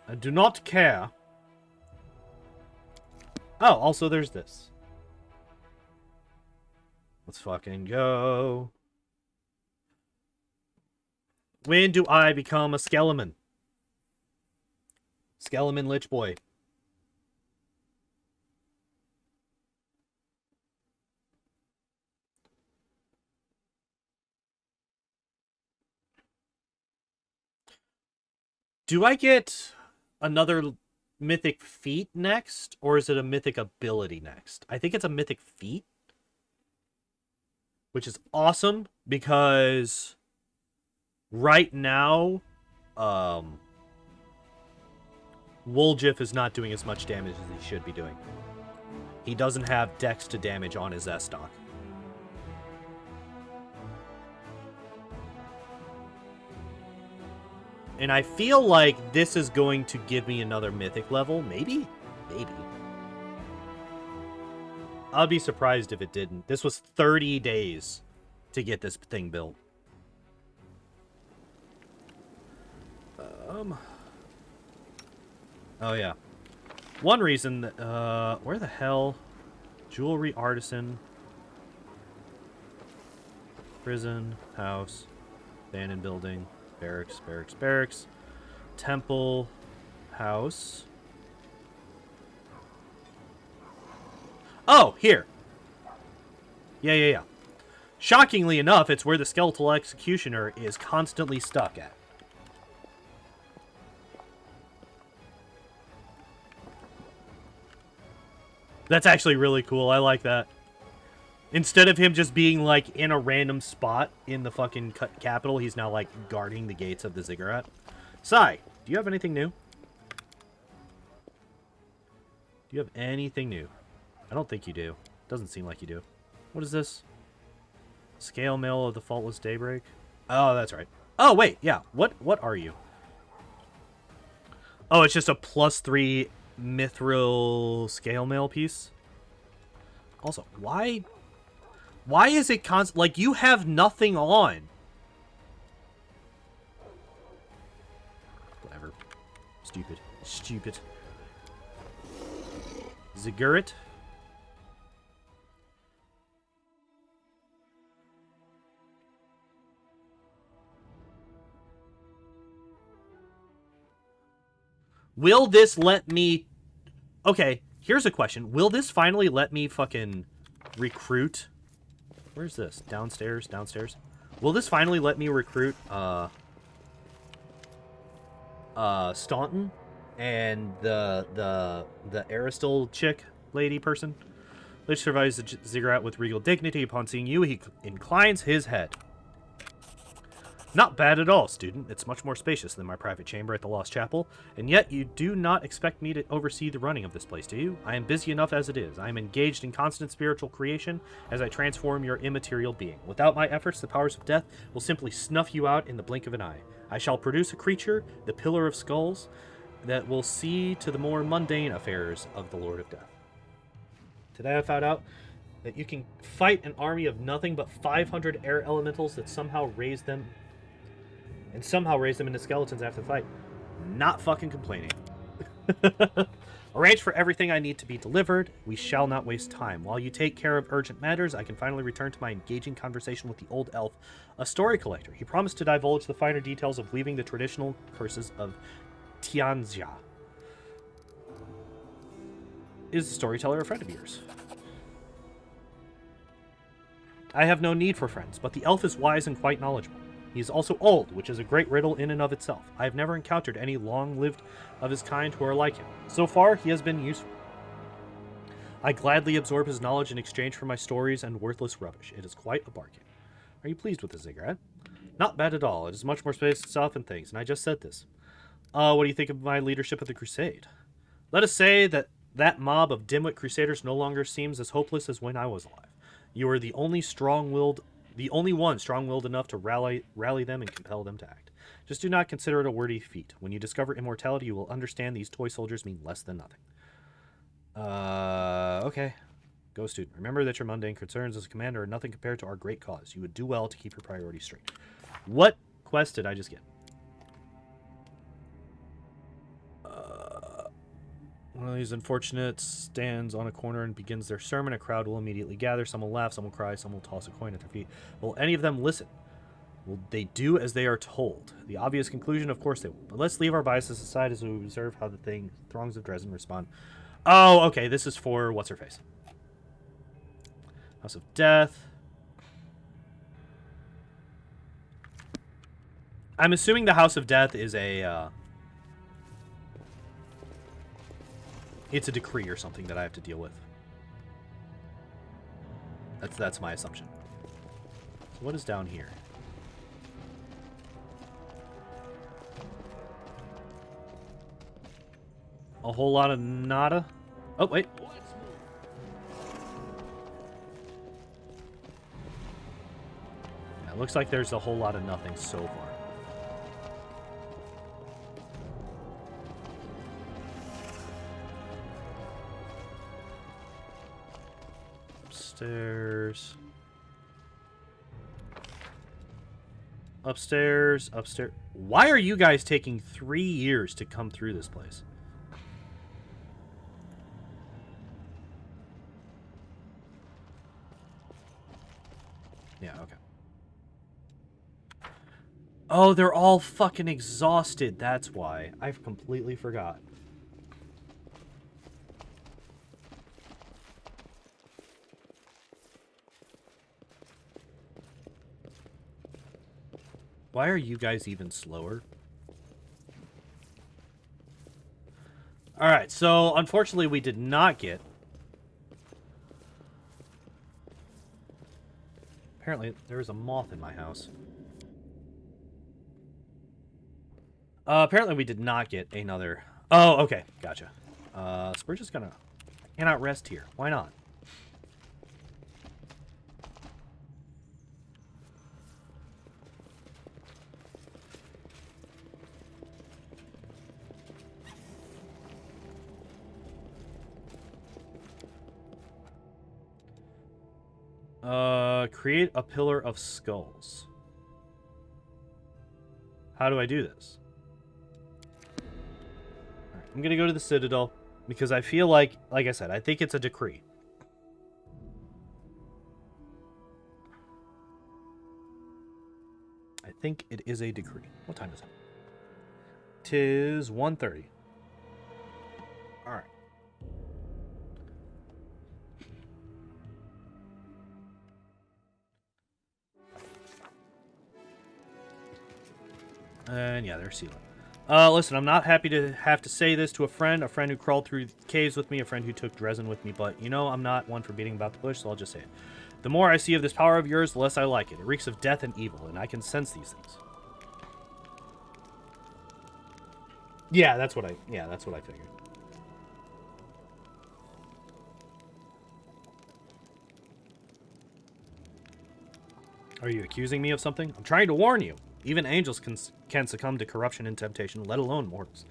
I do not care. Oh, also there's this. Let's fucking go. When do I become a skeleton? Skeleton Lich Boy. Do I get another mythic feat next, or is it a mythic ability next? I think it's a mythic feat, which is awesome because right now, Woljif is not doing as much damage as he should be doing. He doesn't have dex to damage on his S-stock. And I feel like this is going to give me another mythic level. Maybe? Maybe. I'll be surprised if it didn't. This was 30 days to get this thing built. Oh, yeah. One reason... where the hell? Jewelry artisan. Prison. House. Abandoned building. Barracks, barracks, barracks. Temple. House. Oh, here. Yeah. Shockingly enough, it's where the skeletal executioner is constantly stuck at. That's actually really cool. I like that. Instead of him just being, like, in a random spot in the fucking capital, he's now, like, guarding the gates of the Ziggurat. Sai, do you have anything new? Do you have anything new? I don't think you do. Doesn't seem like you do. What is this? Scale mail of the Faultless Daybreak? Oh, that's right. Oh, wait, yeah. What are you? Oh, it's just a +3 mithril scale mail piece? Also, why is it constant? Like, you have nothing on. Whatever. Stupid. Stupid. Ziggurat. Will this let me... Okay, here's a question. Will this finally let me fucking recruit... Where's this? Downstairs? Downstairs? Will this finally let me recruit, Staunton and the Aristil chick lady person? Lich survives the Ziggurat with regal dignity. Upon seeing you, he inclines his head. Not bad at all, student. It's much more spacious than my private chamber at the Lost Chapel, and yet you do not expect me to oversee the running of this place, do you? I am busy enough as it is. I am engaged in constant spiritual creation as I transform your immaterial being. Without my efforts, the powers of death will simply snuff you out in the blink of an eye. I shall produce a creature, the Pillar of Skulls, that will see to the more mundane affairs of the Lord of Death. Today I found out that you can fight an army of nothing but 500 air elementals that somehow raise them into skeletons after the fight. Not fucking complaining. Arrange for everything I need to be delivered. We shall not waste time. While you take care of urgent matters, I can finally return to my engaging conversation with the old elf, a story collector. He promised to divulge the finer details of weaving the traditional curses of Tianxia. Is the storyteller a friend of yours? I have no need for friends, but the elf is wise and quite knowledgeable. He is also old, which is a great riddle in and of itself. I have never encountered any long-lived of his kind who are like him. So far, he has been useful. I gladly absorb his knowledge in exchange for my stories and worthless rubbish. It is quite a bargain. Are you pleased with the Ziggurat? Not bad at all. It is much more space itself and things, and I just said this. What do you think of my leadership of the crusade? Let us say that mob of dimwit crusaders no longer seems as hopeless as when I was alive. You are the only one strong-willed enough to rally them and compel them to act. Just do not consider it a worthy feat. When you discover immortality, you will understand these toy soldiers mean less than nothing. Okay. Go, student. Remember that your mundane concerns as a commander are nothing compared to our great cause. You would do well to keep your priorities straight. What quest did I just get? One of these unfortunates stands on a corner and begins their sermon. A crowd will immediately gather. Some will laugh, some will cry, some will toss a coin at their feet. Will any of them listen? Will they do as they are told? The obvious conclusion, of course they will. But let's leave our biases aside as we observe how the throngs of Dresden respond. Oh, okay, this is for what's-her-face. House of Death. I'm assuming the House of Death is a... It's a decree or something that I have to deal with. That's my assumption. So what is down here? A whole lot of nada? Oh, wait. Yeah, it looks like there's a whole lot of nothing so far. Upstairs. Upstairs. Upstairs. Why are you guys taking 3 years to come through this place? Yeah, okay. Oh, they're all fucking exhausted. That's why. I've completely forgot. Why are you guys even slower? Alright, so unfortunately we did not get... Apparently there is a moth in my house. Apparently we did not get another... Oh, okay, gotcha. So we're just gonna... I cannot rest here. Why not? Create a pillar of skulls. How do I do this? All right, I'm gonna go to the Citadel because I feel like I said, I think it's a decree. I think it is a decree. What time is it? 'Tis 1:30. All right. And yeah, they're sealing. Listen, I'm not happy to have to say this to a friend who crawled through caves with me, a friend who took Dresden with me, but you know I'm not one for beating about the bush, so I'll just say it. The more I see of this power of yours, the less I like it. It reeks of death and evil, and I can sense these things. Yeah, that's what I figured. Are you accusing me of something? I'm trying to warn you. Even angels can succumb to corruption and temptation, let alone mortals.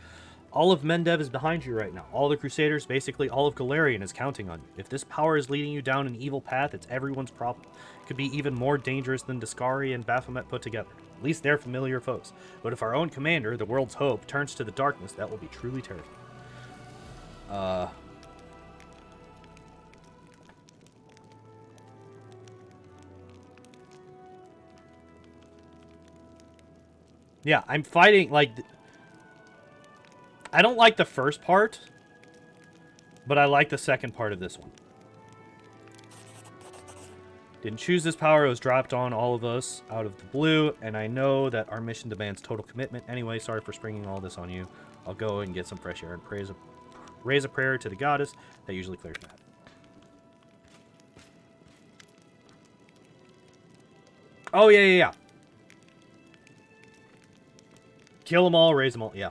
All of Mendev is behind you right now. All the Crusaders, basically all of Galarian is counting on you. If this power is leading you down an evil path, it's everyone's problem. It could be even more dangerous than Discari and Baphomet put together. At least they're familiar foes. But if our own commander, the world's hope, turns to the darkness, that will be truly terrifying. Yeah, I'm fighting, like... I don't like the first part, but I like the second part of this one. Didn't choose this power, it was dropped on all of us out of the blue, and I know that our mission demands total commitment. Anyway, sorry for springing all this on you. I'll go and get some fresh air and raise a prayer to the goddess. That usually clears that. Oh, yeah. Kill them all, raise them all, yeah.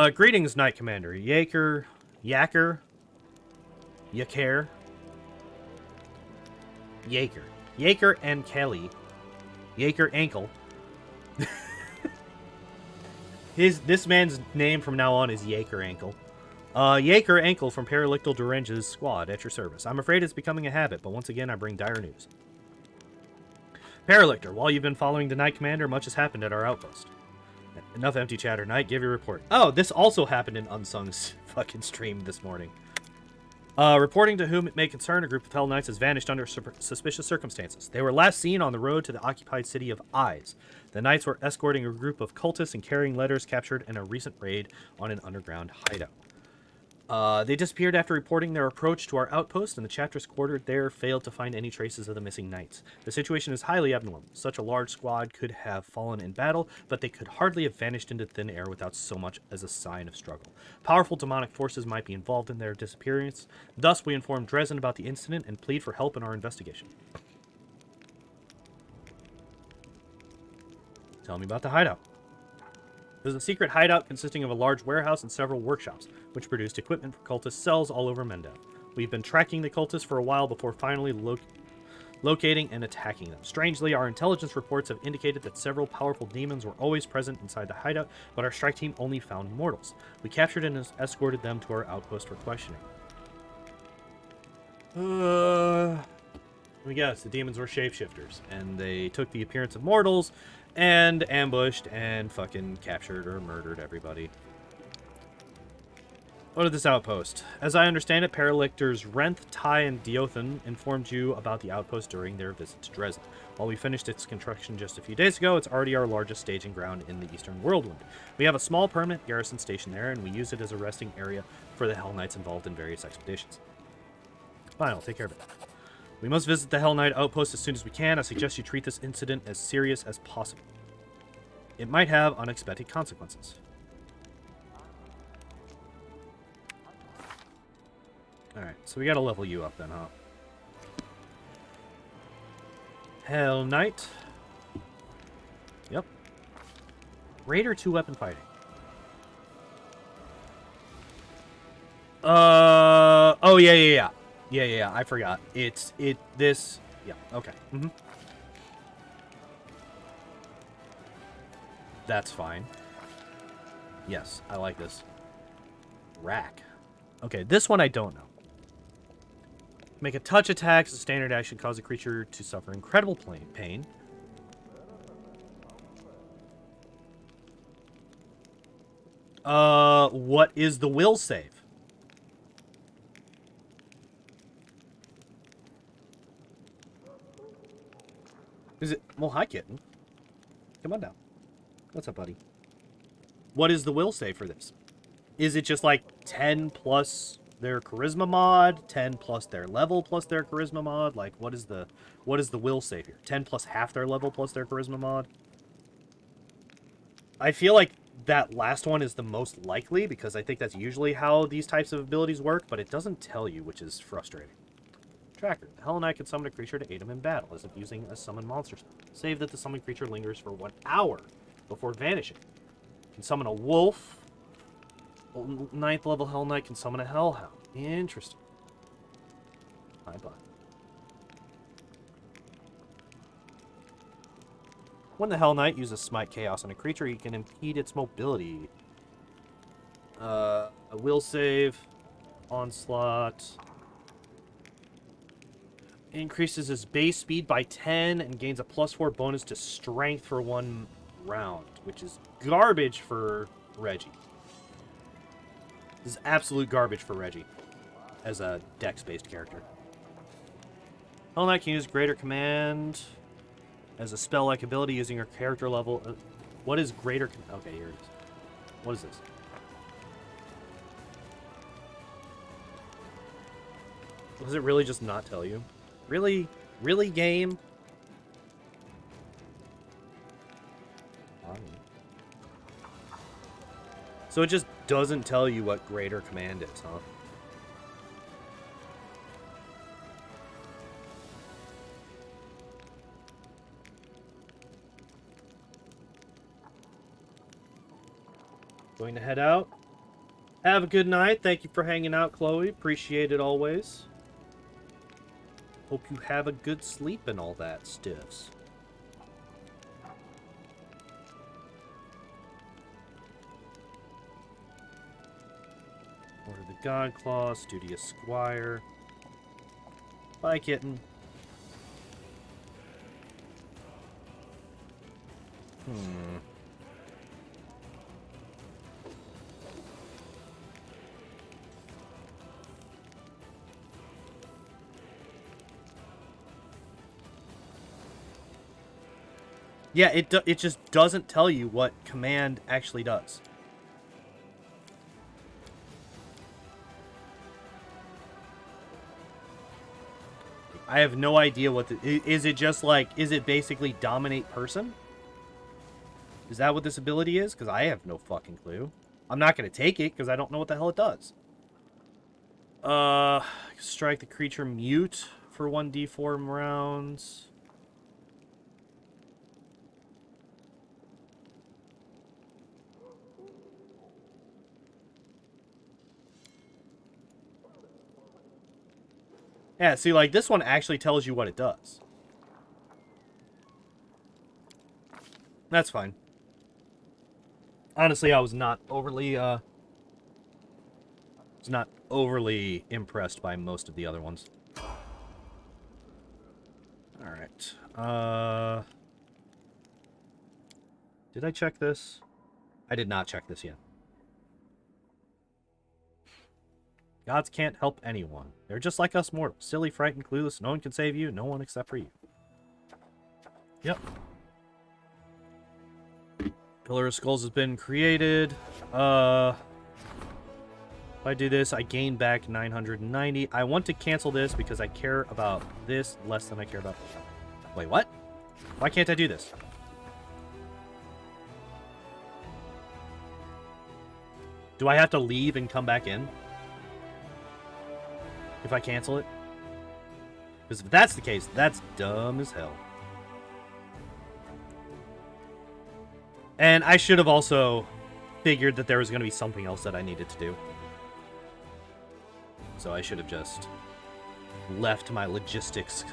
Greetings, Knight Commander. Yaker, and Kelly. Yaker Ankle. This man's name from now on is Yaker Ankle. Yaker Ankle from Paralictal Durange's squad at your service. I'm afraid it's becoming a habit, but once again I bring dire news. Paralictor, while you've been following the Knight Commander, much has happened at our outpost. Enough empty chatter, Knight. Give your report. Oh, this also happened in Unsung's fucking stream this morning. Reporting to whom it may concern, a group of Hell Knights has vanished under suspicious circumstances. They were last seen on the road to the occupied city of Eyes. The Knights were escorting a group of cultists and carrying letters captured in a recent raid on an underground hideout. They disappeared after reporting their approach to our outpost, and the chapters quartered there failed to find any traces of the missing knights. The situation is highly abnormal. Such a large squad could have fallen in battle, but they could hardly have vanished into thin air without so much as a sign of struggle. Powerful demonic forces might be involved in their disappearance. Thus, we informed Dresden about the incident and plead for help in our investigation. Tell me about the hideout. There's a secret hideout consisting of a large warehouse and several workshops, which produced equipment for cultist cells all over Mendev. We've been tracking the cultists for a while before finally locating and attacking them. Strangely, our intelligence reports have indicated that several powerful demons were always present inside the hideout, but our strike team only found mortals. We captured and escorted them to our outpost for questioning. Let me guess, the demons were shapeshifters, and they took the appearance of mortals, and ambushed, and fucking captured or murdered everybody. What of this outpost? As I understand it, Paralictors Renth, Ty, and Diothan informed you about the outpost during their visit to Dresden. While we finished its construction just a few days ago, it's already our largest staging ground in the Eastern Whirlwind. We have a small permanent garrison station there, and we use it as a resting area for the Hell Knights involved in various expeditions. Fine, I'll take care of it. We must visit the Hell Knight outpost as soon as we can. I suggest you treat this incident as serious as possible. It might have unexpected consequences. Alright, so we gotta level you up then, huh? Hell Knight. Yep. Raider 2-weapon fighting. Oh, yeah. Yeah, I forgot. This... Yeah, okay. That's fine. Yes, I like this. Rack. Okay, this one I don't know. Make a touch attack as a standard action, cause a creature to suffer incredible pain. What is the will save? Is it... Well, hi, kitten. Come on down. What's up, buddy? What is the will save for this? Is it just like 10 plus their charisma mod, 10 plus their level plus their charisma mod? Like, what is the will save here? 10 plus half their level plus their charisma mod? I feel like that last one is the most likely, because I think that's usually how these types of abilities work, but it doesn't tell you, which is frustrating. Tracker. The Hell Knight can summon a creature to aid him in battle, as if using a summon monster spell. Save that the summoned creature lingers for 1 hour before vanishing. Can summon a wolf. 9th level Hell Knight can summon a Hellhound. Interesting. Bye-bye. When the Hell Knight uses Smite Chaos on a creature, he can impede its mobility. A will save. Onslaught. Increases his base speed by 10 and gains a +4 bonus to strength for 1 round, which is garbage for Reggie. This is absolute garbage for Reggie as a dex-based character. Hell Knight can use Greater Command as a spell-like ability using her character level. What is Greater Command? Okay, here it is. What is this? Does it really just not tell you? Really? Really, game? So it just doesn't tell you what Greater Command is, huh? Going to head out. Have a good night. Thank you for hanging out, Chloe. Appreciate it always. Hope you have a good sleep and all that stiffs. Order the Godclaw, Studious Squire. Bye, kitten. Yeah, it just doesn't tell you what command actually does. I have no idea what is it just like, is it basically dominate person? Is that what this ability is? Because I have no fucking clue. I'm not going to take it because I don't know what the hell it does. Strike the creature mute for 1d4 rounds. Yeah, see, like, this one actually tells you what it does. That's fine. Honestly, I was not overly impressed by most of the other ones. Alright. Did I check this? I did not check this yet. Gods can't help anyone. They're just like us mortals. Silly, frightened, clueless. No one can save you. No one except for you. Yep. Pillar of Skulls has been created. If I do this, I gain back 990. I want to cancel this because I care about this less than I care about... Wait, what? Why can't I do this? Do I have to leave and come back in? If I cancel it? Because if that's the case, that's dumb as hell. And I should have also figured that there was going to be something else that I needed to do. So I should have just left my logistics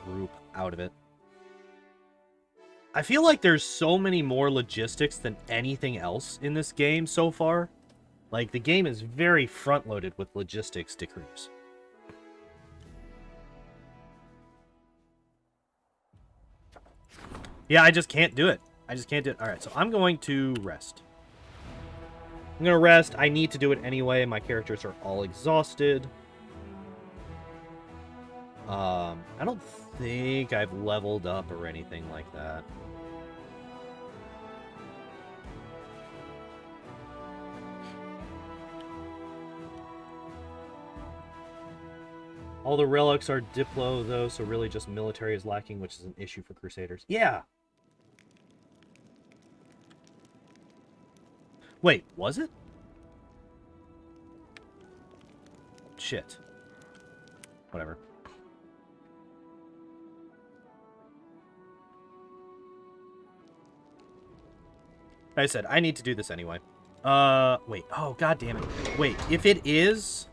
group out of it. I feel like there's so many more logistics than anything else in this game so far. Like, the game is very front-loaded with logistics decrees. Yeah, I just can't do it. I just can't do it. Alright, so I'm going to rest. I'm going to rest. I need to do it anyway. My characters are all exhausted. I don't think I've leveled up or anything like that. All the relics are Diplo, though, so really just military is lacking, which is an issue for Crusaders. Yeah! Wait, was it? Shit. Whatever. Like I said, I need to do this anyway. Wait. Oh, god damn it. Wait, if it is...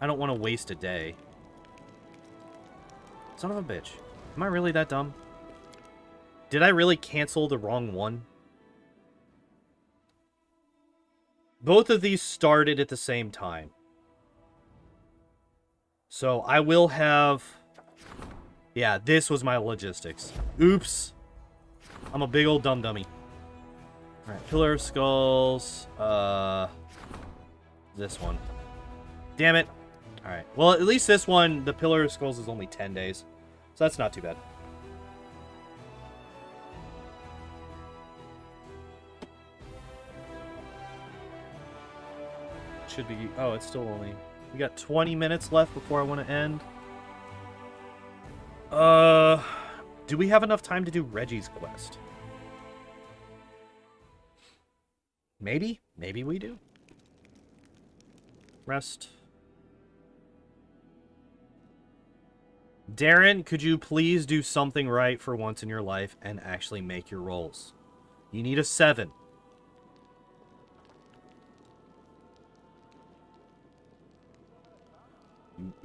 I don't want to waste a day. Son of a bitch. Am I really that dumb? Did I really cancel the wrong one? Both of these started at the same time. So I will have... Yeah, this was my logistics. Oops. I'm a big old dummy. Alright, Pillar of Skulls. This one. Damn it. Alright, well, at least this one, the Pillar of Skulls is only 10 days. So that's not too bad. Should be... Oh, it's still only... We got 20 minutes left before I want to end. Do we have enough time to do Reggie's quest? Maybe? Maybe we do. Rest. Darren, could you please do something right for once in your life and actually make your rolls? You need a 7.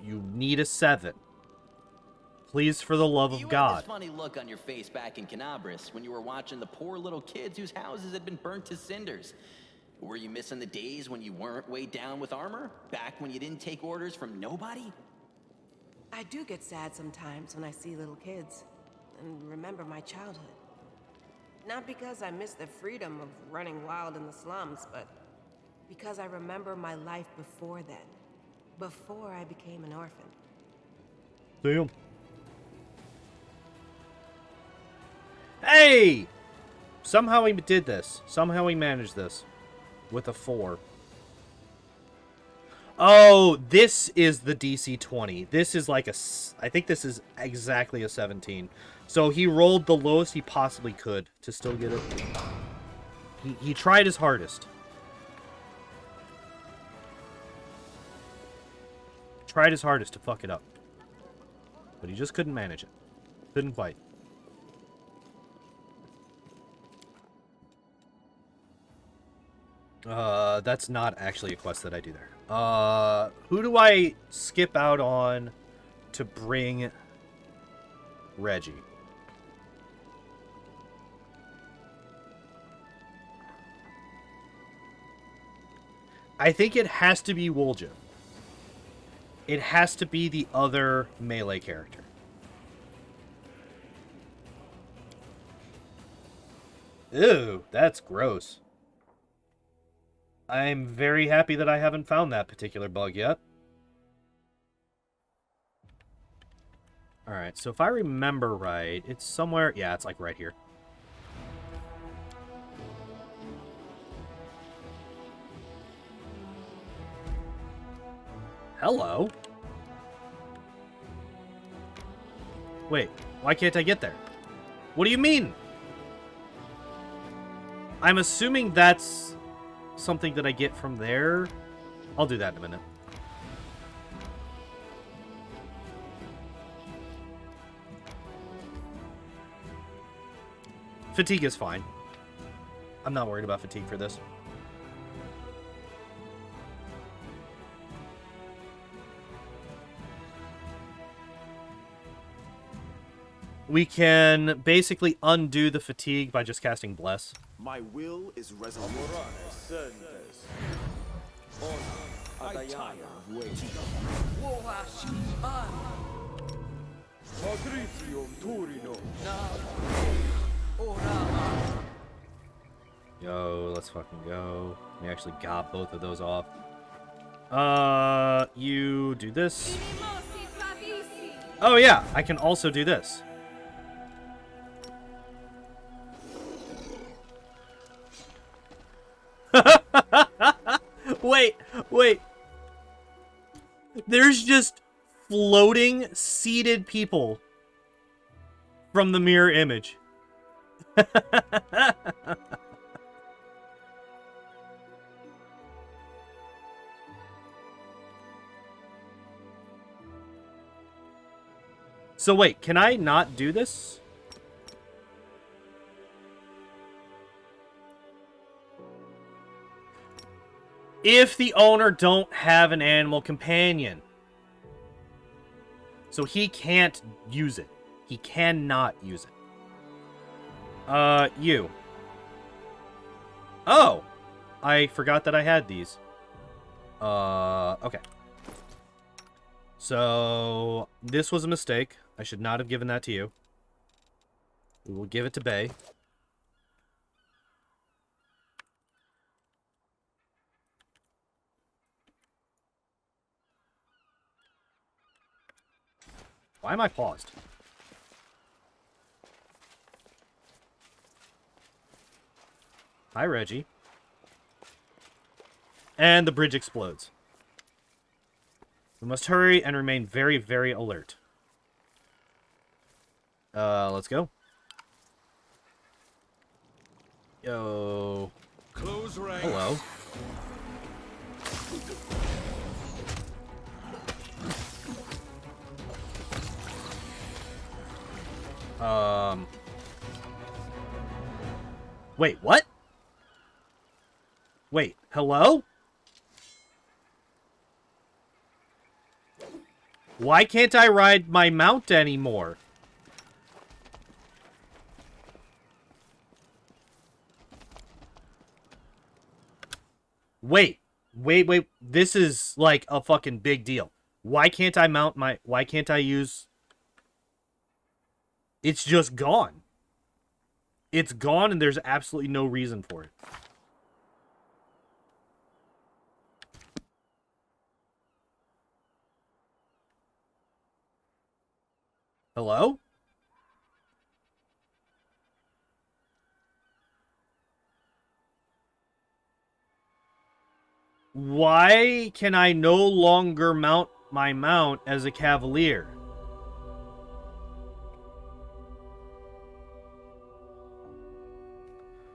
You need a 7. Please, for the love of God. You had this funny look on your face back in Canabris when you were watching the poor little kids whose houses had been burnt to cinders. Were you missing the days when you weren't weighed down with armor? Back when you didn't take orders from nobody? I do get sad sometimes when I see little kids and remember my childhood. Not because I miss the freedom of running wild in the slums, but because I remember my life before then. Before I became an orphan. Damn. Hey! Somehow we did this. Somehow we managed this. With a 4. Oh, this is the DC 20. This is like a... I think this is exactly a 17. So he rolled the lowest he possibly could to still get it. He tried his hardest. Tried his hardest to fuck it up. But he just couldn't manage it. Couldn't quite. That's not actually a quest that I do there. Who do I skip out on to bring Reggie? I think it has to be Wolja. It has to be the other melee character. Ew, that's gross. I'm very happy that I haven't found that particular bug yet. Alright, so if I remember right, it's somewhere... Yeah, it's like right here. Hello. Wait, why can't I get there? What do you mean? I'm assuming that's something that I get from there. I'll do that in a minute. Fatigue is fine. I'm not worried about fatigue for this. We can basically undo the fatigue by just casting Bless. My will is resolute. I tire of waiting. Yo, let's fucking go. We actually got both of those off. You do this. Oh yeah, I can also do this. Wait. There's just floating, seated people from the mirror image. So wait, can I not do this? If the owner don't have an animal companion. So he can't use it. He cannot use it. You. Oh! I forgot that I had these. Okay. So, this was a mistake. I should not have given that to you. We will give it to Bay. Why am I paused? Hi, Reggie. And the bridge explodes. We must hurry and remain very, very alert. Let's go. Yo. Close ranks. Hello. Wait, what? Wait, hello? Why can't I ride my mount anymore? Wait. This is like a fucking big deal. Why can't I mount my... Why can't I use... It's just gone. It's gone and there's absolutely no reason for it. Hello? Why can I no longer mount my mount as a cavalier?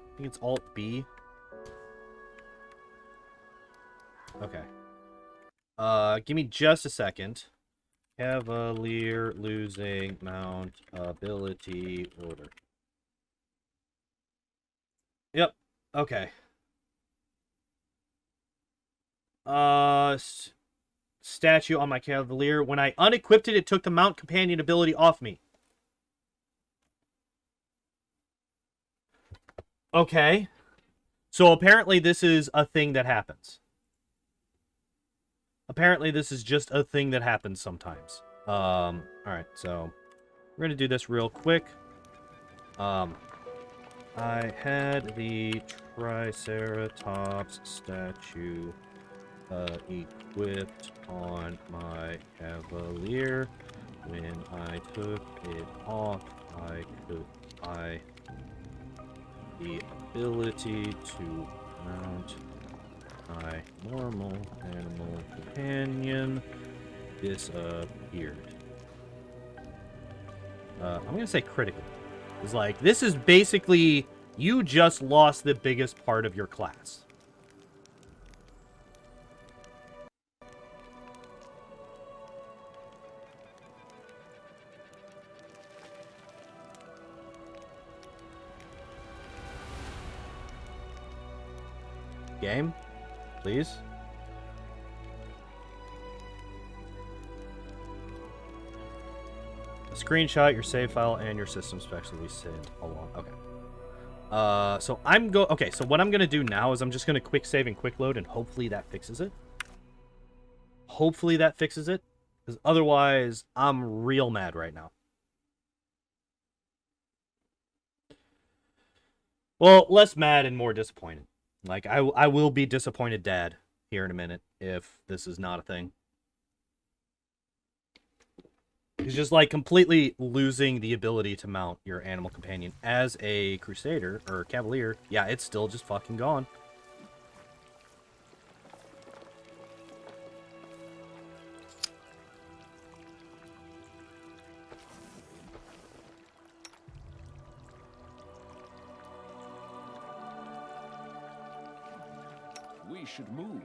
I think it's Alt-B. Okay. Give me just a second. Cavalier losing mount ability order. Yep. Okay. Statue on my cavalier. When I unequipped it, it took the mount companion ability off me. Okay. So apparently this is a thing that happens. Apparently this is just a thing that happens sometimes. Alright, so we're gonna do this real quick. I had the Triceratops statue equipped on my cavalier. When I took it off, I could buy the ability to mount my normal animal companion disappeared. I'm gonna say critical. It's like, this is basically, you just lost the biggest part of your class. Game, please. A screenshot, your save file, and your system specs will be sent along. Okay. So okay, so what I'm gonna do now is I'm just gonna quick save and quick load, and hopefully that fixes it. Hopefully that fixes it, because otherwise I'm real mad right now. Well, less mad and more disappointed. Like, I will be disappointed dad here in a minute if this is not a thing. It's just like completely losing the ability to mount your animal companion as a crusader or cavalier. Yeah, it's still just fucking gone. We should move.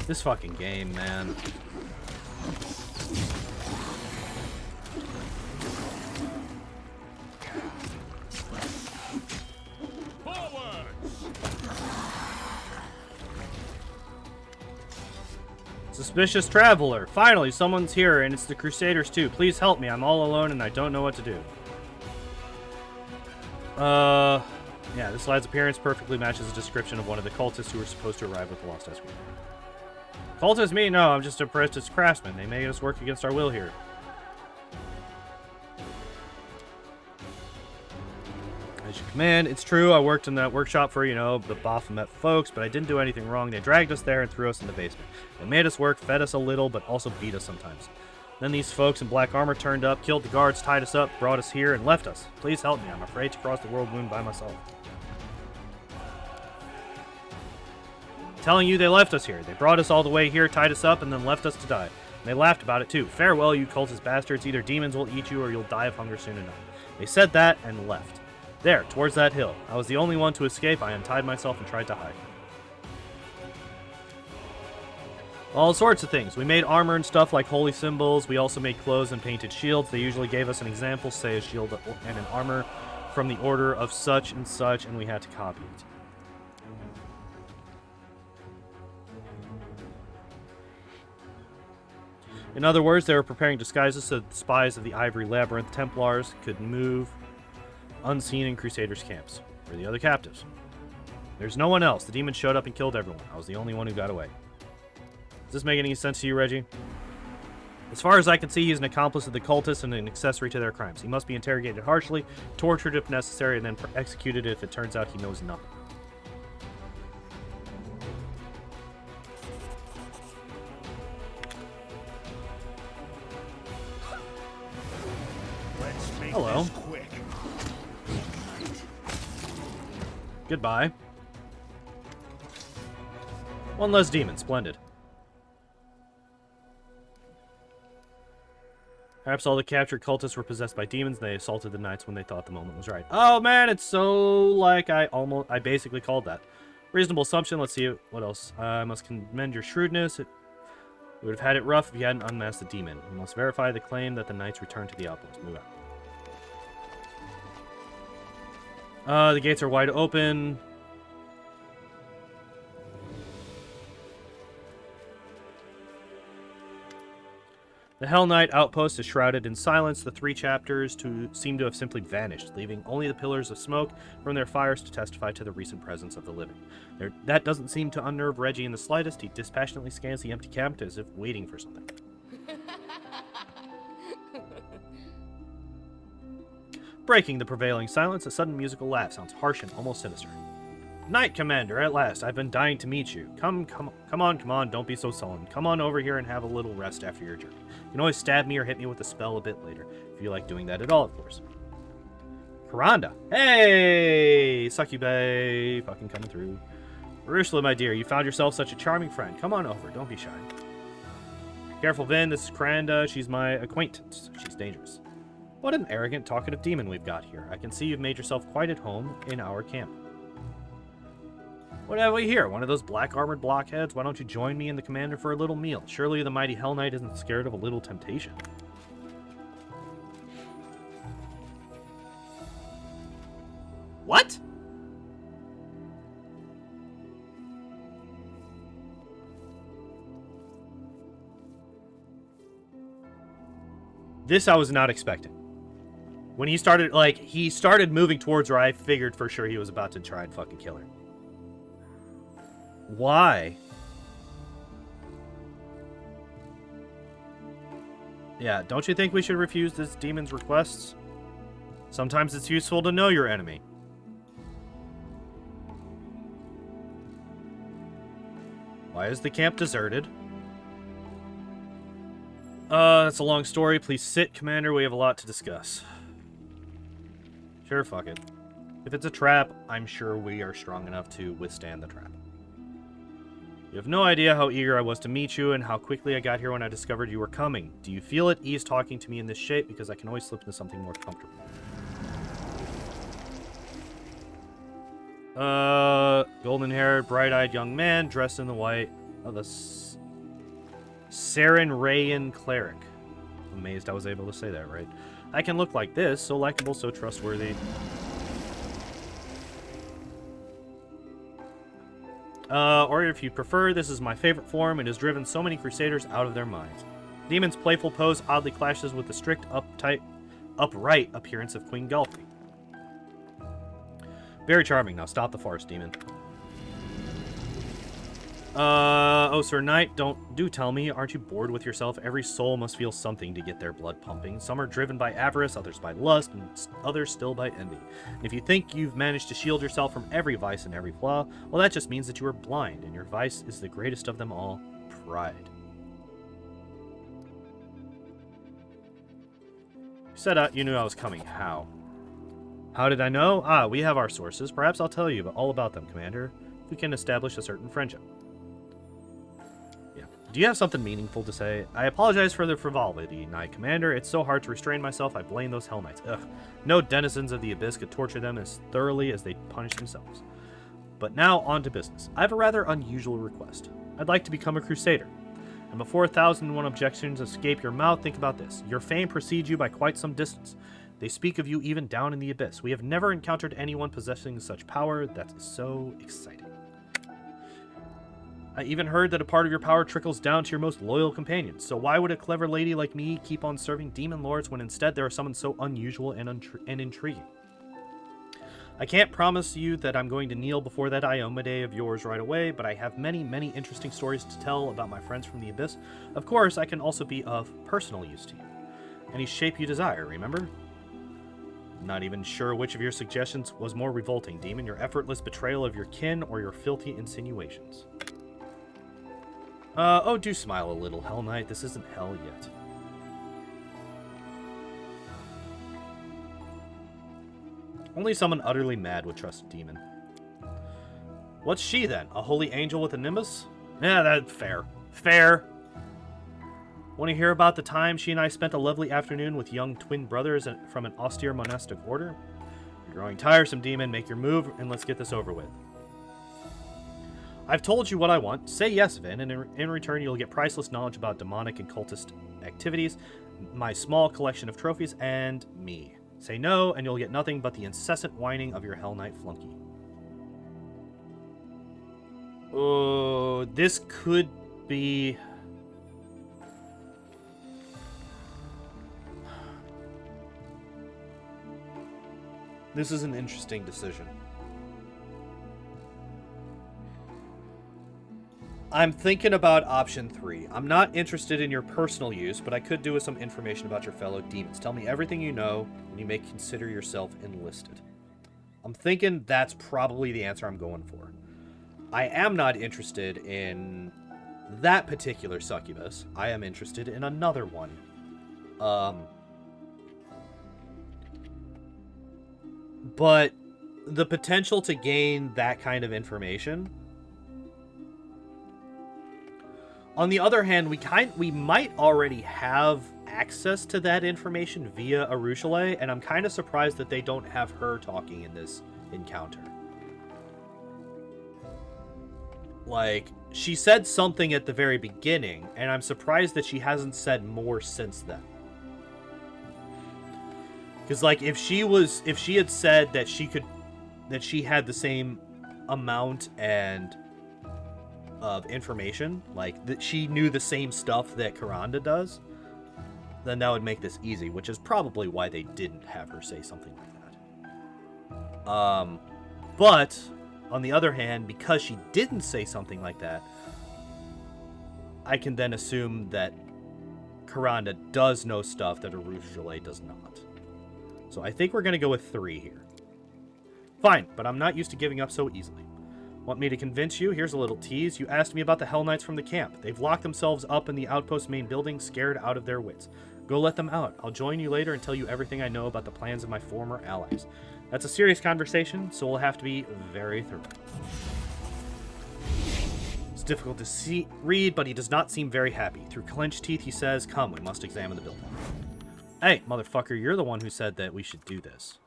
This fucking game, man. Suspicious traveler. Finally, someone's here, and it's the Crusaders too. Please help me. I'm all alone, and I don't know what to do. Yeah, this lad's appearance perfectly matches the description of one of the cultists who were supposed to arrive with the lost escort. Cultist me? No, I'm just a apprentice craftsman. They made us work against our will here. As you command, it's true, I worked in that workshop for, you know, the Baphomet folks, but I didn't do anything wrong. They dragged us there and threw us in the basement. They made us work, fed us a little, but also beat us sometimes. Then these folks in black armor turned up, killed the guards, tied us up, brought us here, and left us. Please help me. I'm afraid to cross the world wound by myself. Telling you they left us here. They brought us all the way here, tied us up, and then left us to die. And they laughed about it too. Farewell, you cultist bastards. Either demons will eat you or you'll die of hunger soon enough. They said that and left. There, towards that hill. I was the only one to escape. I untied myself and tried to hide. All sorts of things. We made armor and stuff like holy symbols. We also made clothes and painted shields. They usually gave us an example, say a shield and an armor from the order of such and such, and we had to copy it. In other words, they were preparing disguises so that the spies of the Ivory Labyrinth Templars could move unseen in Crusaders' camps. We're the other captives. There's no one else. The demons showed up and killed everyone. I was the only one who got away. Does this make any sense to you, Reggie? As far as I can see, he's an accomplice of the cultists and an accessory to their crimes. He must be interrogated harshly, tortured if necessary, and then executed if it turns out he knows nothing. Hello. Goodbye. One less demon. Splendid. Perhaps all the captured cultists were possessed by demons and they assaulted the knights when they thought the moment was right. Oh man, it's so like I basically called that. Reasonable assumption. Let's see what else. I must commend your shrewdness. We would have had it rough if you hadn't unmasked the demon. We must verify the claim that the knights returned to the outpost. Move out. The gates are wide open. The Hell Knight outpost is shrouded in silence. The 3 chapters seem to have simply vanished, leaving only the pillars of smoke from their fires to testify to the recent presence of the living. That doesn't seem to unnerve Reggie in the slightest. He dispassionately scans the empty camp as if waiting for something. Breaking the prevailing silence, a sudden musical laugh sounds harsh and almost sinister. Knight Commander, at last. I've been dying to meet you. Come on, don't be so sullen. Come on over here and have a little rest after your journey. You can always stab me or hit me with a spell a bit later, if you like doing that at all, of course. Karanda. Hey! Succubay! Fucking coming through. Ursula, my dear, you found yourself such a charming friend. Come on over. Don't be shy. Careful, Vin. This is Cranda. She's my acquaintance. She's dangerous. What an arrogant, talkative demon we've got here. I can see you've made yourself quite at home in our camp. What have we here? One of those black-armored blockheads? Why don't you join me and the commander for a little meal? Surely the mighty Hell Knight isn't scared of a little temptation. What? This I was not expecting. When he started, he started moving towards her, I figured for sure he was about to try and fucking kill her. Why? Yeah, don't you think we should refuse this demon's requests? Sometimes it's useful to know your enemy. Why is the camp deserted? That's a long story. Please sit, Commander. We have a lot to discuss. Sure, fuck it. If it's a trap, I'm sure we are strong enough to withstand the trap. You have no idea how eager I was to meet you and how quickly I got here when I discovered you were coming. Do you feel at ease talking to me in this shape? Because I can always slip into something more comfortable. Golden-haired, bright-eyed young man dressed in the white of the Sarenraean cleric. Amazed I was able to say that right. I can look like this, so likable, so trustworthy. Or if you prefer, this is my favorite form. It has driven so many crusaders out of their minds. Demon's playful pose oddly clashes with the strict, upright appearance of Queen Gulfy. Very charming. Now stop the farce, demon. Oh, Sir Knight, do tell me, aren't you bored with yourself? Every soul must feel something to get their blood pumping. Some are driven by avarice, others by lust, and others still by envy. And if you think you've managed to shield yourself from every vice and every flaw, well, that just means that you are blind, and your vice is the greatest of them all, pride. You said you knew I was coming. How? How did I know? Ah, we have our sources. Perhaps I'll tell you all about them, Commander, if we can establish a certain friendship. Do you have something meaningful to say? I apologize for the frivolity, Knight Commander. It's so hard to restrain myself. I blame those Hell Knights. Ugh. No denizens of the Abyss could torture them as thoroughly as they punish themselves. But now, on to business. I have a rather unusual request. I'd like to become a Crusader. And before 1,001 objections escape your mouth, think about this. Your fame precedes you by quite some distance. They speak of you even down in the Abyss. We have never encountered anyone possessing such power. That's so exciting. I even heard that a part of your power trickles down to your most loyal companions. So why would a clever lady like me keep on serving demon lords when instead there are someone so unusual and intriguing? I can't promise you that I'm going to kneel before that Iomade of yours right away, but I have many, many interesting stories to tell about my friends from the Abyss. Of course, I can also be of personal use to you. Any shape you desire, remember? Not even sure which of your suggestions was more revolting, demon, your effortless betrayal of your kin or your filthy insinuations. Oh, do smile a little, Hell Knight. This isn't hell yet. Only someone utterly mad would trust a demon. What's she, then? A holy angel with a nimbus? Yeah, that's fair. Fair. Want to hear about the time she and I spent a lovely afternoon with young twin brothers from an austere monastic order? You're growing tiresome, demon. Make your move, and let's get this over with. I've told you what I want. Say yes, Vin, and in return you'll get priceless knowledge about demonic and cultist activities, my small collection of trophies, and me. Say no, and you'll get nothing but the incessant whining of your Hell Knight flunky. Oh, this could be... This is an interesting decision. I'm thinking about option 3. I'm not interested in your personal use, but I could do with some information about your fellow demons. Tell me everything you know, and you may consider yourself enlisted. I'm thinking that's probably the answer I'm going for. I am not interested in that particular succubus. I am interested in another one. But the potential to gain that kind of information On the other hand, we might already have access to that information via Arushale, and I'm kind of surprised that they don't have her talking in this encounter. Like, she said something at the very beginning, and I'm surprised that she hasn't said more since then. Because, like, if she had said that she had the same amount of information, like, that she knew the same stuff that Karanda does, then that would make this easy, which is probably why they didn't have her say something like that. But, on the other hand, because she didn't say something like that, I can then assume that Karanda does know stuff that Arushale does not. So I think we're going to go with 3 here. Fine, but I'm not used to giving up so easily. Want me to convince you? Here's a little tease. You asked me about the Hell Knights from the camp. They've locked themselves up in the outpost main building, scared out of their wits. Go let them out. I'll join you later and tell you everything I know about the plans of my former allies. That's a serious conversation, so we'll have to be very thorough. It's difficult to read, but he does not seem very happy. Through clenched teeth, he says, "Come, we must examine the building." Hey, motherfucker, you're the one who said that we should do this.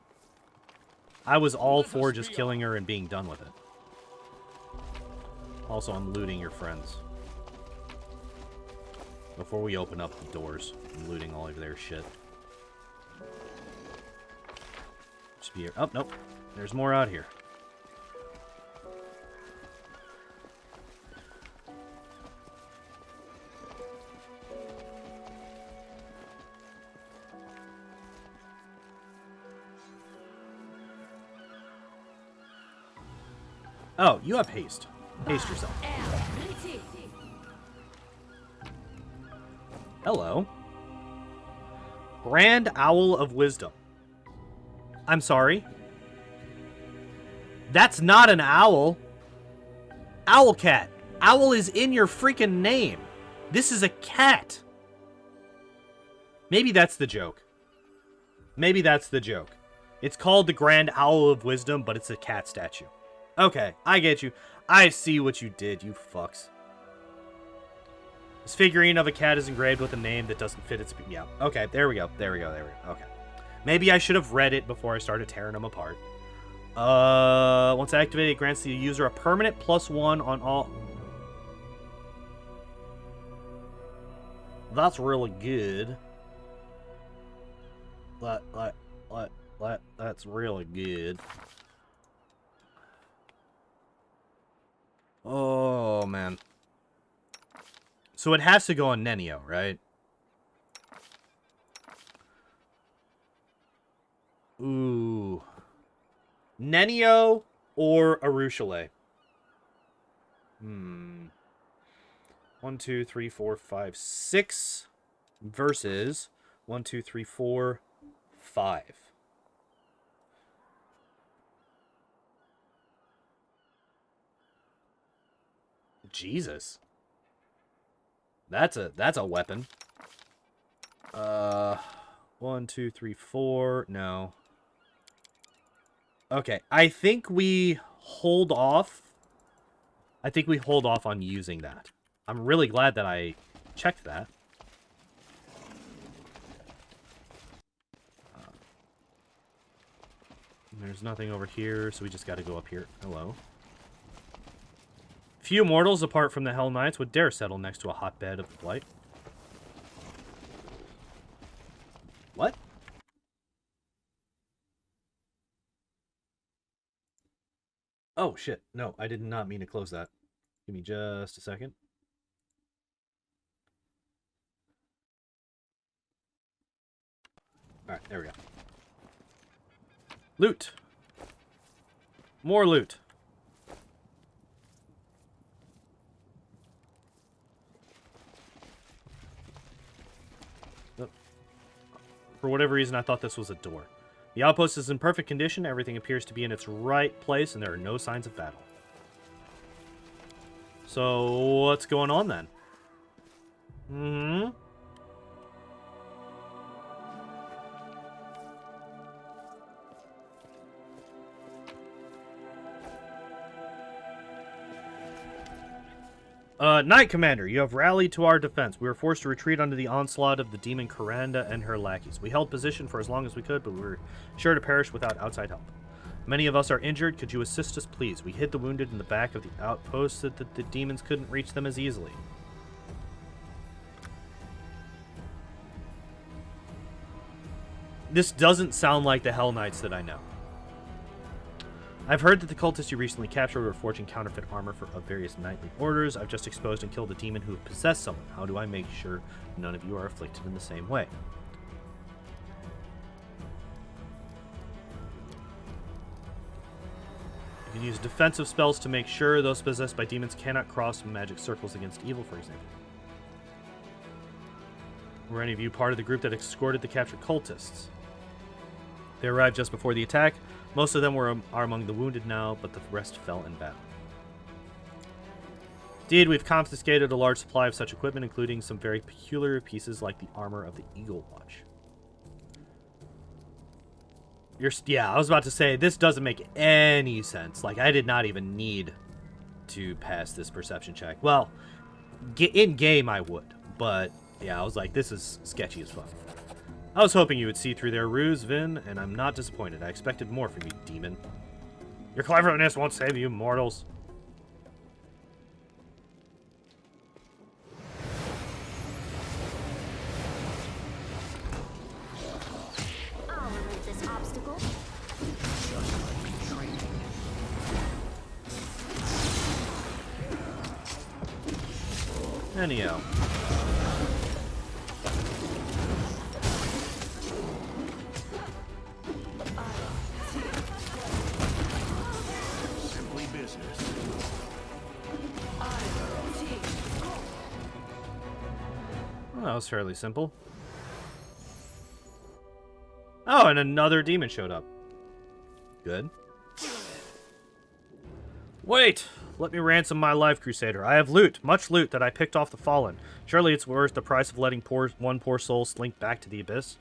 I was all for just killing her and being done with it. Also, I'm looting your friends. Before we open up the doors, I'm looting all of their shit. Just be here. Oh, nope. There's more out here. Oh, you have haste. Haste yourself. Hello. Grand Owl of Wisdom. I'm sorry. That's not an owl. Owlcat. Owl is in your freaking name. This is a cat. Maybe that's the joke. Maybe that's the joke. It's called the Grand Owl of Wisdom, but it's a cat statue. Okay, I get you. I see what you did, you fucks. This figurine of a cat is engraved with a name that doesn't fit its... Yeah, okay, there we go. There we go, there we go. Okay. Maybe I should have read it before I started tearing them apart. Once activated, it grants the user a permanent +1 on all... That's really good. That's really good. Oh, man. So it has to go on Nenio, right? Ooh. Nenio or Arushale? 1, 2, 3, 4, 5, 6 versus 1, 2, 3, 4, 5. Jesus. That's a weapon. 1, 2, 3, 4. No. Okay, I think we hold off. I think we hold off on using that. I'm really glad that I checked that. There's nothing over here, so we just got to go up here. Hello. Few mortals, apart from the Hell Knights, would dare settle next to a hotbed of the Blight. What? Oh, shit. No, I did not mean to close that. Give me just a second. Alright, there we go. Loot. More loot. For whatever reason, I thought this was a door. The outpost is in perfect condition. Everything appears to be in its right place, and there are no signs of battle. So, what's going on then? Knight Commander, you have rallied to our defense. We were forced to retreat under the onslaught of the demon Karanda and her lackeys. We held position for as long as we could, but we were sure to perish without outside help. Many of us are injured. Could you assist us, please? We hid the wounded in the back of the outpost so that the demons couldn't reach them as easily. This doesn't sound like the Hell Knights that I know. I've heard that the cultists you recently captured were forging counterfeit armor of various knightly orders. I've just exposed and killed a demon who possessed someone. How do I make sure none of you are afflicted in the same way? You can use defensive spells to make sure those possessed by demons cannot cross magic circles against evil, for example. Were any of you part of the group that escorted the captured cultists? They arrived just before the attack. Most of them are among the wounded now, but the rest fell in battle. Indeed, we've confiscated a large supply of such equipment, including some very peculiar pieces like the armor of the Eagle Watch. Yeah, I was about to say, this doesn't make any sense. Like, I did not even need to pass this perception check. Well, in-game I would, but yeah, I was like, this is sketchy as fuck. I was hoping you would see through their ruse, Vin, and I'm not disappointed. I expected more from you, demon. Your cleverness won't save you, mortals. I'll remove this obstacle. Anyhow. Well, that was fairly simple. Oh, and another demon showed up. Good. Wait! Let me ransom my life, Crusader. I have loot, much loot that I picked off the fallen. Surely it's worth the price of letting one poor soul slink back to the abyss.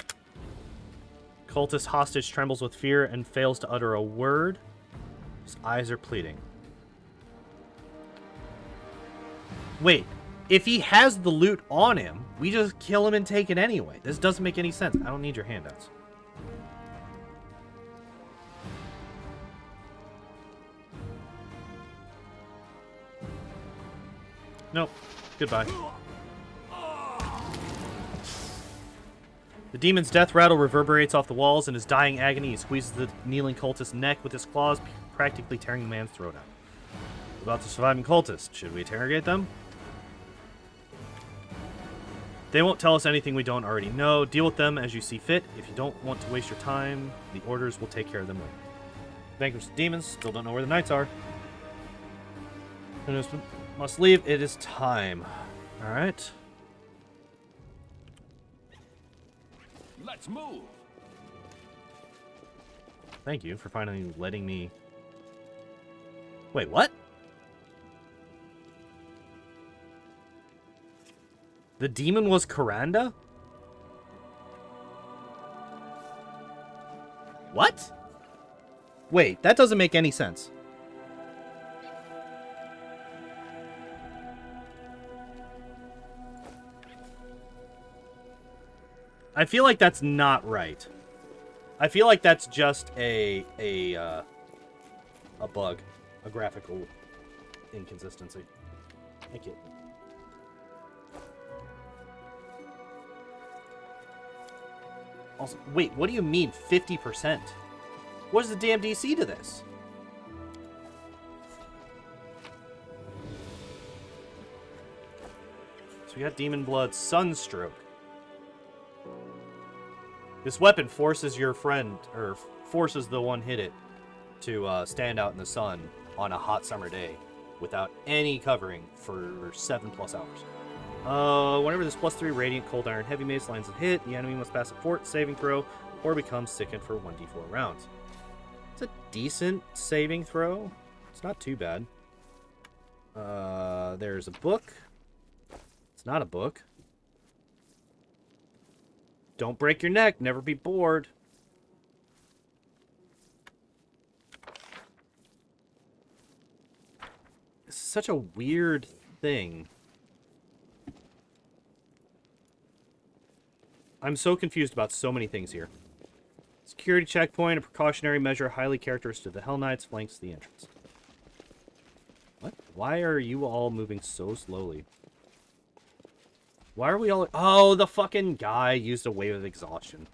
Cultist hostage trembles with fear and fails to utter a word. His eyes are pleading. Wait, if he has the loot on him, we just kill him and take it anyway. This doesn't make any sense. I don't need your handouts. Nope. Goodbye. The demon's death rattle reverberates off the walls. In his dying agony, he squeezes the kneeling cultist's neck with his claws, practically tearing the man's throat out. About the surviving cultists, should we interrogate them? They won't tell us anything we don't already know. Deal with them as you see fit. If you don't want to waste your time, the orders will take care of them later. Vanquish the demons. Still don't know where the knights are. Must leave. It is time. Alright. Let's move. Thank you for finally letting me... Wait, what? The demon was Karanda? What? Wait, that doesn't make any sense. I feel like that's not right. I feel like that's just a bug, a graphical inconsistency. Thank you. Also, wait, what do you mean 50%? What is the damn DC to this? So we got Demon Blood, Sunstroke. This weapon forces your friend, or forces the one hit it, to stand out in the sun on a hot summer day without any covering for 7+ hours. Whenever this +3 Radiant Cold Iron Heavy Mace lands a hit, the enemy must pass a fort saving throw or become sickened for 1d4 rounds. It's a decent saving throw. It's not too bad. There's a book. It's not a book. Don't break your neck. Never be bored. This is such a weird thing. I'm so confused about so many things here. Security checkpoint, a precautionary measure highly characteristic of the Hell Knights, flanks the entrance. What? Why are you all moving so slowly? Why are we all... Oh, the fucking guy used a wave of exhaustion.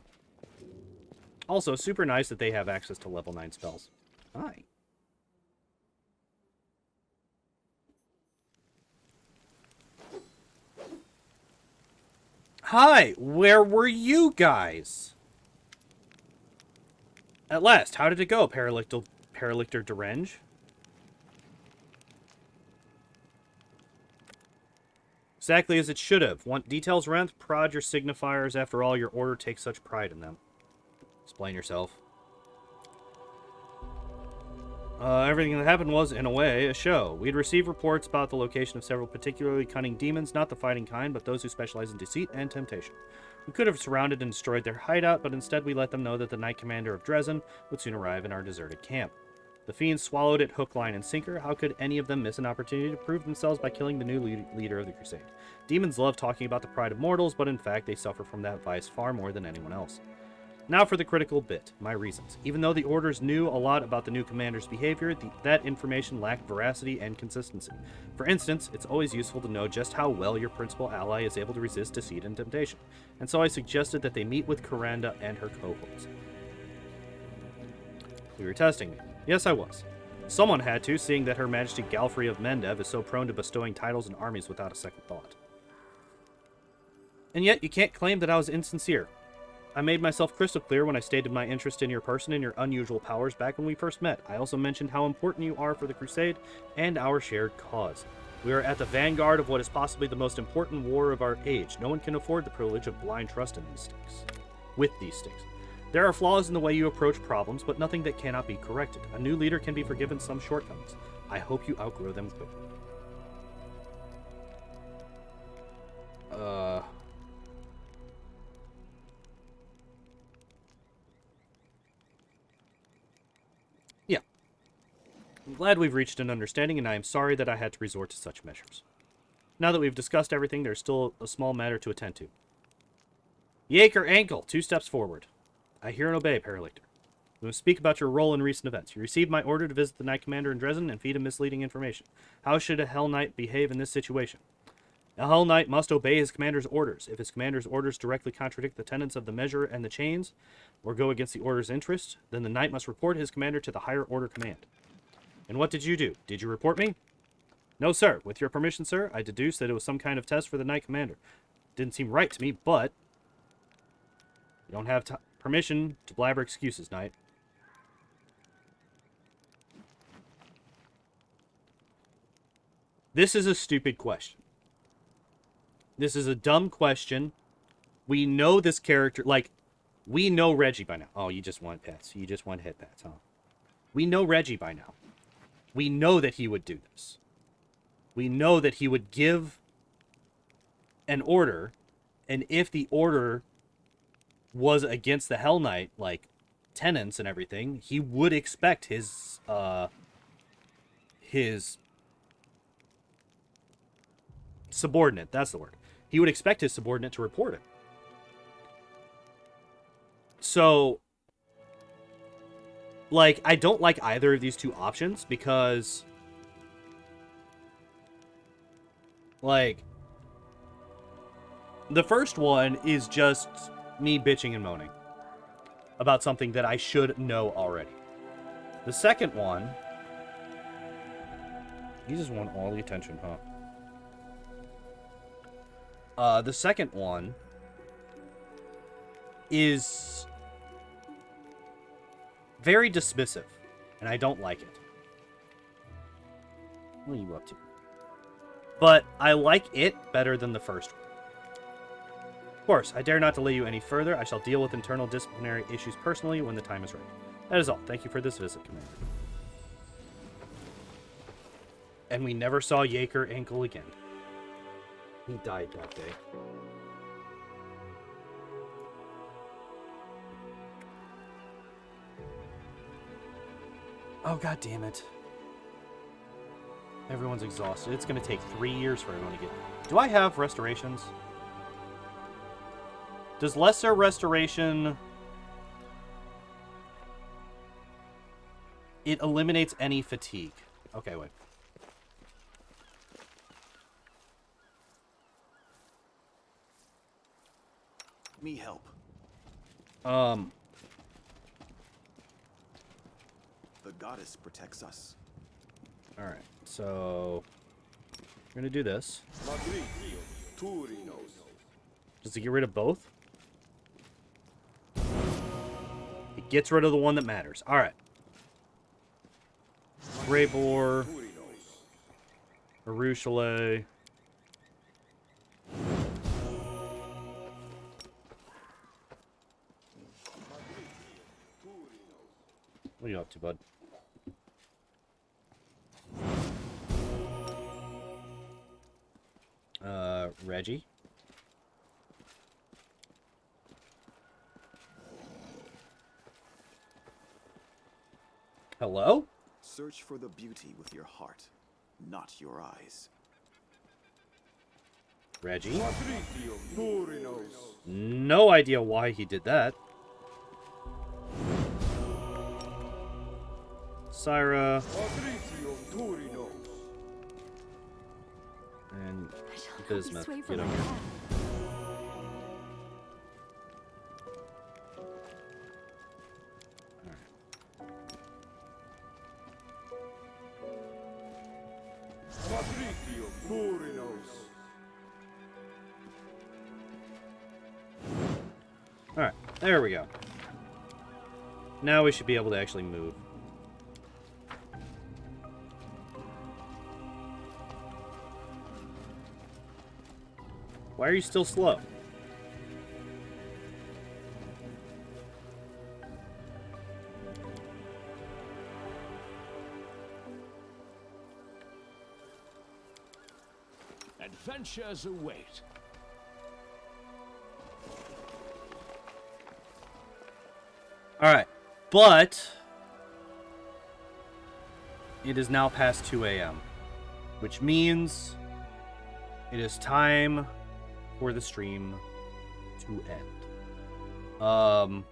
Also, super nice that they have access to level 9 spells. Hi. Hi, where were you guys? At last, how did it go, Paralictor Derenge? Exactly as it should have. Want details, Renth? Prod your signifiers. After all, your order takes such pride in them. Explain yourself. Everything that happened was, in a way, a show. We'd received reports about the location of several particularly cunning demons, not the fighting kind, but those who specialize in deceit and temptation. We could have surrounded and destroyed their hideout, but instead we let them know that the Knight Commander of Dresden would soon arrive in our deserted camp. The fiends swallowed it hook, line, and sinker. How could any of them miss an opportunity to prove themselves by killing the new leader of the Crusade? Demons love talking about the pride of mortals, but in fact they suffer from that vice far more than anyone else. Now for the critical bit, my reasons. Even though the orders knew a lot about the new commander's behavior, that information lacked veracity and consistency. For instance, it's always useful to know just how well your principal ally is able to resist deceit and temptation. And so I suggested that they meet with Coranda and her cohorts. You were testing me. Yes, I was. Someone had to, seeing that Her Majesty Galfrey of Mendev is so prone to bestowing titles and armies without a second thought. And yet, you can't claim that I was insincere. I made myself crystal clear when I stated my interest in your person and your unusual powers back when we first met. I also mentioned how important you are for the Crusade and our shared cause. We are at the vanguard of what is possibly the most important war of our age. No one can afford the privilege of blind trust in these stakes. With these stakes. There are flaws in the way you approach problems, but nothing that cannot be corrected. A new leader can be forgiven some shortcomings. I hope you outgrow them quickly. Yeah. I'm glad we've reached an understanding, and I am sorry that I had to resort to such measures. Now that we've discussed everything, there's still a small matter to attend to. Yaker Ankle, 2 steps forward. I hear and obey, Paralictor. We must speak about your role in recent events. You received my order to visit the Knight Commander in Dresden and feed him misleading information. How should a Hell Knight behave in this situation? A Hell Knight must obey his commander's orders. If his commander's orders directly contradict the tenets of the measure and the chains, or go against the order's interest, then the knight must report his commander to the higher order command. And what did you do? Did you report me? No, sir. With your permission, sir, I deduced that it was some kind of test for the Knight Commander. Didn't seem right to me, but you don't have permission to blabber excuses, Knight. This is a stupid question. This is a dumb question. We know this character, like, we know Reggie by now. Oh, you just want pets. You just want head pets, huh? We know Reggie by now. We know that he would do this. We know that he would give an order, and if the order was against the Hell Knight, like, tenets and everything, he would expect his subordinate, that's the word. He would expect his subordinate to report it. So, like, I don't like either of these two options because, like, the first one is just me bitching and moaning about something that I should know already. The second one, you just want all the attention, huh? The second one is very dismissive, and I don't like it. What are you up to? But I like it better than the first one. Of course, I dare not delay you any further. I shall deal with internal disciplinary issues personally when the time is right. That is all. Thank you for this visit, Commander. And we never saw Yaker Ankle again. He died that day. Oh, god damn it. Everyone's exhausted. It's going to take 3 years for everyone to get... Do I have restorations? Does lesser restoration... It eliminates any fatigue. Okay, wait. Me help. The goddess protects us. Alright, so... We're gonna do this. Does it get rid of both? It gets rid of the one that matters. Alright. Grey Boar. Arushale. What are you up to, bud? Reggie. Hello? Search for the beauty with your heart, not your eyes. Reggie. No idea why he did that. Syra. And Bismuth. Get over here. Alright, there we go. Now we should be able to actually move. Why are you still slow? Adventures await. Alright, but it is now past 2 a.m., which means it is time for the stream to end. Oh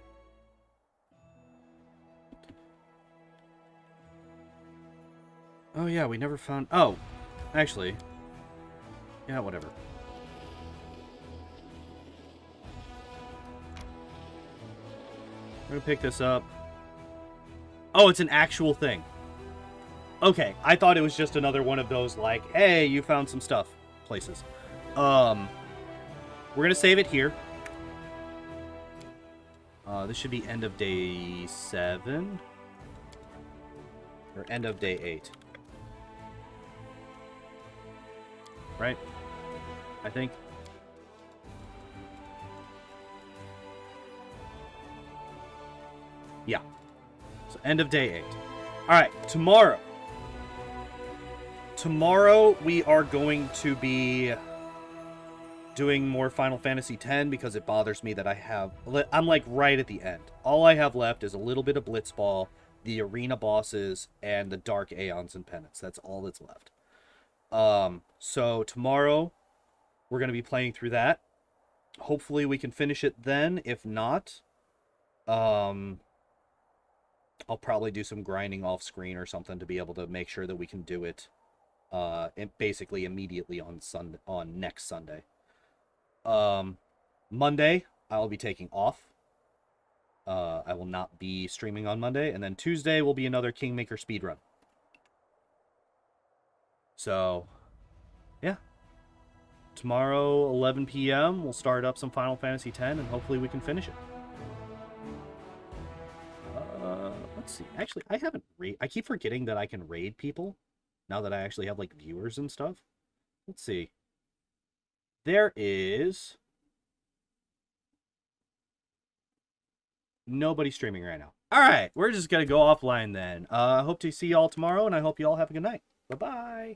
yeah, we never found... Oh, actually... Yeah, whatever. We're gonna pick this up. Oh, it's an actual thing. Okay, I thought it was just another one of those, like, hey, you found some stuff places. We're gonna save it here. This should be end of day 7. Or end of day 8. Right? I think. Yeah. So end of day 8. Alright, tomorrow. Tomorrow we are going to be doing more Final Fantasy X because it bothers me that I'm like right at the end. All I have left is a little bit of Blitzball, the arena bosses, and the Dark Aeons and Penance. That's all that's left. So tomorrow we're going to be playing through that. Hopefully we can finish it then. If not, I'll probably do some grinding off screen or something to be able to make sure that we can do it basically immediately on next Sunday. Monday I'll be taking off. I will not be streaming on Monday, and then Tuesday will be another Kingmaker speedrun. So, yeah. Tomorrow, 11 p.m., we'll start up some Final Fantasy X, and hopefully we can finish it. Let's see. Actually, I haven't I keep forgetting that I can raid people, now that I actually have, like, viewers and stuff. Let's see. There is nobody streaming right now. Alright, we're just gonna go offline then. I hope to see y'all tomorrow, and I hope you all have a good night. Bye-bye.